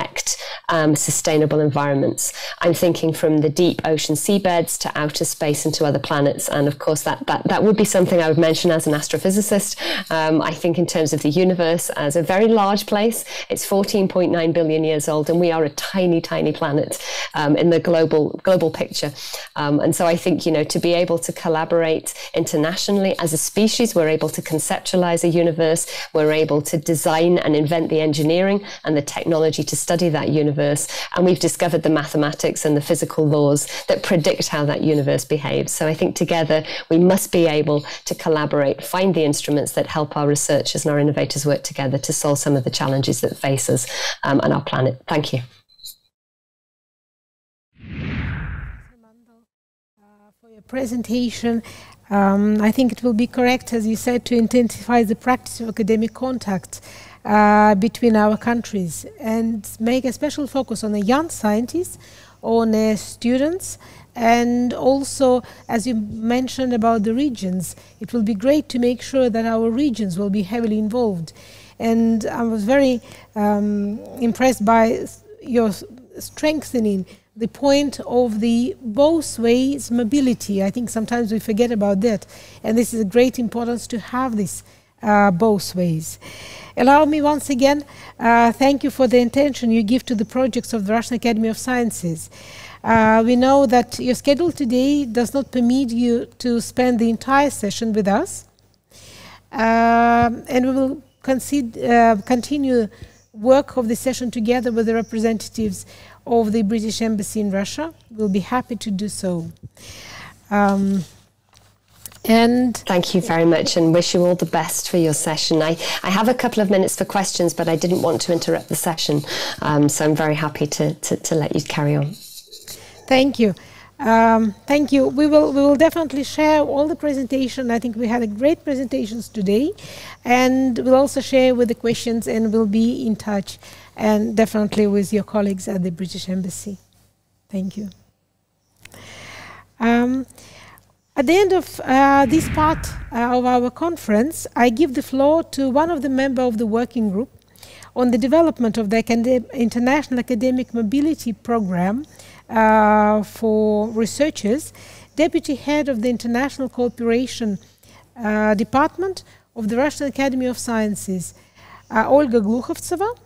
sustainable environments. I'm thinking from the deep ocean seabeds to outer space and to other planets. And of course, that would be something I would mention as an astrophysicist. I think in terms of the universe as a very large place, it's 14.9 billion years old, and we are a tiny, tiny planet in the global picture. And so I think, to be able to collaborate internationally as a species, we're able to conceptualize a universe, we're able to design and invent the engineering and the technology to study that universe, and we've discovered the mathematics and the physical laws that predict how that universe behaves. So I think together we must be able to collaborate, find the instruments that help our researchers and our innovators work together to solve some of the challenges that face us and our planet. Thank you. For your presentation. I think it will be correct, as you said, to intensify the practice of academic contact between our countries and make a special focus on the young scientists, on students, and also, as you mentioned about the regions, it will be great to make sure that our regions will be heavily involved. And I was very impressed by your strengthening the point of the both ways mobility. I think sometimes we forget about that, and this is a great importance to have this both ways. Allow me once again, thank you for the attention you give to the projects of the Russian Academy of Sciences. We know that your schedule today does not permit you to spend the entire session with us, and we will continue work of the session together with the representatives of the British Embassy in Russia. We'll be happy to do so. And thank you very much, and wish you all the best for your session. I have a couple of minutes for questions, but I didn't want to interrupt the session, so I'm very happy to let you carry on. Thank you. Thank you. We will definitely share all the presentation. I think we had a great presentations today, and we'll also share with the questions, and we'll be in touch, and definitely with your colleagues at the British Embassy. Thank you. At the end of this part of our conference, I give the floor to one of the members of the working group on the development of the International Academic Mobility Program for researchers, Deputy Head of the International Cooperation Department of the Russian Academy of Sciences, Olga Gluchovtseva.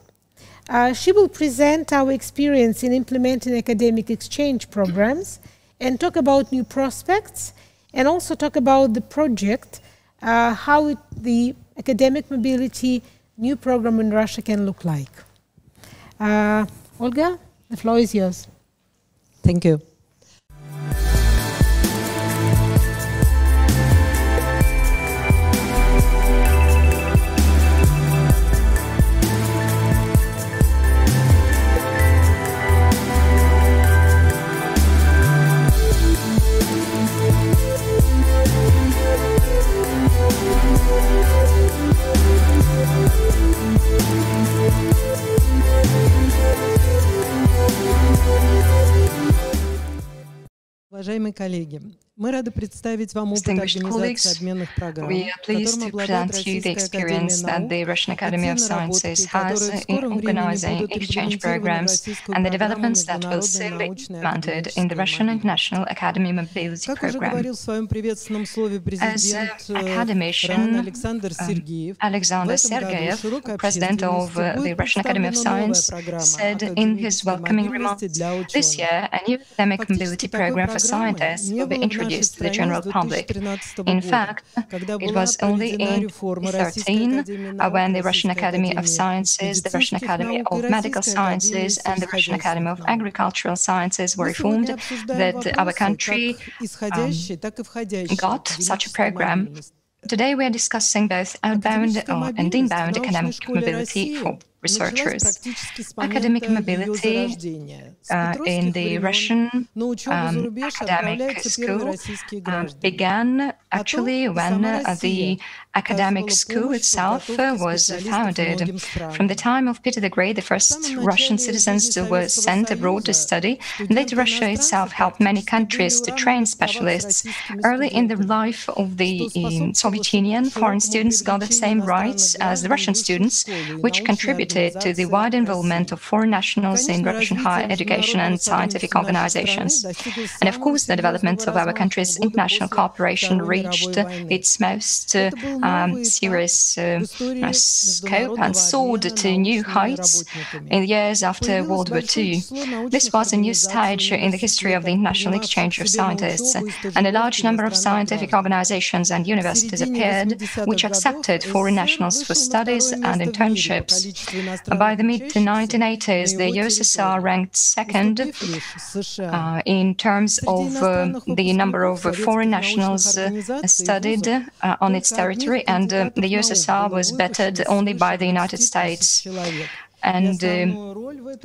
She will present our experience in implementing academic exchange programs and talk about new prospects, and also talk about the project, how the academic mobility new program in Russia can look like. Olga, the floor is yours. Thank you. Distinguished colleagues, we are pleased to present to you the experience that the Russian Academy of Sciences has in organizing exchange programs and the developments that will soon be implemented in the Russian International Academy Mobility Program. As academician, Alexander Sergeyev, president of the Russian Academy of Science, said in his welcoming remarks, this year a new academic mobility program for scientists will be introduced to the general public. In fact, it was only in 2013 when the Russian Academy of Sciences, the Russian Academy of Medical Sciences, and the Russian Academy of Agricultural Sciences were reformed that our country got such a program. Today we are discussing both outbound and inbound academic mobility for researchers. Academic mobility in the Russian academic school began actually when the academic school itself was founded. From the time of Peter the Great, the first Russian citizens were sent abroad to study. Later, Russia itself helped many countries to train specialists. Early in the life of the Soviet Union, foreign students got the same rights as the Russian students, which contributed to the wide involvement of foreign nationals in Russian higher education and scientific organizations. And of course, the development of our country's international cooperation reached its most serious scope and soared to new heights in the years after World War II. This was a new stage in the history of the international exchange of scientists, and a large number of scientific organizations and universities appeared which accepted foreign nationals for studies and internships. By the mid-1980s, the USSR ranked second in terms of the number of foreign nationals studied on its territory, and the USSR was bettered only by the United States. And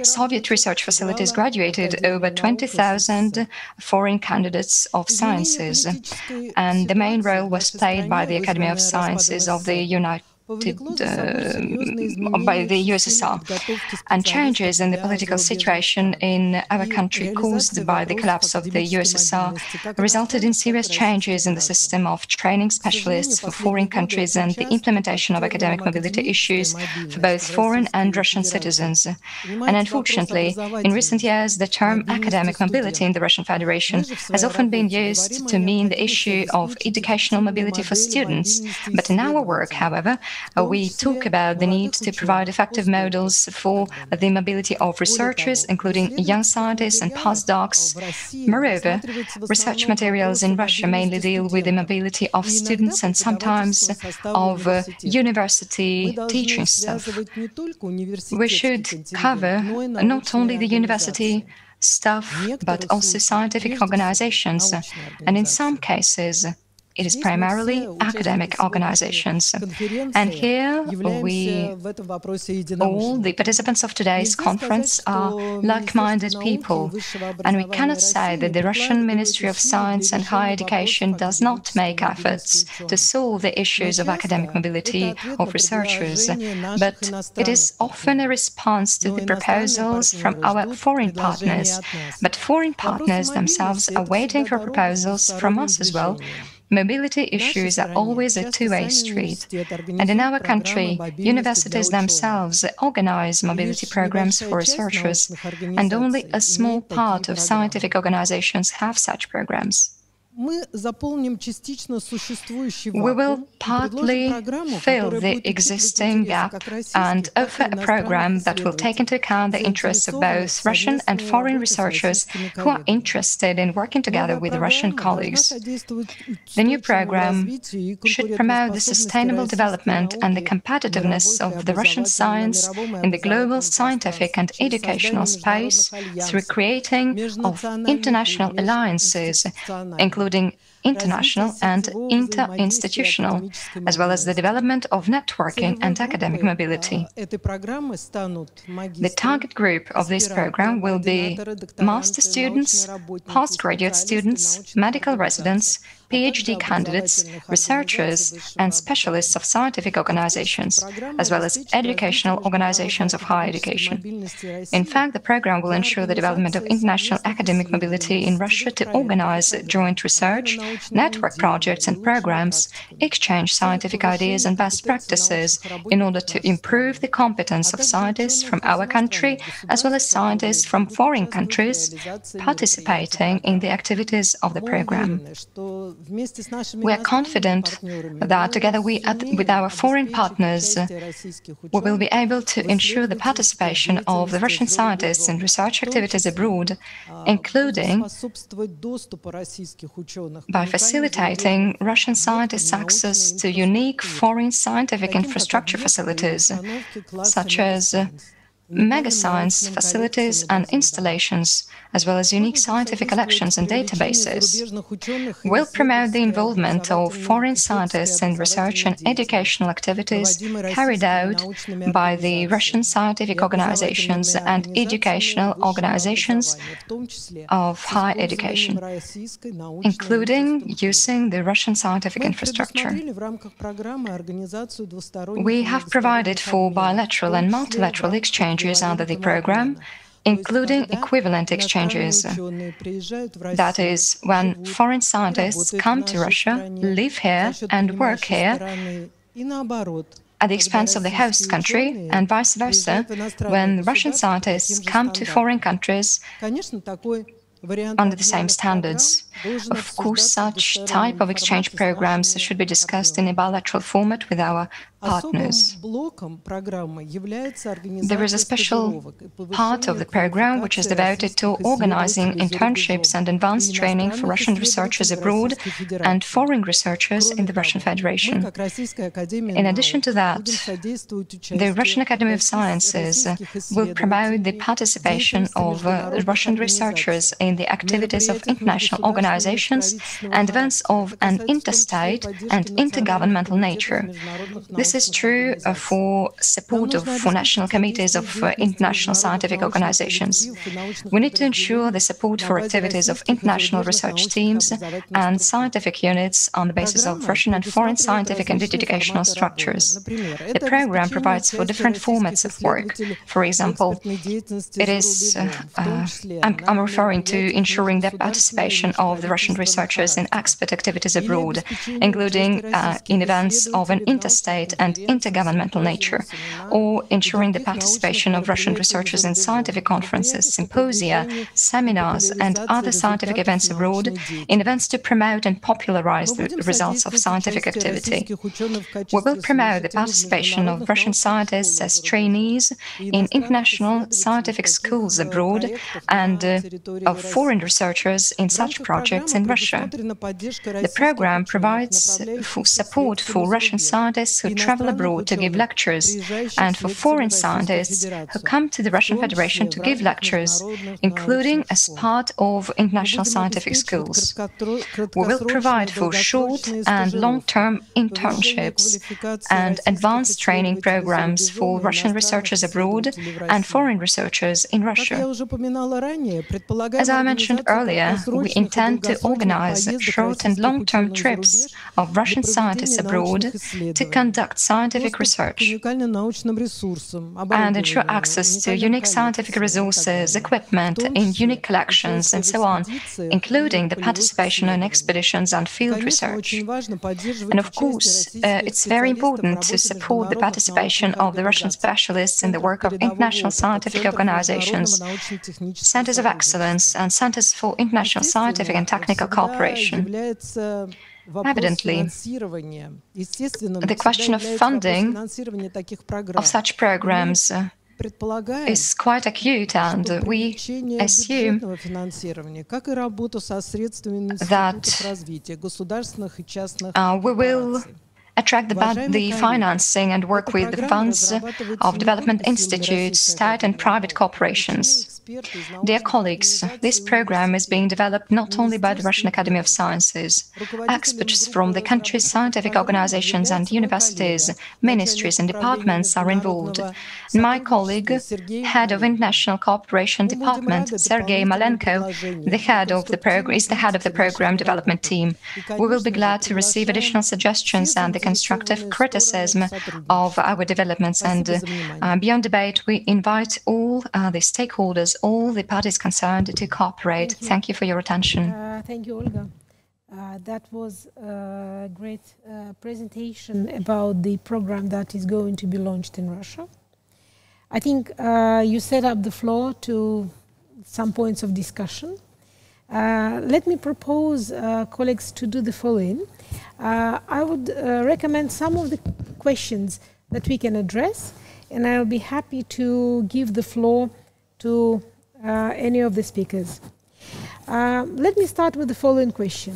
Soviet research facilities graduated over 20,000 foreign candidates of sciences, and the main role was played by the Academy of Sciences of the by the USSR. And changes in the political situation in our country caused by the collapse of the USSR resulted in serious changes in the system of training specialists for foreign countries and the implementation of academic mobility issues for both foreign and Russian citizens. And unfortunately, in recent years, the term academic mobility in the Russian Federation has often been used to mean the issue of educational mobility for students. But in our work, however, we talk about the need to provide effective models for the mobility of researchers, including young scientists and postdocs. Moreover, research materials in Russia mainly deal with the mobility of students and sometimes of university teaching staff. We should cover not only the university staff, but also scientific organizations, and in some cases, it is primarily academic organizations. And here, all the participants of today's conference are like-minded people. And we cannot say that the Russian Ministry of Science and Higher Education does not make efforts to solve the issues of academic mobility of researchers, but it is often a response to the proposals from our foreign partners. But foreign partners themselves are waiting for proposals from us as well. Mobility issues are always a two-way street, and in our country, universities themselves organize mobility programs for researchers, and only a small part of scientific organizations have such programs. We will partly fill the existing gap and offer a program that will take into account the interests of both Russian and foreign researchers who are interested in working together with Russian colleagues. The new program should promote the sustainable development and the competitiveness of the Russian science in the global scientific and educational space through creating of international alliances, including international and inter-institutional, as well as the development of networking and academic mobility. The target group of this program will be master students, postgraduate students, medical residents, PhD candidates, researchers, and specialists of scientific organizations, as well as educational organizations of higher education. In fact, the program will ensure the development of international academic mobility in Russia to organize joint research, network projects and programs, exchange scientific ideas and best practices in order to improve the competence of scientists from our country, as well as scientists from foreign countries participating in the activities of the program. We are confident that together with our foreign partners, we will be able to ensure the participation of the Russian scientists in research activities abroad, including by facilitating Russian scientists' access to unique foreign scientific infrastructure facilities, such as mega-science facilities and installations, as well as unique scientific collections and databases. Will promote the involvement of foreign scientists in research and educational activities carried out by the Russian scientific organizations and educational organizations of higher education, including using the Russian scientific infrastructure. We have provided for bilateral and multilateral exchanges under the program, including equivalent exchanges. That is, when foreign scientists come to Russia, live here and work here at the expense of the host country, and vice versa, when Russian scientists come to foreign countries under the same standards. Of course, such type of exchange programs should be discussed in a bilateral format with our partners. There is a special part of the program which is devoted to organizing internships and advanced training for Russian researchers abroad and foreign researchers in the Russian Federation. In addition to that, the Russian Academy of Sciences will promote the participation of Russian researchers in the activities of international organizations and events of an interstate and intergovernmental nature. This is true for support for national committees of international scientific organizations. We need to ensure the support for activities of international research teams and scientific units on the basis of Russian and foreign scientific and educational structures. The program provides for different formats of work. For example, it is, I'm referring to ensuring the participation of the Russian researchers in expert activities abroad, including in events of an interstate and intergovernmental nature, or ensuring the participation of Russian researchers in scientific conferences, symposia, seminars, and other scientific events abroad, in events to promote and popularize the results of scientific activity. We will promote the participation of Russian scientists as trainees in international scientific schools abroad and of foreign researchers in such projects in Russia. The program provides support for Russian scientists who travel abroad to give lectures and for foreign scientists who come to the Russian Federation to give lectures, including as part of international scientific schools. We will provide for short and long-term internships and advanced training programs for Russian researchers abroad and foreign researchers in Russia. As I mentioned earlier, we intend to organize short and long-term trips of Russian scientists abroad to conduct scientific research and ensure access to unique scientific resources, equipment in unique collections, and so on, including the participation in expeditions and field research. And of course, it's very important to support the participation of the Russian specialists in the work of international scientific organizations, centers of excellence, and centers for international scientific and technical cooperation. Evidently, the question of funding of such programs is quite acute, and we assume that we will attract the financing and work with the funds of development institutes, state and private corporations. Dear colleagues, this program is being developed not only by the Russian Academy of Sciences. Experts from the country's scientific organizations and universities, ministries and departments are involved. My colleague, head of International Cooperation Department, Sergei Malenko, is the head of the program development team. We will be glad to receive additional suggestions and the constructive criticism of our developments. And beyond debate, we invite all the stakeholders, all the parties concerned to cooperate. Thank you for your attention. Thank you, Olga. That was a great presentation about the program that is going to be launched in Russia. I think you set up the floor to some points of discussion. Let me propose, colleagues, to do the following. I would recommend some of the questions that we can address, and I'll be happy to give the floor to any of the speakers. Let me start with the following question.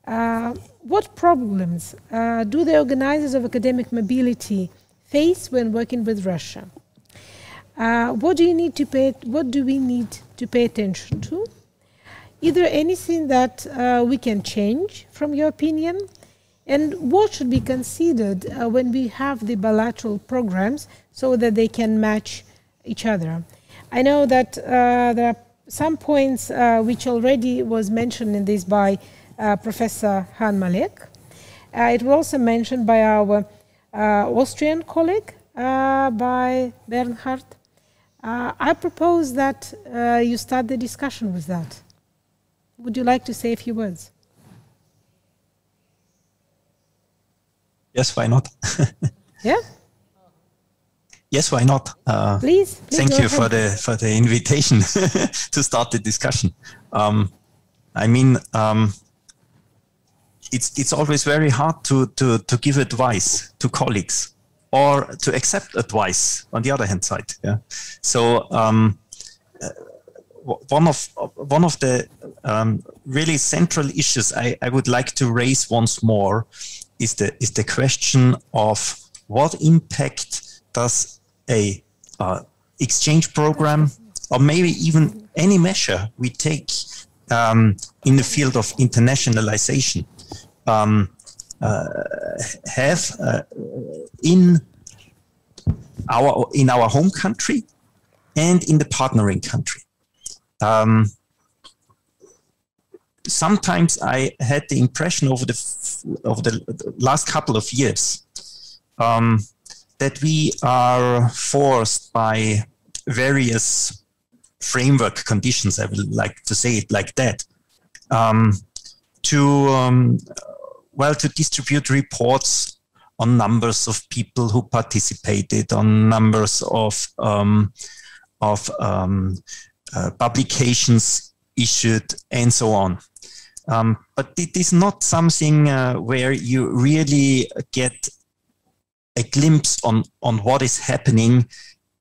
What problems do the organizers of academic mobility face when working with Russia? What do we need to pay attention to? Is there anything that we can change, from your opinion? And what should be considered when we have the bilateral programs so that they can match each other? I know that there are some points which already was mentioned in this by Professor Han Malek. It was also mentioned by our Austrian colleague, by Bernhard. I propose that you start the discussion with that. Would you like to say a few words? Yes, why not? Yeah? Yes, why not? Please thank you for the invitation to start the discussion. I mean, it's always very hard to give advice to colleagues or to accept advice on the other hand side. Yeah. So one of the really central issues I would like to raise once more is the question of what impact does a exchange program, or maybe even any measure we take in the field of internationalization, have in our home country and in the partnering country. Sometimes I had the impression over the last couple of years that we are forced by various framework conditions, I would like to say it like that, to distribute reports on numbers of people who participated, on numbers of publications issued, and so on. But it is not something where you really get a glimpse on what is happening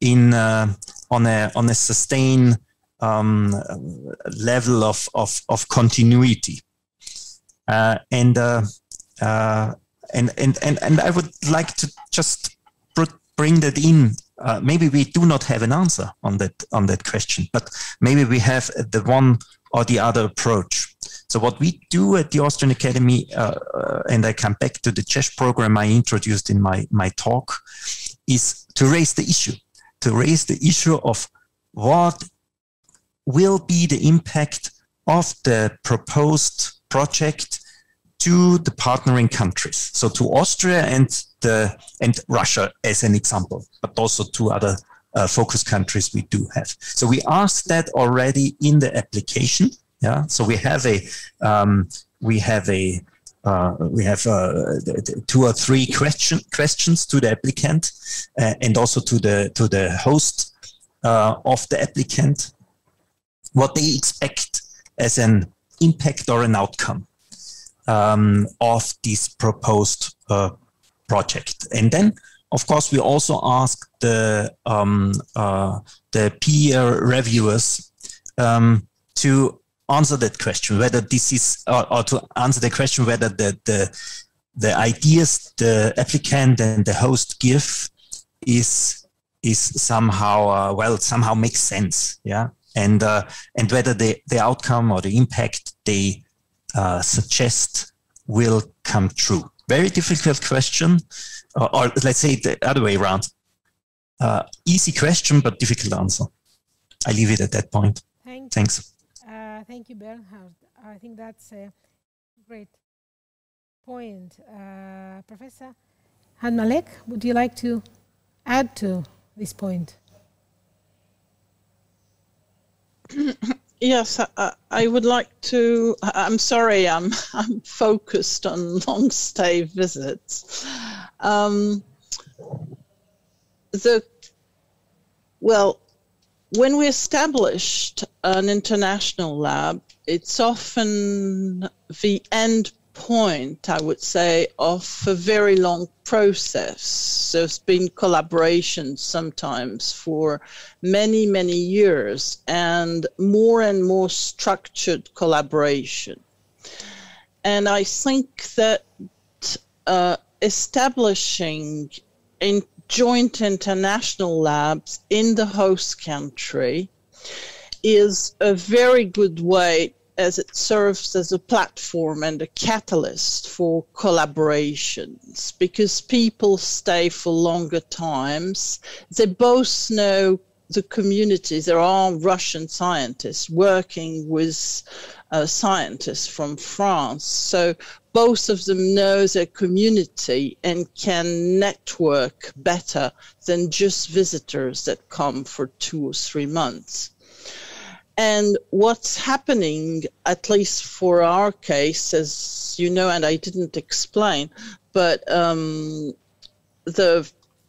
on a sustained level of continuity. And I would like to just bring that in. Maybe we do not have an answer on that question, but maybe we have the one or the other approach. So what we do at the Austrian Academy, and I come back to the CESH program I introduced in my talk, is to raise the issue of what will be the impact of the proposed project to the partnering countries. So to Austria and Russia as an example, but also to other focus countries we do have. So we asked that already in the application. Yeah. So we have two or three questions to the applicant and also to the host of the applicant, what they expect as an impact or an outcome of this proposed project. And then, of course, we also ask the peer reviewers to answer that question, whether this is, or to answer the question whether the ideas the applicant and the host give is somehow somehow makes sense, yeah, and whether the outcome or the impact they suggest will come true. Very difficult question, or let's say the other way around. Easy question, but difficult answer. I leave it at that point. Thanks. Thank you, Bernhard. I think that's a great point. Professor Hanmalek, would you like to add to this point? Yes, I would like to. I'm sorry, I'm focused on long stay visits. When we established an international lab, it's often the end point, I would say, of a very long process. There's been collaboration sometimes for many, many years, and more structured collaboration. And I think that establishing joint international labs in the host country is a very good way, as it serves as a platform and a catalyst for collaborations, because people stay for longer times. They both know the communities. There are Russian scientists working with scientists from France. So both of them know their community and can network better than just visitors that come for 2 or 3 months. And what's happening, at least for our case, as you know, and I didn't explain, but the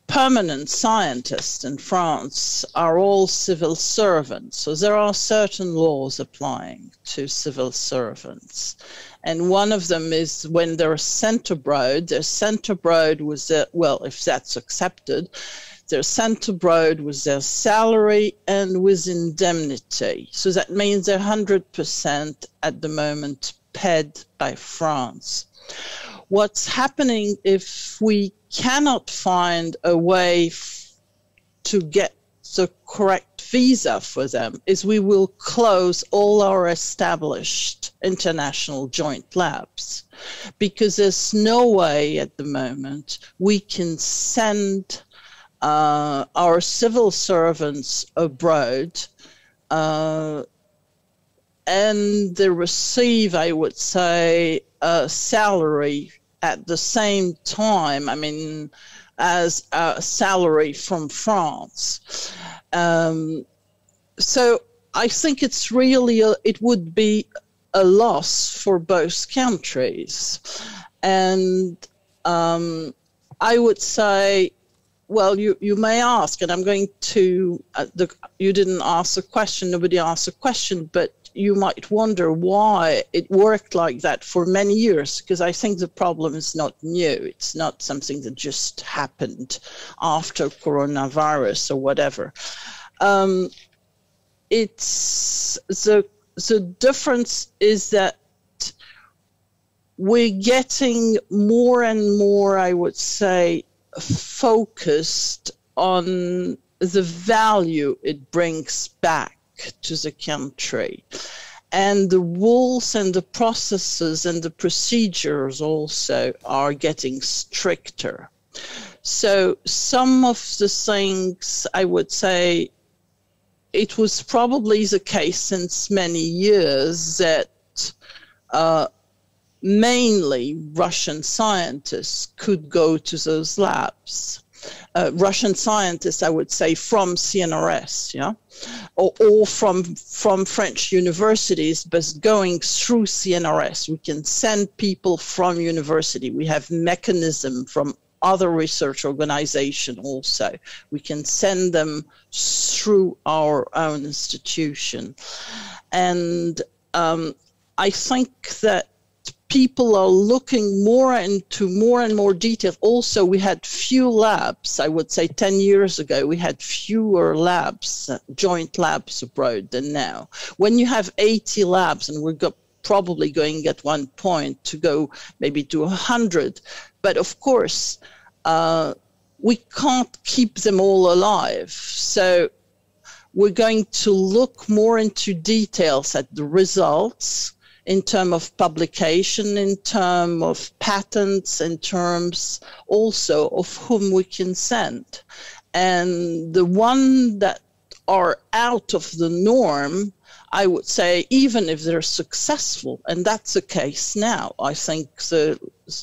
permanent scientists in France are all civil servants. So there are certain laws applying to civil servants. And one of them is when they're sent abroad, if that's accepted, they're sent abroad with their salary and with indemnity. So that means they're 100% at the moment paid by France. What's happening if we cannot find a way to get the correct visa for them is we will close all our established international joint labs, because there's no way at the moment we can send our civil servants abroad and they receive, I would say, a salary at the same time, as a salary from France. So I think it's really, it would be a loss for both countries. And I would say, well, you may ask, and I'm going to, you didn't ask a question, nobody asked a question, but you might wonder why it worked like that for many years, because I think the problem is not new. It's not something that just happened after coronavirus or whatever. It's the difference is that we're getting more and more, I would say, focused on the value it brings back to the country, and the rules and the processes and the procedures also are getting stricter. So some of the things, I would say, it was probably the case since many years that mainly Russian scientists could go to those labs. Russian scientists, I would say, from CNRS, yeah, or from French universities, but going through CNRS. We can send people from university. We have mechanism from other research organization also. We can send them through our own institution. And I think that people are looking more into more and more detail. Also, we had few labs. I would say 10 years ago, we had fewer labs, joint labs abroad than now. When you have 80 labs, and we've got probably going at one point to go maybe to 100. But of course, we can't keep them all alive. So we're going to look more into details at the results in terms of publication, in terms of patents, in terms also of whom we can send. And the one that are out of the norm, I would say, even if they're successful, and that's the case now, I think the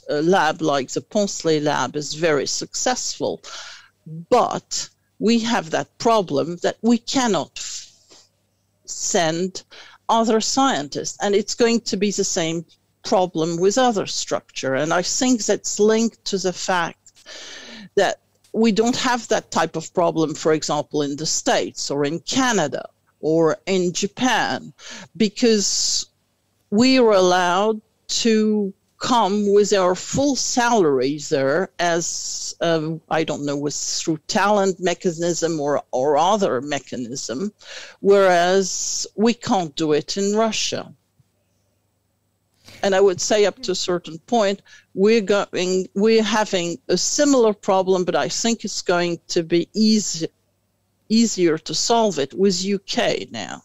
lab like the Poncelet lab is very successful, but we have that problem that we cannot send other scientists, and it's going to be the same problem with other structure. And I think that's linked to the fact that we don't have that type of problem, for example, in the States or in Canada or in Japan, because we are allowed to come with our full salaries there as, I don't know, through talent mechanism or other mechanism, whereas we can't do it in Russia. And I would say up to a certain point, we're having a similar problem, but I think it's going to be easier to solve it with UK now.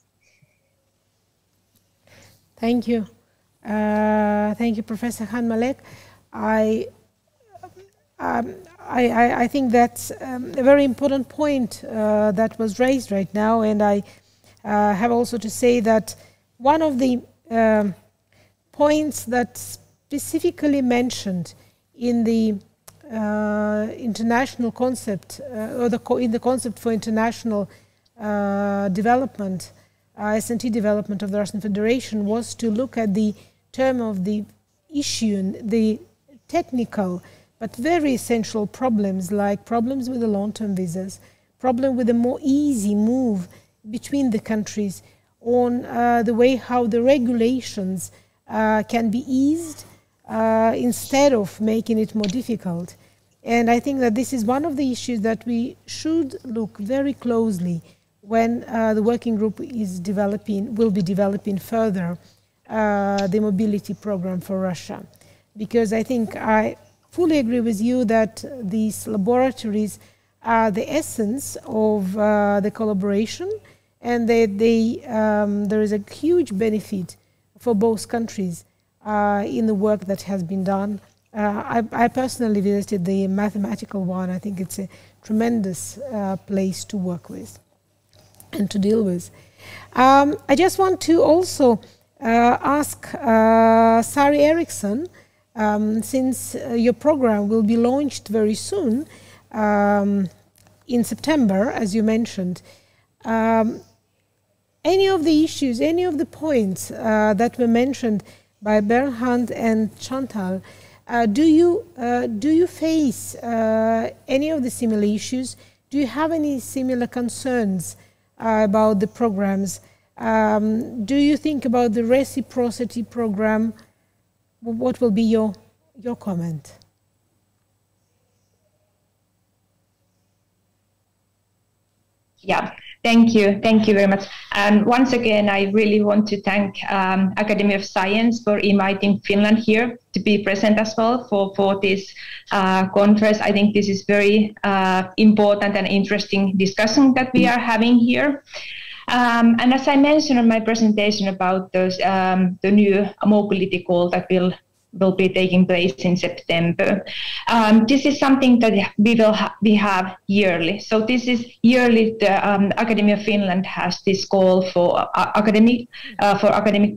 Thank you. Thank you, Professor Khan-Malek. I think that's a very important point that was raised right now, and I have also to say that one of the points that specifically mentioned in the international concept, or in the concept for international development, S&T development of the Russian Federation, was to look at the term of the issue, the technical but very essential problems, like problems with the long-term visas, problem with a more easy move between the countries, on the way how the regulations can be eased instead of making it more difficult. And I think that this is one of the issues that we should look very closely when the working group is will be developing further the mobility program for Russia. Because I think I fully agree with you that these laboratories are the essence of the collaboration, and there is a huge benefit for both countries in the work that has been done. I personally visited the mathematical one. I think it's a tremendous place to work with and to deal with. I just want to also ask Sari Eriksson, since your program will be launched very soon in September, as you mentioned, any of the issues, any of the points that were mentioned by Bernhard and Chantal, do you face any of the similar issues? Do you have any similar concerns about the programs? Do you think about the reciprocity program? What will be your comment? Yeah, thank you very much. And once again, I really want to thank Academy of Science for inviting Finland here to be present as well for this conference. I think this is very important and interesting discussion that we are having here. And as I mentioned in my presentation about those the new mobility call that will be taking place in September. This is something that we have yearly. So this is yearly. The Academy of Finland has this call for academic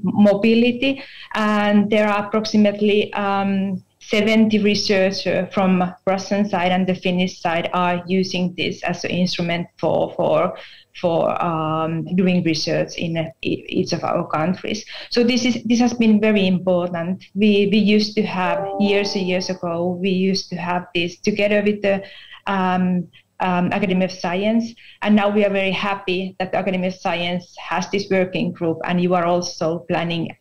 mobility, and there are approximately 70 researchers from Russian side and the Finnish side are using this as an instrument for doing research in each of our countries. So this has been very important. We used to have years ago. We used to have this together with the Academy of Science, and now we are very happy that the Academy of Science has this working group, and you are also planning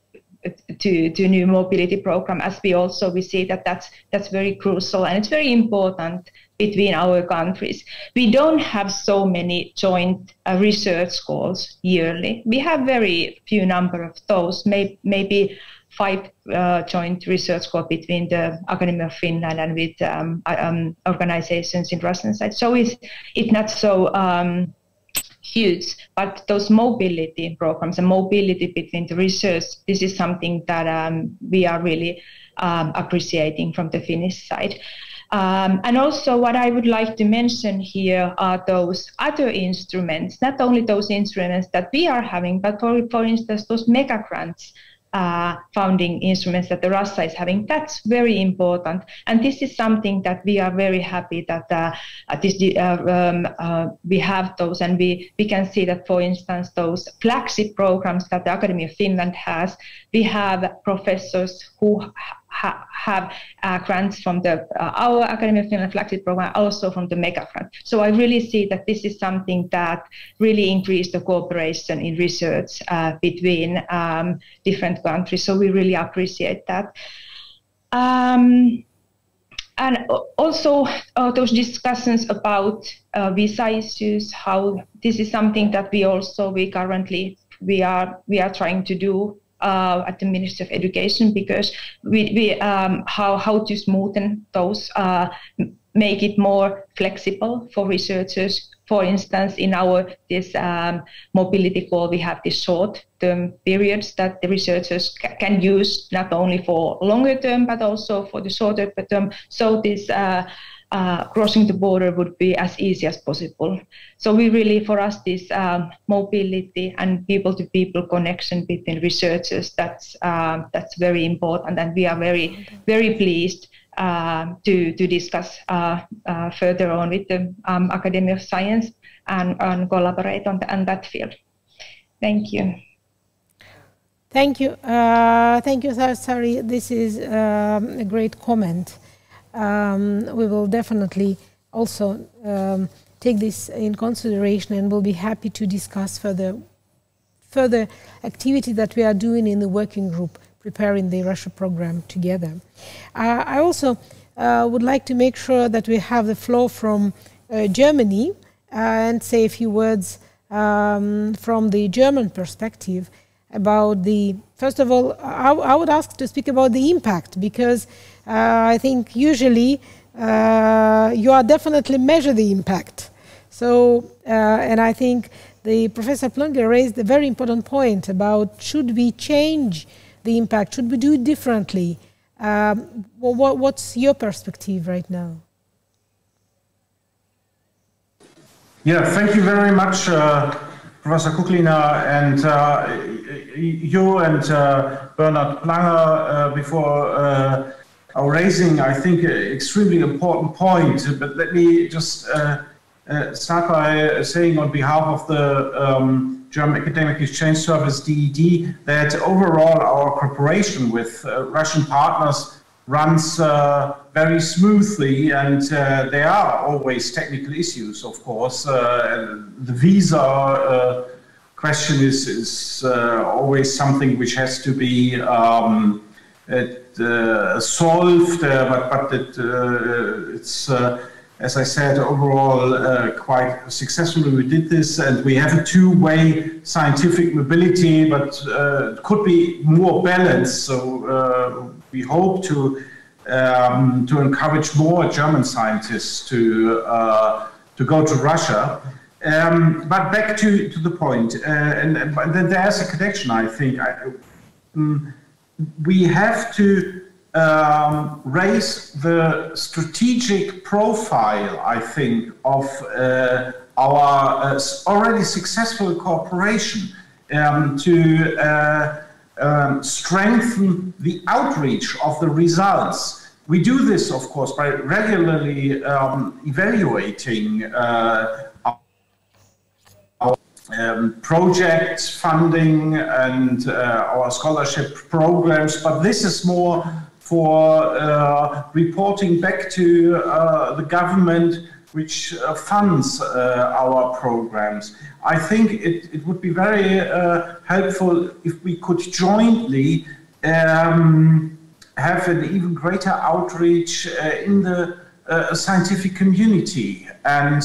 to new mobility program. As we see that that's very crucial, and it's very important between our countries. We don't have so many joint research calls yearly. We have very few number of those, maybe 5 joint research calls between the Academy of Finland and with organizations in Russian side. So it's not so huge, but those mobility programs and mobility between the research, this is something that we are really appreciating from the Finnish side. And also what I would like to mention here are those other instruments, not only those instruments that we are having, but for instance, those mega grants funding instruments that the Russia is having. That's very important. And this is something that we are very happy that we have those, and we can see that, for instance, those flagship programs that the Academy of Finland has, we have professors who have grants from our Academy of Finland flagship program, also from the mega grant. So I really see that this is something that really increased the cooperation in research between different countries. So we really appreciate that. And also those discussions about visa issues, how this is something that we currently are trying to do at the Ministry of Education, because we how to smoothen those, make it more flexible for researchers. For instance, in this mobility call, we have these short-term periods that the researchers can use not only for longer term but also for the shorter term. So this crossing the border would be as easy as possible. So we really, for us, this mobility and people-to-people connection between researchers, that's very important, and we are very, very pleased to discuss further on with the Academy of Science and collaborate on that field. Thank you. Thank you. Thank you, Sari. This is a great comment. We will definitely also take this in consideration, and we'll be happy to discuss further activity that we are doing in the working group preparing the Russia program together. I also would like to make sure that we have the floor from Germany and say a few words from the German perspective about first of all, I would ask to speak about the impact, because I think usually you are definitely measure the impact. So, and I think Professor Plöngel raised a very important point about, should we change the impact? Should we do it differently? What's your perspective right now? Yeah, thank you very much, Professor Kuklina, and you and Bernhard Planger before are raising, I think, an extremely important point. But let me just start by saying on behalf of the German Academic Exchange Service, DED, that overall our cooperation with Russian partners runs very smoothly, and there are always technical issues, of course. The visa question is always something which has to be solved, but it's as I said, overall quite successfully we did this, and we have a two-way scientific mobility, but it could be more balanced. So we hope to encourage more German scientists to go to Russia. But back to the point, and then there's a connection, I think. We have to raise the strategic profile, I think, of our already successful cooperation to strengthen the outreach of the results. We do this, of course, by regularly evaluating our project funding and our scholarship programs, but this is more for reporting back to the government which funds our programs. I think it would be very helpful if we could jointly have an even greater outreach in the scientific community and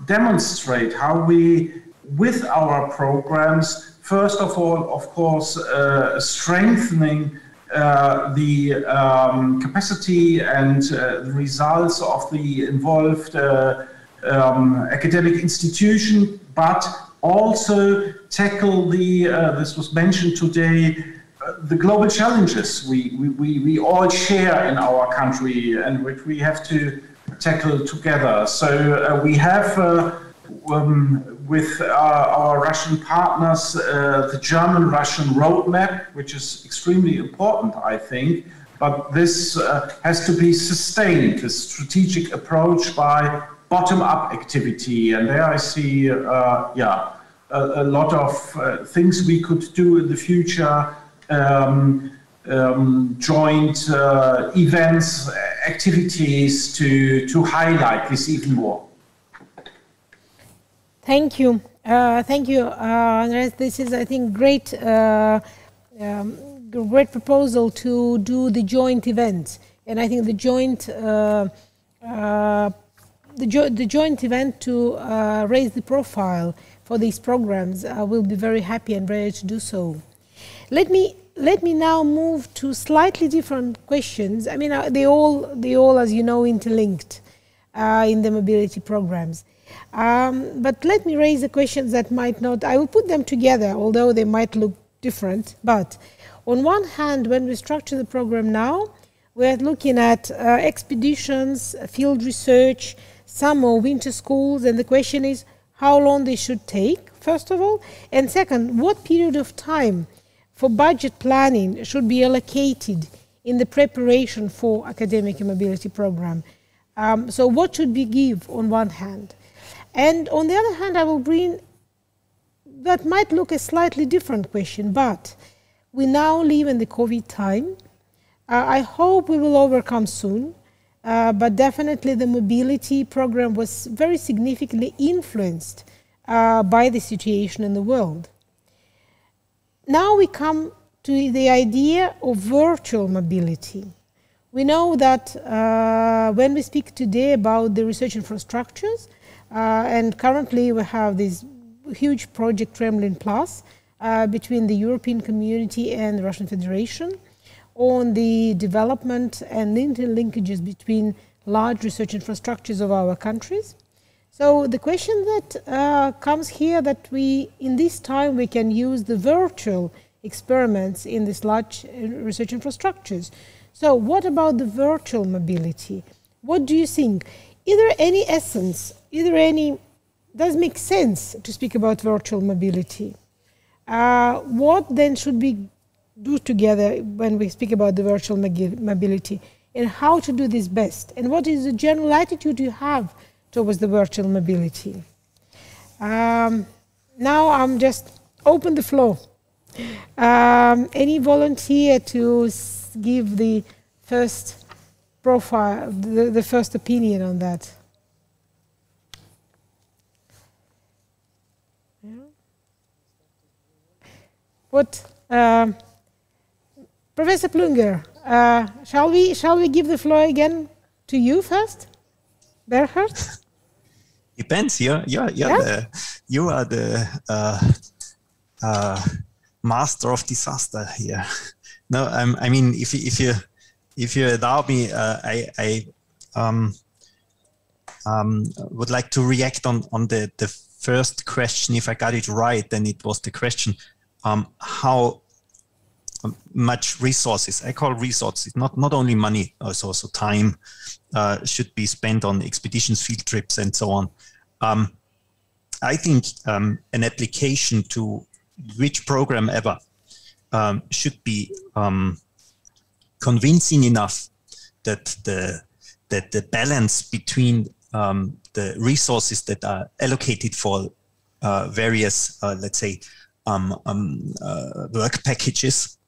demonstrate how we, with our programs, first of all, of course, strengthening the capacity and the results of the involved academic institution, but also tackle the, this was mentioned today, the global challenges we all share in our country and which we have to tackle together. So we have with our Russian partners the German-Russian roadmap, which is extremely important, I think, but this has to be sustained, this strategic approach by bottom-up activity, and there I see a lot of things we could do in the future. Joint events, activities to highlight this even more. Thank you. Thank you, Andreas. This is, I think, great proposal to do the joint events. And I think the joint event to raise the profile for these programs will be very happy and ready to do so. Let me now move to slightly different questions. I mean, they all, as you know, interlinked in the mobility programs. But let me raise the questions that might not. I will put them together, although they might look different. But on one hand, when we structure the program now, we're looking at expeditions, field research, summer or winter schools, and the question is how long they should take, first of all, and second, what period of time for budget planning should be allocated in the preparation for academic mobility program. So what should we give on one hand? And on the other hand, I will bring, that might look a slightly different question, but we now live in the COVID time. I hope we will overcome soon, but definitely the mobility program was very significantly influenced by the situation in the world. Now we come to the idea of virtual mobility. We know that when we speak today about the research infrastructures, and currently we have this huge project Kremlin Plus between the European community and the Russian Federation on the development and interlinkages between large research infrastructures of our countries. So the question that comes here, that we, in this time, we can use the virtual experiments in these large research infrastructures. So what about the virtual mobility? What do you think? Is there any essence, does it make sense to speak about virtual mobility? What then should we do together when we speak about the virtual mobility, and how to do this best? And what is the general attitude you have towards the virtual mobility? Now I'm just open the floor. Any volunteer to give the first profile, the first opinion on that? Yeah. What, Professor Plunger, shall we give the floor again to you first, Berhard? Depends. You are the master of disaster here. No, I mean, if you allow me, I would like to react on the first question. If I got it right, then it was the question how much resources, I call resources, not only money, also time, should be spent on expeditions, field trips, and so on. I think an application to which program ever should be convincing enough that the balance between the resources that are allocated for various, let's say, work packages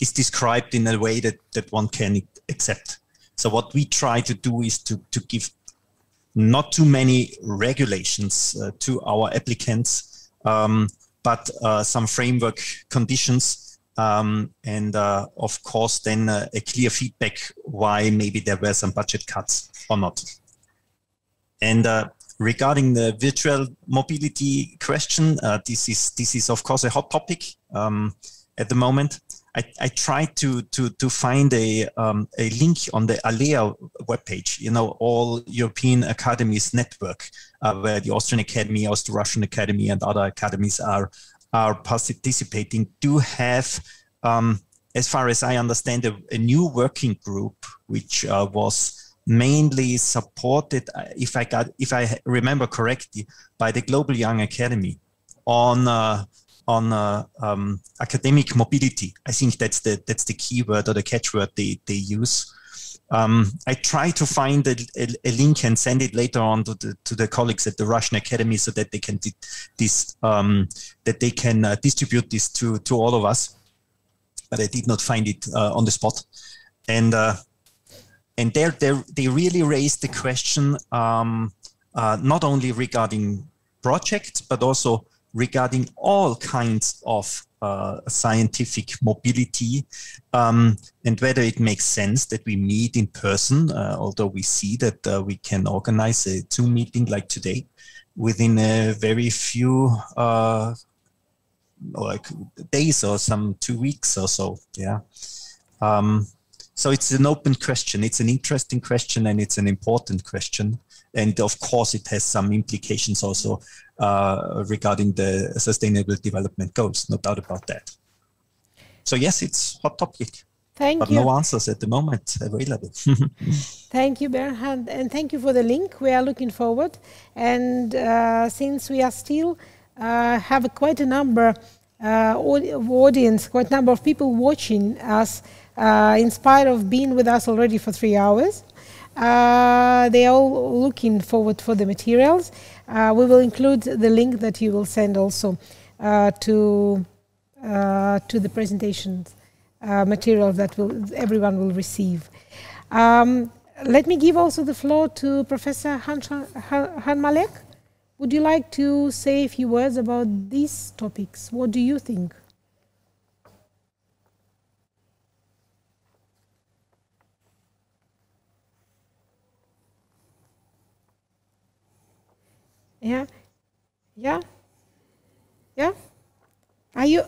is described in a way that one can accept. So what we try to do is to give not too many regulations to our applicants, but some framework conditions and of course then a clear feedback why maybe there were some budget cuts or not. And regarding the virtual mobility question, this is of course a hot topic at the moment. I tried to find a link on the ALEA webpage, you know, All European Academies Network, where the Austrian Academy, Austro-Russian Academy, and other academies are participating, do have, as far as I understand, a new working group, which was mainly supported, if I remember correctly, by the Global Young Academy on academic mobility. I think that's the keyword or the catchword they use. I try to find a link and send it later on to the colleagues at the Russian Academy so that they can distribute this to all of us. But I did not find it on the spot, and there they really raised the question not only regarding projects but also regarding all kinds of scientific mobility, and whether it makes sense that we meet in person, although we see that we can organize a Zoom meeting like today within a very few like days or some 2 weeks or so. Yeah. So it's an open question. It's an interesting question, and it's an important question. And of course, it has some implications also regarding the Sustainable Development Goals, no doubt about that. So yes, it's a hot topic. Thank you. But no answers at the moment available. Thank you, Bernhard, and thank you for the link. We are looking forward. And since we are still have quite a number of audience, quite a number of people watching us, in spite of being with us already for 3 hours, they are all looking forward for the materials. We will include the link that you will send also to the presentations material that everyone will receive. Let me give also the floor to Professor Hanmalek. Would you like to say a few words about these topics? What do you think? Yeah, yeah, yeah. Are you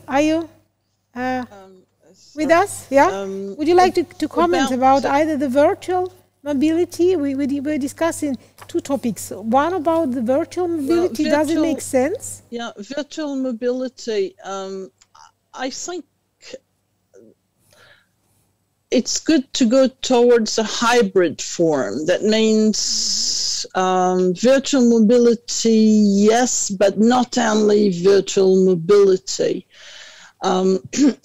with us? Yeah. Would you like to comment about either the virtual mobility? We were discussing two topics. One about the virtual mobility. Does it make sense? Yeah, virtual mobility. I think it's good to go towards a hybrid form. That means virtual mobility, yes, but not only virtual mobility.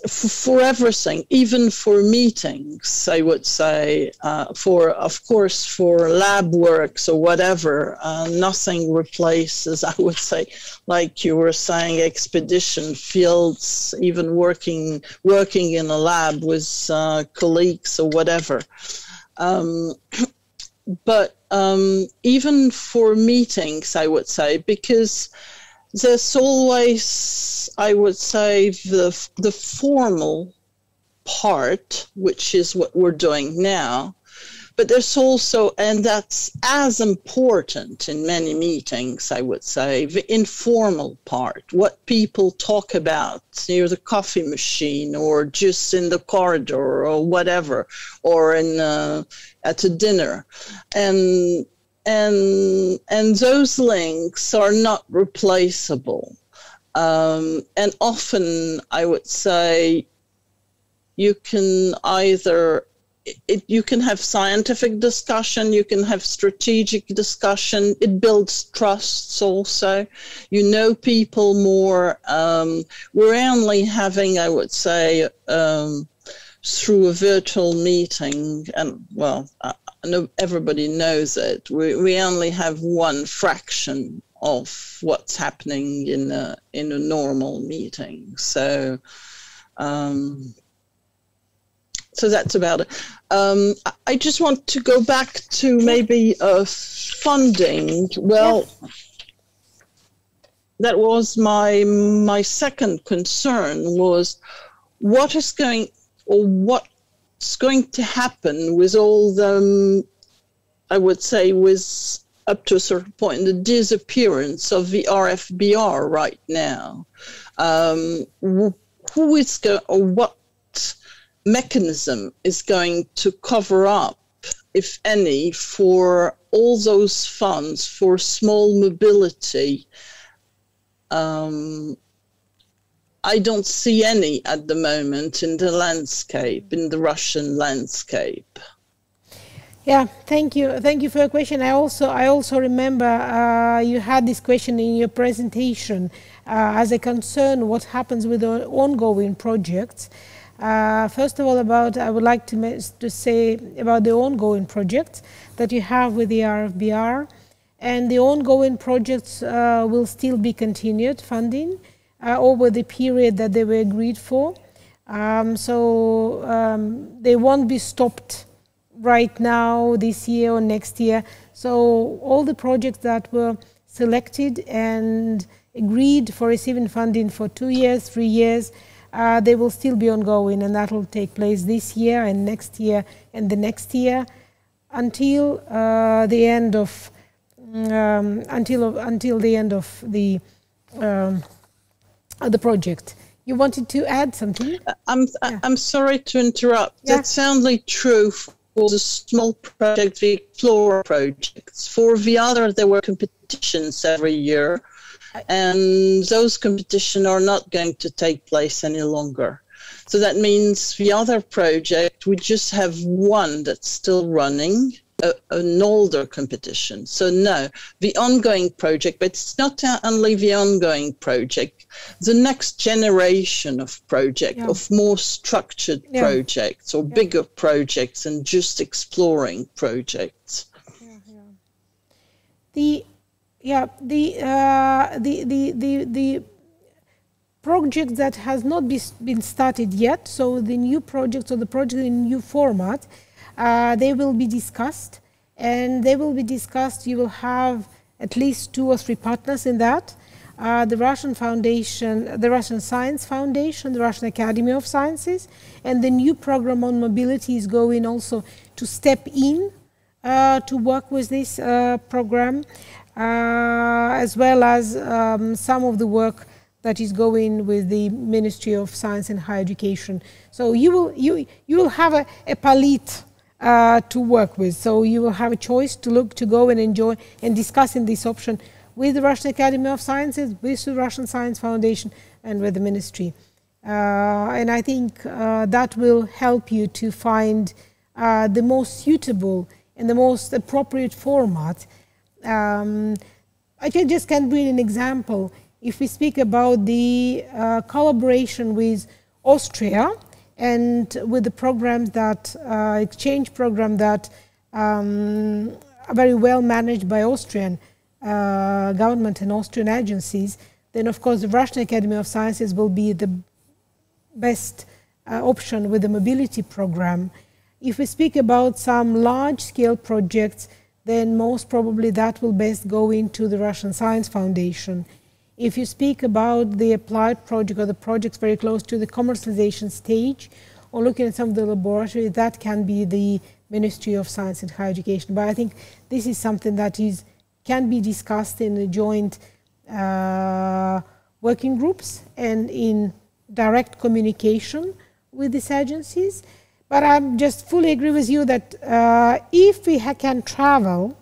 For everything, even for meetings, I would say, of course, for lab works or whatever, nothing replaces, I would say, like you were saying, expedition fields, even working in a lab with colleagues or whatever. But even for meetings, I would say, because there's always, I would say, the formal part, which is what we're doing now, but there's also, and that's as important in many meetings, I would say, the informal part, what people talk about near the coffee machine or just in the corridor or whatever, or at a dinner. And those links are not replaceable. And often, I would say, you can either, you can have scientific discussion, you can have strategic discussion, it builds trusts also. You know people more. We're only having, I would say, through a virtual meeting, and well, everybody knows it. We only have one fraction of what's happening in a normal meeting. So, so that's about it. I just want to go back to maybe funding. Well, that was my second concern was, what's going to happen with all the, I would say, with up to a certain point, the disappearance of the RFBR right now. Who is going, or what mechanism is going to cover up, if any, for all those funds for small mobility? I don't see any at the moment in the landscape, in the Russian landscape. Yeah, thank you. Thank you for your question. I also remember you had this question in your presentation as a concern what happens with the ongoing projects. First of all, I would like to say about the ongoing projects that you have with the RFBR, and the ongoing projects will still be continued funding over the period that they were agreed for. They won't be stopped right now, this year or next year. So all the projects that were selected and agreed for receiving funding for 2 years, 3 years, they will still be ongoing, and that will take place this year and next year and the next year until the end of the project. You wanted to add something? I'm sorry to interrupt. Yeah. That sounds like true for the small project, the Explorer projects. For the other, there were competitions every year, and those competitions are not going to take place any longer. So that means the other project, we just have one that's still running, an older competition. So no, the ongoing project, but it's not only the ongoing project, the next generation of project, of more structured projects or bigger projects and just exploring projects. The project that has not been started yet, so the new projects or the project in new format, they will be discussed, and they will be discussed. You will have at least 2 or 3 partners in that. The Russian Foundation, the Russian Science Foundation, the Russian Academy of Sciences, and the new program on mobility is going also to step in to work with this program, as well as some of the work that is going with the Ministry of Science and Higher Education. So you will have a palette to work with. So you will have a choice to go and enjoy and discuss in this option with the Russian Academy of Sciences, with the Russian Science Foundation, and with the ministry. And I think that will help you to find the most suitable and the most appropriate format. I just can bring an example. If we speak about the collaboration with Austria, and with the programs that, exchange program that are very well managed by Austrian government and Austrian agencies, then of course the Russian Academy of Sciences will be the best option with the mobility program. If we speak about some large-scale projects, then most probably that will best go into the Russian Science Foundation. If you speak about the applied project or the projects very close to the commercialization stage, or looking at some of the laboratories, that can be the Ministry of Science and Higher Education. But I think this is something that can be discussed in the joint working groups and in direct communication with these agencies. But I just fully agree with you that if we can travel,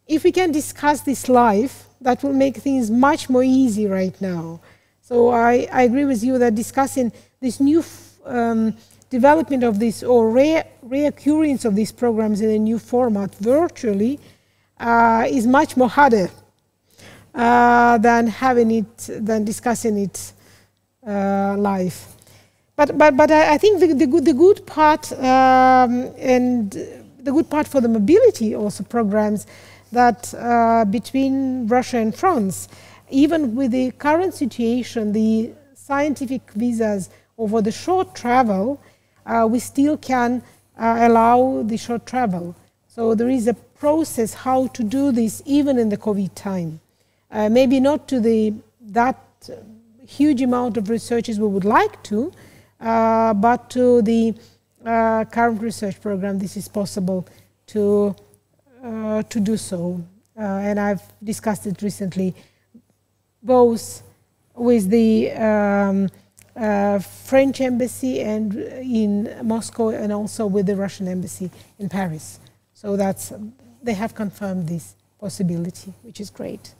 if we can discuss this live, that will make things much more easy right now. So I agree with you that discussing this new development of this or reoccurrence of these programs in a new format virtually is much more harder than discussing it live. But I think the good part and the good part for the mobility also programs that between Russia and France, even with the current situation, the scientific visas over the short travel, we still can allow the short travel. So there is a process how to do this even in the COVID time. Maybe not to that huge amount of research as we would like to, but to the current research program, this is possible to do so. And I've discussed it recently, both with the French embassy and in Moscow, and also with the Russian embassy in Paris. So they have confirmed this possibility, which is great.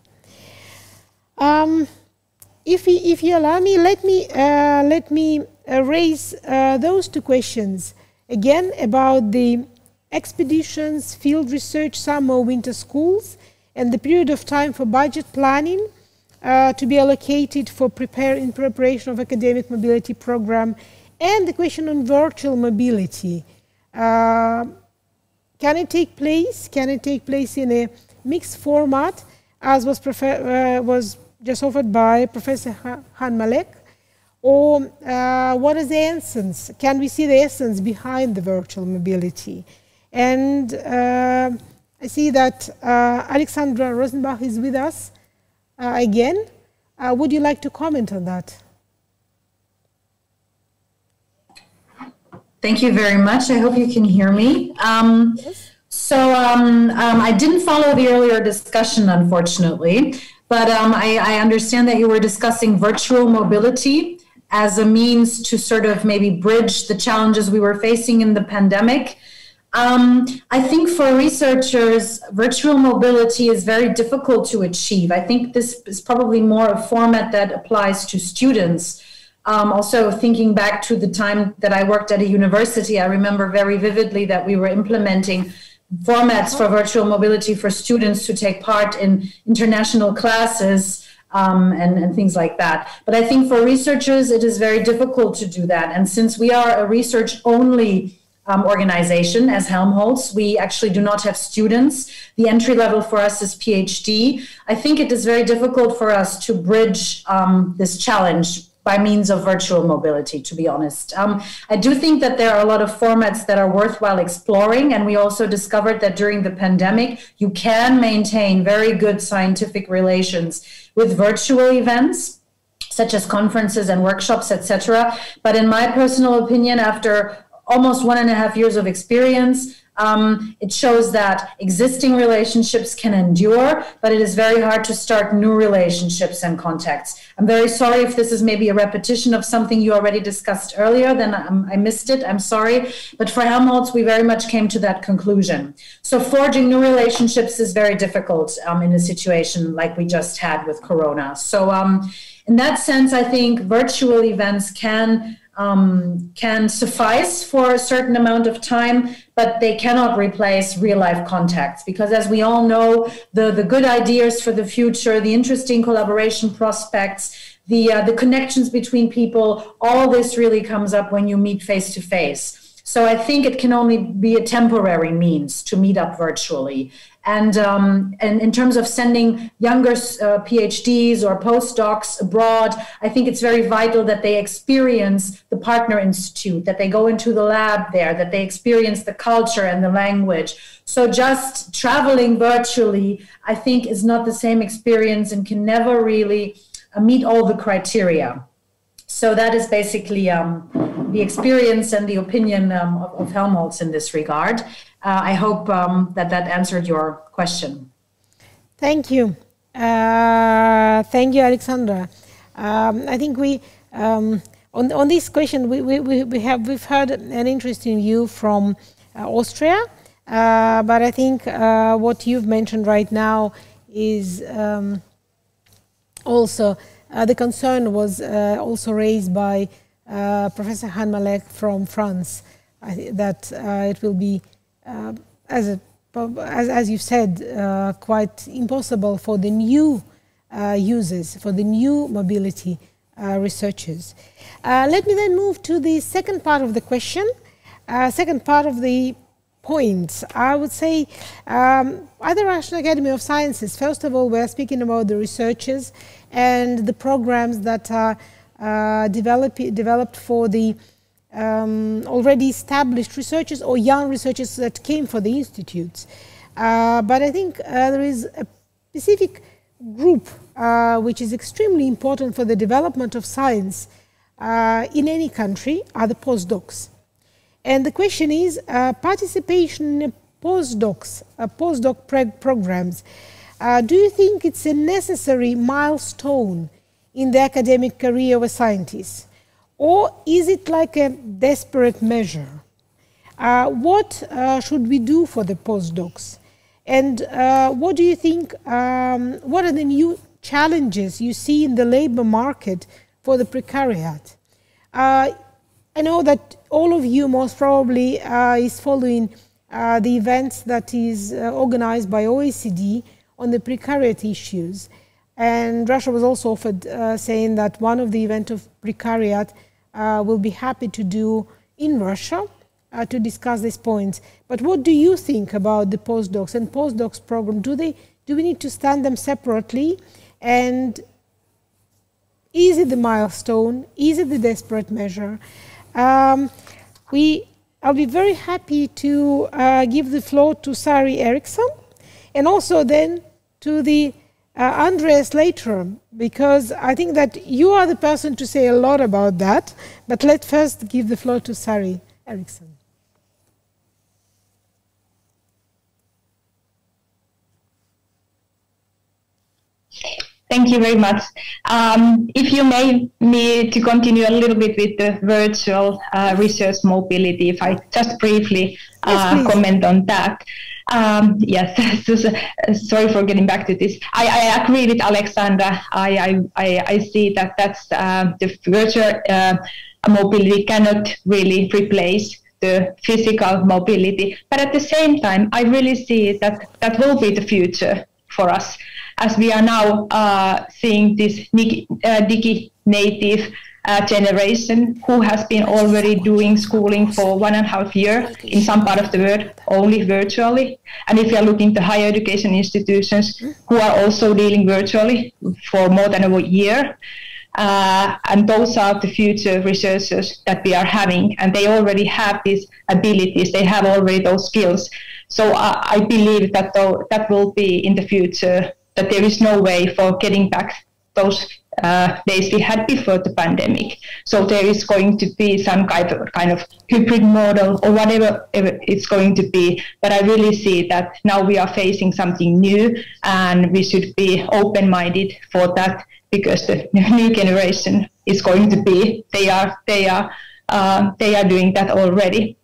If you allow me, let me raise those two questions again about the expeditions, field research, summer, winter schools, and the period of time for budget planning to be allocated for preparation of academic mobility program, and the question on virtual mobility. Can it take place? Can it take place in a mixed format, as was just offered by Professor Khan-Malek? Or what is the essence? Can we see the essence behind the virtual mobility? And I see that Alexandra Rosenbach is with us again. Would you like to comment on that? Thank you very much. I hope you can hear me. Yes. So I didn't follow the earlier discussion, unfortunately, but I understand that you were discussing virtual mobility as a means to sort of maybe bridge the challenges we were facing in the pandemic. I think for researchers, virtual mobility is very difficult to achieve. I think this is probably more a format that applies to students. Also thinking back to the time that I worked at a university, I remember very vividly that we were implementing formats for virtual mobility for students to take part in international classes and things like that. But I think for researchers, it is very difficult to do that. And since we are a research-only organization as Helmholtz, we actually do not have students. The entry level for us is PhD. I think it is very difficult for us to bridge this challenge by means of virtual mobility, to be honest. I do think that there are a lot of formats that are worthwhile exploring, and we also discovered that during the pandemic, you can maintain very good scientific relations with virtual events, such as conferences and workshops, etc. But in my personal opinion, after almost 1.5 years of experience, it shows that existing relationships can endure, but it is very hard to start new relationships and contacts. I'm very sorry if this is maybe a repetition of something you already discussed earlier, then I missed it, I'm sorry. But for Helmholtz, we very much came to that conclusion. So forging new relationships is very difficult in a situation like we just had with Corona. So in that sense, I think virtual events can suffice for a certain amount of time, but they cannot replace real-life contacts, because as we all know, the good ideas for the future, the interesting collaboration prospects, the connections between people, all this really comes up when you meet face-to-face. So I think it can only be a temporary means to meet up virtually. And in terms of sending younger PhDs or postdocs abroad, I think it's very vital that they experience the partner institute, that they go into the lab there, that they experience the culture and the language. So just traveling virtually, I think, is not the same experience and can never really meet all the criteria. So that is basically the experience and the opinion of Helmholtz in this regard. I hope that answered your question. Thank you. Thank you, Alexandra. I think we on this question we've heard an interesting view from Austria, but I think what you've mentioned right now is also the concern was also raised by Professor Khan-Malek from France, that it will be, as you've said, quite impossible for the new users, for the new mobility researchers. Let me then move to the second part of the question, second part of the points. I would say at the Russian Academy of Sciences, first of all, we're speaking about the researchers and the programs that are developed for the already established researchers or young researchers that came for the institutes. But I think there is a specific group which is extremely important for the development of science in any country are the postdocs. And the question is, participation in postdoc programs, do you think it's a necessary milestone in the academic career of a scientist? Or is it like a desperate measure? What should we do for the postdocs? And what do you think, what are the new challenges you see in the labor market for the precariat? I know that all of you most probably is following the events that is organized by OECD on the precariat issues. And Russia was also offered saying that one of the events of precariat will be happy to do in Russia to discuss these points. But what do you think about the postdocs and postdocs program? Do we need to stand them separately? And is it the milestone? Is it the desperate measure? I'll be very happy to give the floor to Sari Eriksson, and also then to the Andreas later, because I think that you are the person to say a lot about that. But let's first give the floor to Sari Eriksson. Thank you very much. If you may me to continue a little bit with the virtual research mobility, if I just briefly comment on that. Yes, sorry for getting back to this. I agree with Alexandra. I see that that's the virtual mobility cannot really replace the physical mobility. But at the same time, I really see that that will be the future for us, as we are now seeing this digi-native generation who has been already doing schooling for 1.5 years in some part of the world only virtually. And if you are looking to higher education institutions who are also dealing virtually for more than a year, and those are the future researchers that we are having, and they already have these abilities, they have already those skills. So I believe that that will be in the future, that there is no way for getting back those days we had before the pandemic. So there is going to be some kind of hybrid model or whatever it's going to be. But I really see that now we are facing something new, and we should be open-minded for that, because the new generation is going to be, they are doing that already.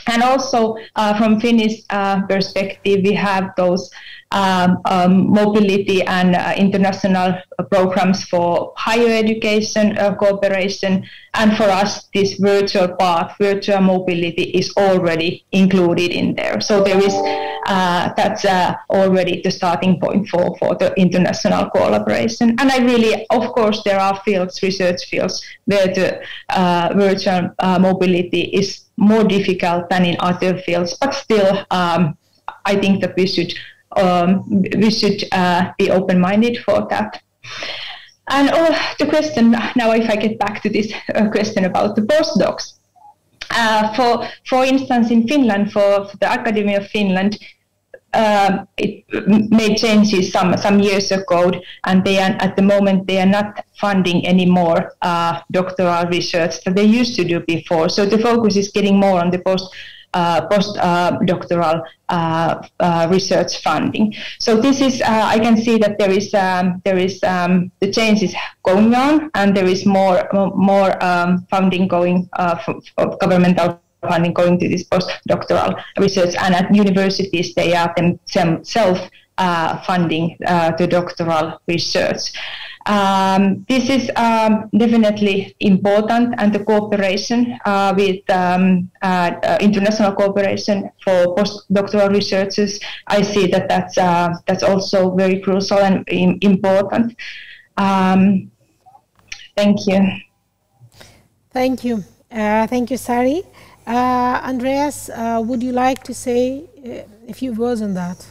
And also from Finnish perspective, we have those mobility and international programs for higher education cooperation. And for us, this virtual path, virtual mobility is already included in there. So there is, that's already the starting point for the international collaboration. And I really, of course, there are fields, research fields, where the virtual mobility is more difficult than in other fields, but still, I think that we should be open-minded for that. And the question now, if I get back to this question about the postdocs, for instance, in Finland, for the Academy of Finland, it made changes some years ago, and they are, at the moment, they are not funding any more doctoral research that they used to do before. So the focus is getting more on the postdoctoral research funding. So this is, I can see that there is the change is going on, and there is more funding going from governmental funding going to this postdoctoral research, and at universities they are themselves funding the doctoral research. This is definitely important, and the cooperation with international cooperation for postdoctoral researchers, I see that that's also very crucial and important. Thank you. Thank you. Thank you, Sari. Andreas, would you like to say a few words on that?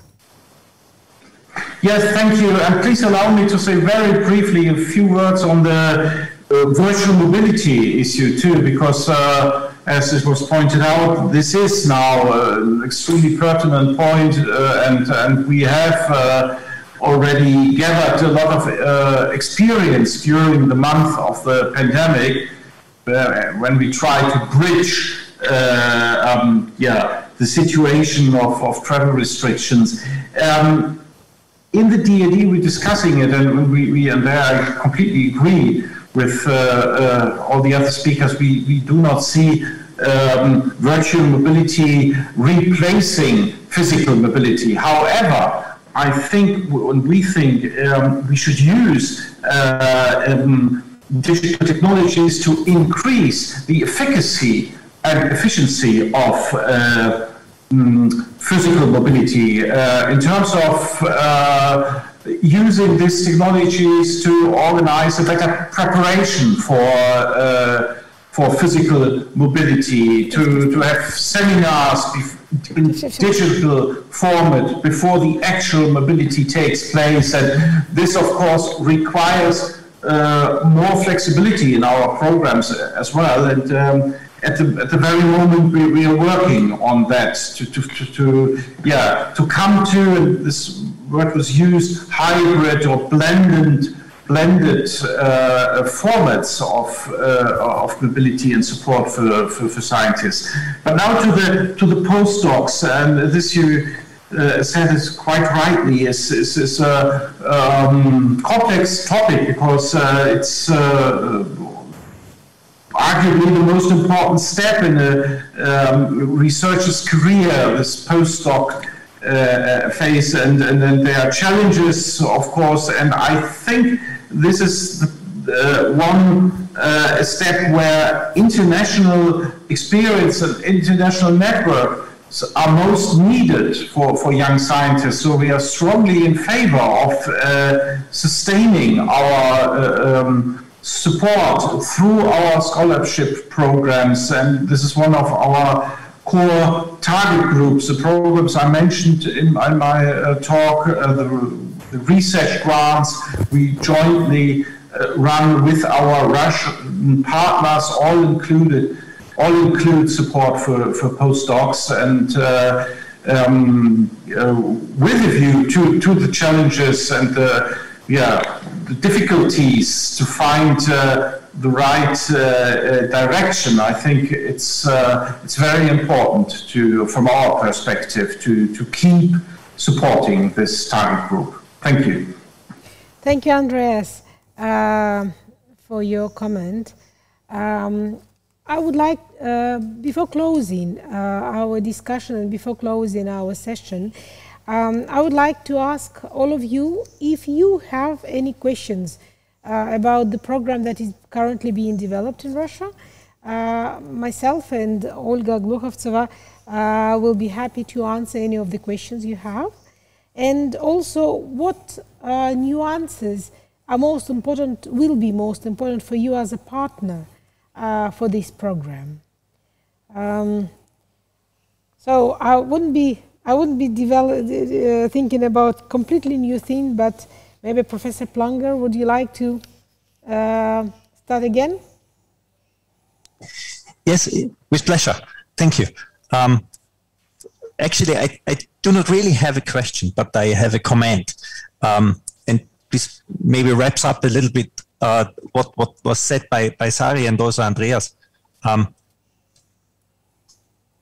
Yes, thank you. And please allow me to say very briefly a few words on the virtual mobility issue too, because as it was pointed out, this is now an extremely pertinent point, and we have already gathered a lot of experience during the month of the pandemic. when we try to bridge the situation of travel restrictions. In the DAD, we're discussing it, and we and there I completely agree with all the other speakers. We do not see virtual mobility replacing physical mobility. However, I think we should use digital technologies to increase the efficacy and efficiency of physical mobility in terms of using these technologies to organize a better preparation for physical mobility, to have seminars in digital format before the actual mobility takes place. And this, of course, requires more flexibility in our programs as well. And at the very moment, we are working on that to come to, and this word was used, hybrid or blended formats of mobility and support for scientists. But now to the postdocs, and this you said is quite rightly is a complex topic, because it's arguably the most important step in a researcher's career, this postdoc phase, and then there are challenges, of course, and I think this is one step where international experience and international networks are most needed for young scientists. So we are strongly in favor of sustaining our support through our scholarship programs, and this is one of our core target groups. The programs I mentioned in my talk, the research grants we jointly run with our Russian partners, all include support for postdocs, and with a view to the challenges and the difficulties to find the right direction. I think it's very important from our perspective, to keep supporting this target group. Thank you. Thank you, Andreas, for your comment. I would like, before closing our discussion and before closing our session, I would like to ask all of you if you have any questions about the program that is currently being developed in Russia. Myself and Olga Gluchovtseva will be happy to answer any of the questions you have. And also, what nuances are most important, will be most important for you as a partner for this program. So I wouldn't be thinking about completely new thing, but maybe Professor Plunger, would you like to start again? Yes, with pleasure. Thank you. Actually, I do not really have a question, but I have a comment. And this maybe wraps up a little bit what was said by Sari and also Andreas.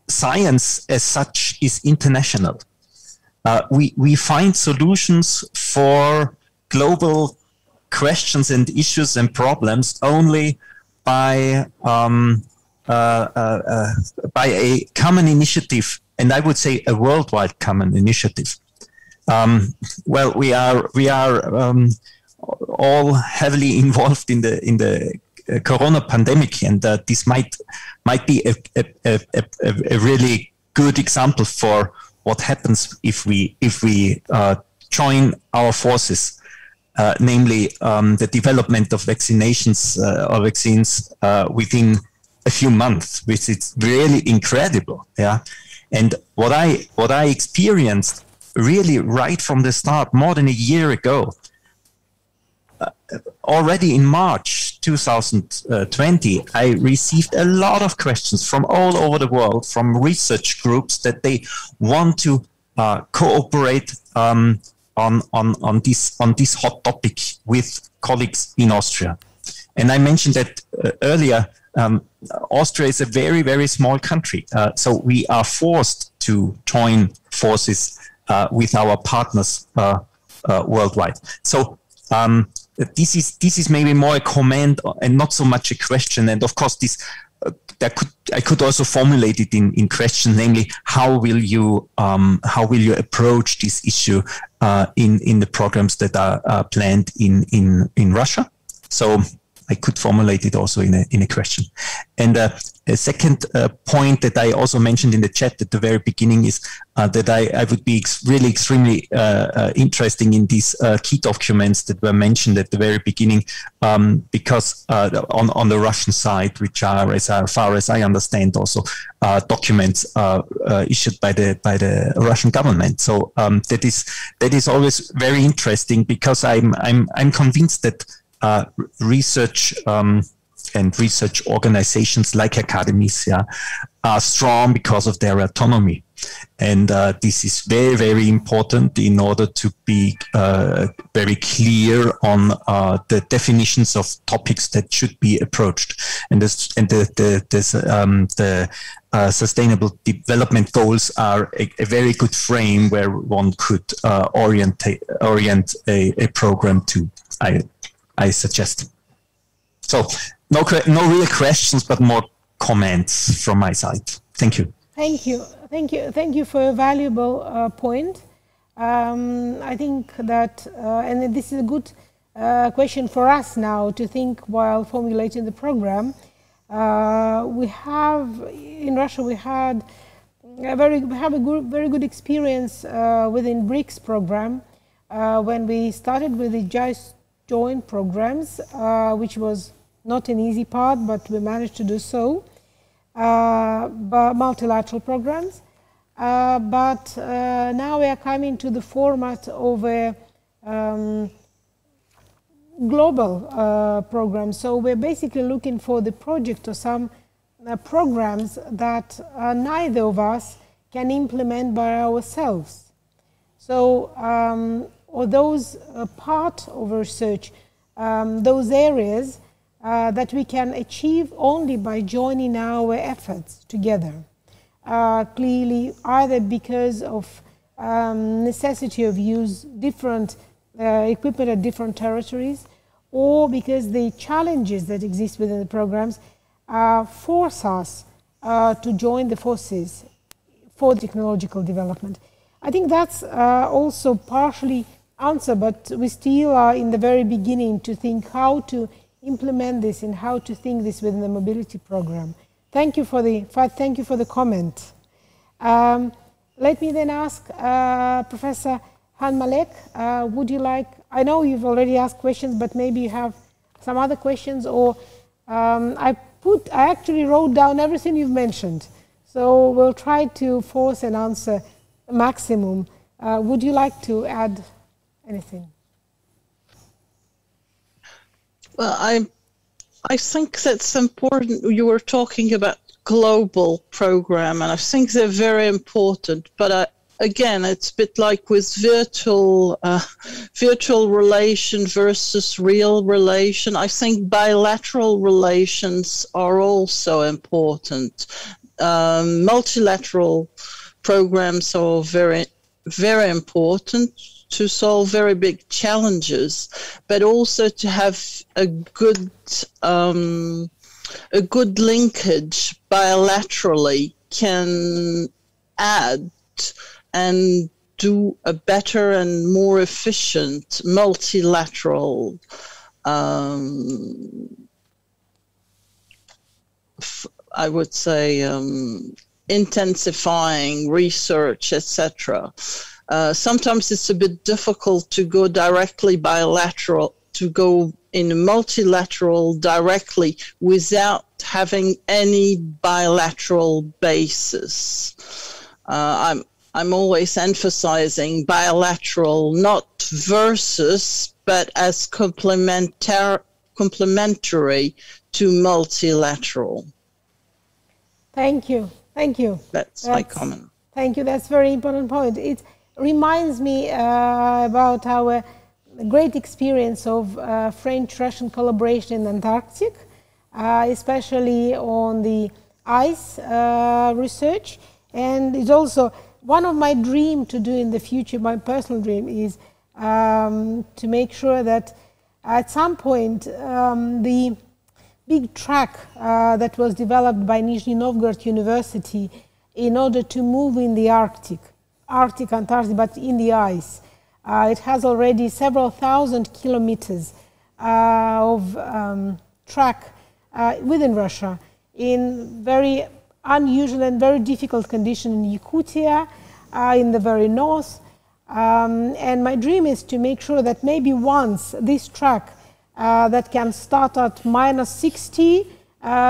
Science as such is international. We find solutions for global questions and issues and problems only by a common initiative, and I would say a worldwide common initiative. Well, we are all heavily involved in the Corona pandemic, and this might be a really good example for what happens if we join our forces, namely the development of vaccinations or vaccines within a few months, which is really incredible. Yeah, and what I experienced really right from the start, more than a year ago, already in March 2020, I received a lot of questions from all over the world, from research groups, that they want to cooperate on this hot topic with colleagues in Austria. And I mentioned that earlier, Austria is a very, very small country. So we are forced to join forces with our partners worldwide. So this is maybe more a comment and not so much a question. And of course, this I could also formulate it in question, namely, how will you approach this issue in the programs that are planned in Russia? So I could formulate it also in a question. And a second point that I also mentioned in the chat at the very beginning is that I would be really extremely interesting in these key documents that were mentioned at the very beginning, because on the Russian side, which are, as far as I understand, also documents issued by the Russian government. So that is always very interesting, because I'm convinced that research and research organizations like academies are strong because of their autonomy. And this is very, very important in order to be very clear on the definitions of topics that should be approached. And the sustainable development goals are a very good frame where one could orient a program to, I suggest. So no real questions, but more comments from my side. Thank you. Thank you. Thank you. Thank you for a valuable point. I think that, and this is a good question for us now to think while formulating the program. We have, in Russia, we had a very good experience within BRICS program when we started with the joint programs, which was not an easy part, but we managed to do so. Multilateral programs, but now we are coming to the format of a global program. So we're basically looking for the project or some programs that neither of us can implement by ourselves. So, or those part of research, those areas that we can achieve only by joining our efforts together. Clearly, either because of necessity of use different equipment at different territories, or because the challenges that exist within the programs force us to join the forces for technological development. I think that's also partially answer, but we still are in the very beginning to think how to implement this and how to think this within the mobility program. Thank you for the comment. Let me then ask Professor Han-Malek, would you like, I know you've already asked questions, but maybe you have some other questions, or I actually wrote down everything you've mentioned, so we'll try to force an answer maximum. Would you like to add anything? Well, I think that's important. You were talking about global program, and I think they're very important. But again, it's a bit like with virtual relation versus real relation. I think bilateral relations are also important. Multilateral programs are very, very important to solve very big challenges, but also to have a good linkage bilaterally can add and do a better and more efficient multilateral I would say intensifying research, etc. Sometimes it's a bit difficult to go directly bilateral, to go in multilateral directly without having any bilateral basis. I'm always emphasizing bilateral, not versus, but as complementary to multilateral. Thank you. Thank you. That's my comment. Thank you. That's a very important point. It reminds me about our great experience of French-Russian collaboration in Antarctic. especially on the ice research. And it's also one of my dreams to do in the future, my personal dream is to make sure that at some point the big track that was developed by Nizhny Novgorod University in order to move in the Arctic, Antarctic, but in the ice. It has already several thousand kilometers of track within Russia in very unusual and very difficult conditions in Yakutia, in the very north. And my dream is to make sure that maybe once this track that can start at -60,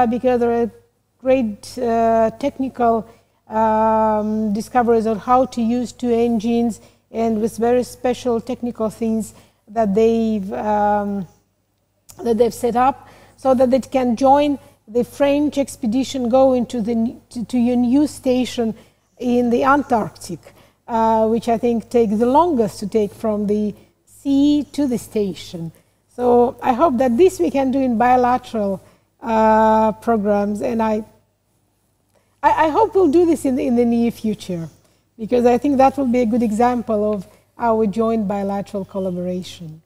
because there are great technical discoveries on how to use two engines and with very special technical things that they've set up, so that it can join the French expedition going to a new station in the Antarctic, which I think takes the longest to take from the sea to the station. So I hope that this we can do in bilateral programs, and I hope we'll do this in the near future, because I think that will be a good example of our joint bilateral collaboration.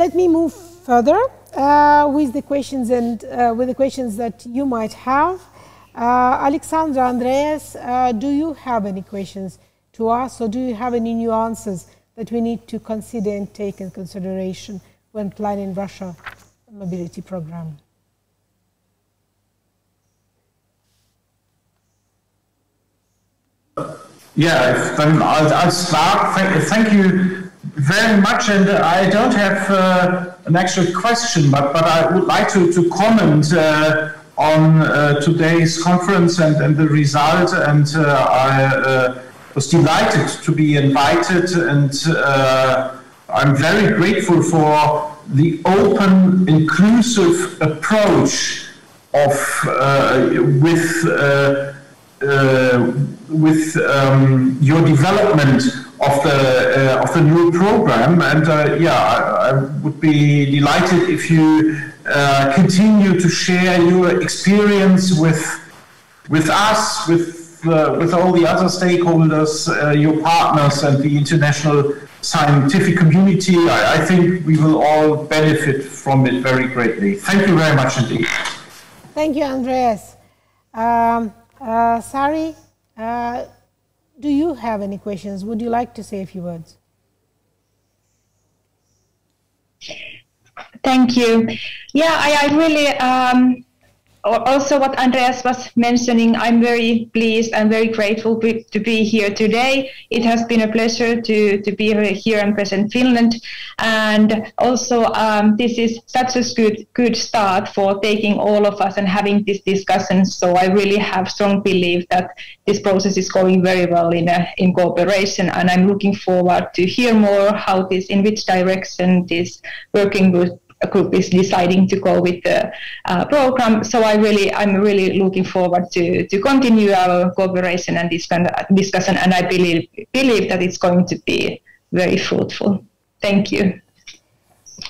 Let me move further with the questions that you might have. Alexandra, Andreas, do you have any questions to us, or do you have any new answers that we need to consider and take in consideration when planning Russia mobility program? Yeah, then I'll start. Thank you very much, and I don't have an actual question, but I would like to comment on today's conference and the result, and I was delighted to be invited, and I'm very grateful for the open, inclusive approach of with your development of the new program, and I would be delighted if you continue to share your experience with us, with all the other stakeholders, your partners, and the international scientific community. I think we will all benefit from it very greatly. Thank you very much indeed. Thank you, Andreas. Sari, do you have any questions? Would you like to say a few words? Thank you. Yeah, I really, also what Andreas was mentioning, I'm very pleased and very grateful to be here today. It has been a pleasure to be here and present Finland. And also this is such a good start for taking all of us and having this discussion. So I really have strong belief that this process is going very well in cooperation. And I'm looking forward to hear more how in which direction this working group is deciding to go with the program. So I'm really looking forward to continue our cooperation and discussion, and I believe that it's going to be very fruitful. Thank you.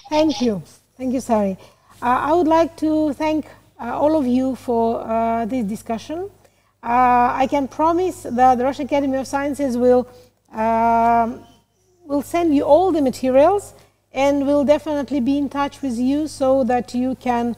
Thank you. Thank you, Sari. I would like to thank all of you for this discussion. I can promise that the Russian Academy of Sciences will send you all the materials, and we'll definitely be in touch with you so that you can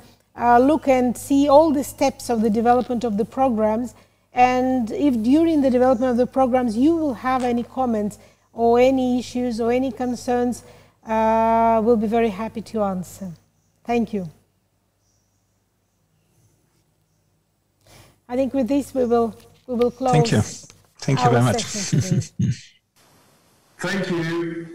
look and see all the steps of the development of the programs. And if during the development of the programs you will have any comments or any issues or any concerns, we'll be very happy to answer. Thank you. I think with this we will close. Thank you. Thank you very much. Thank you.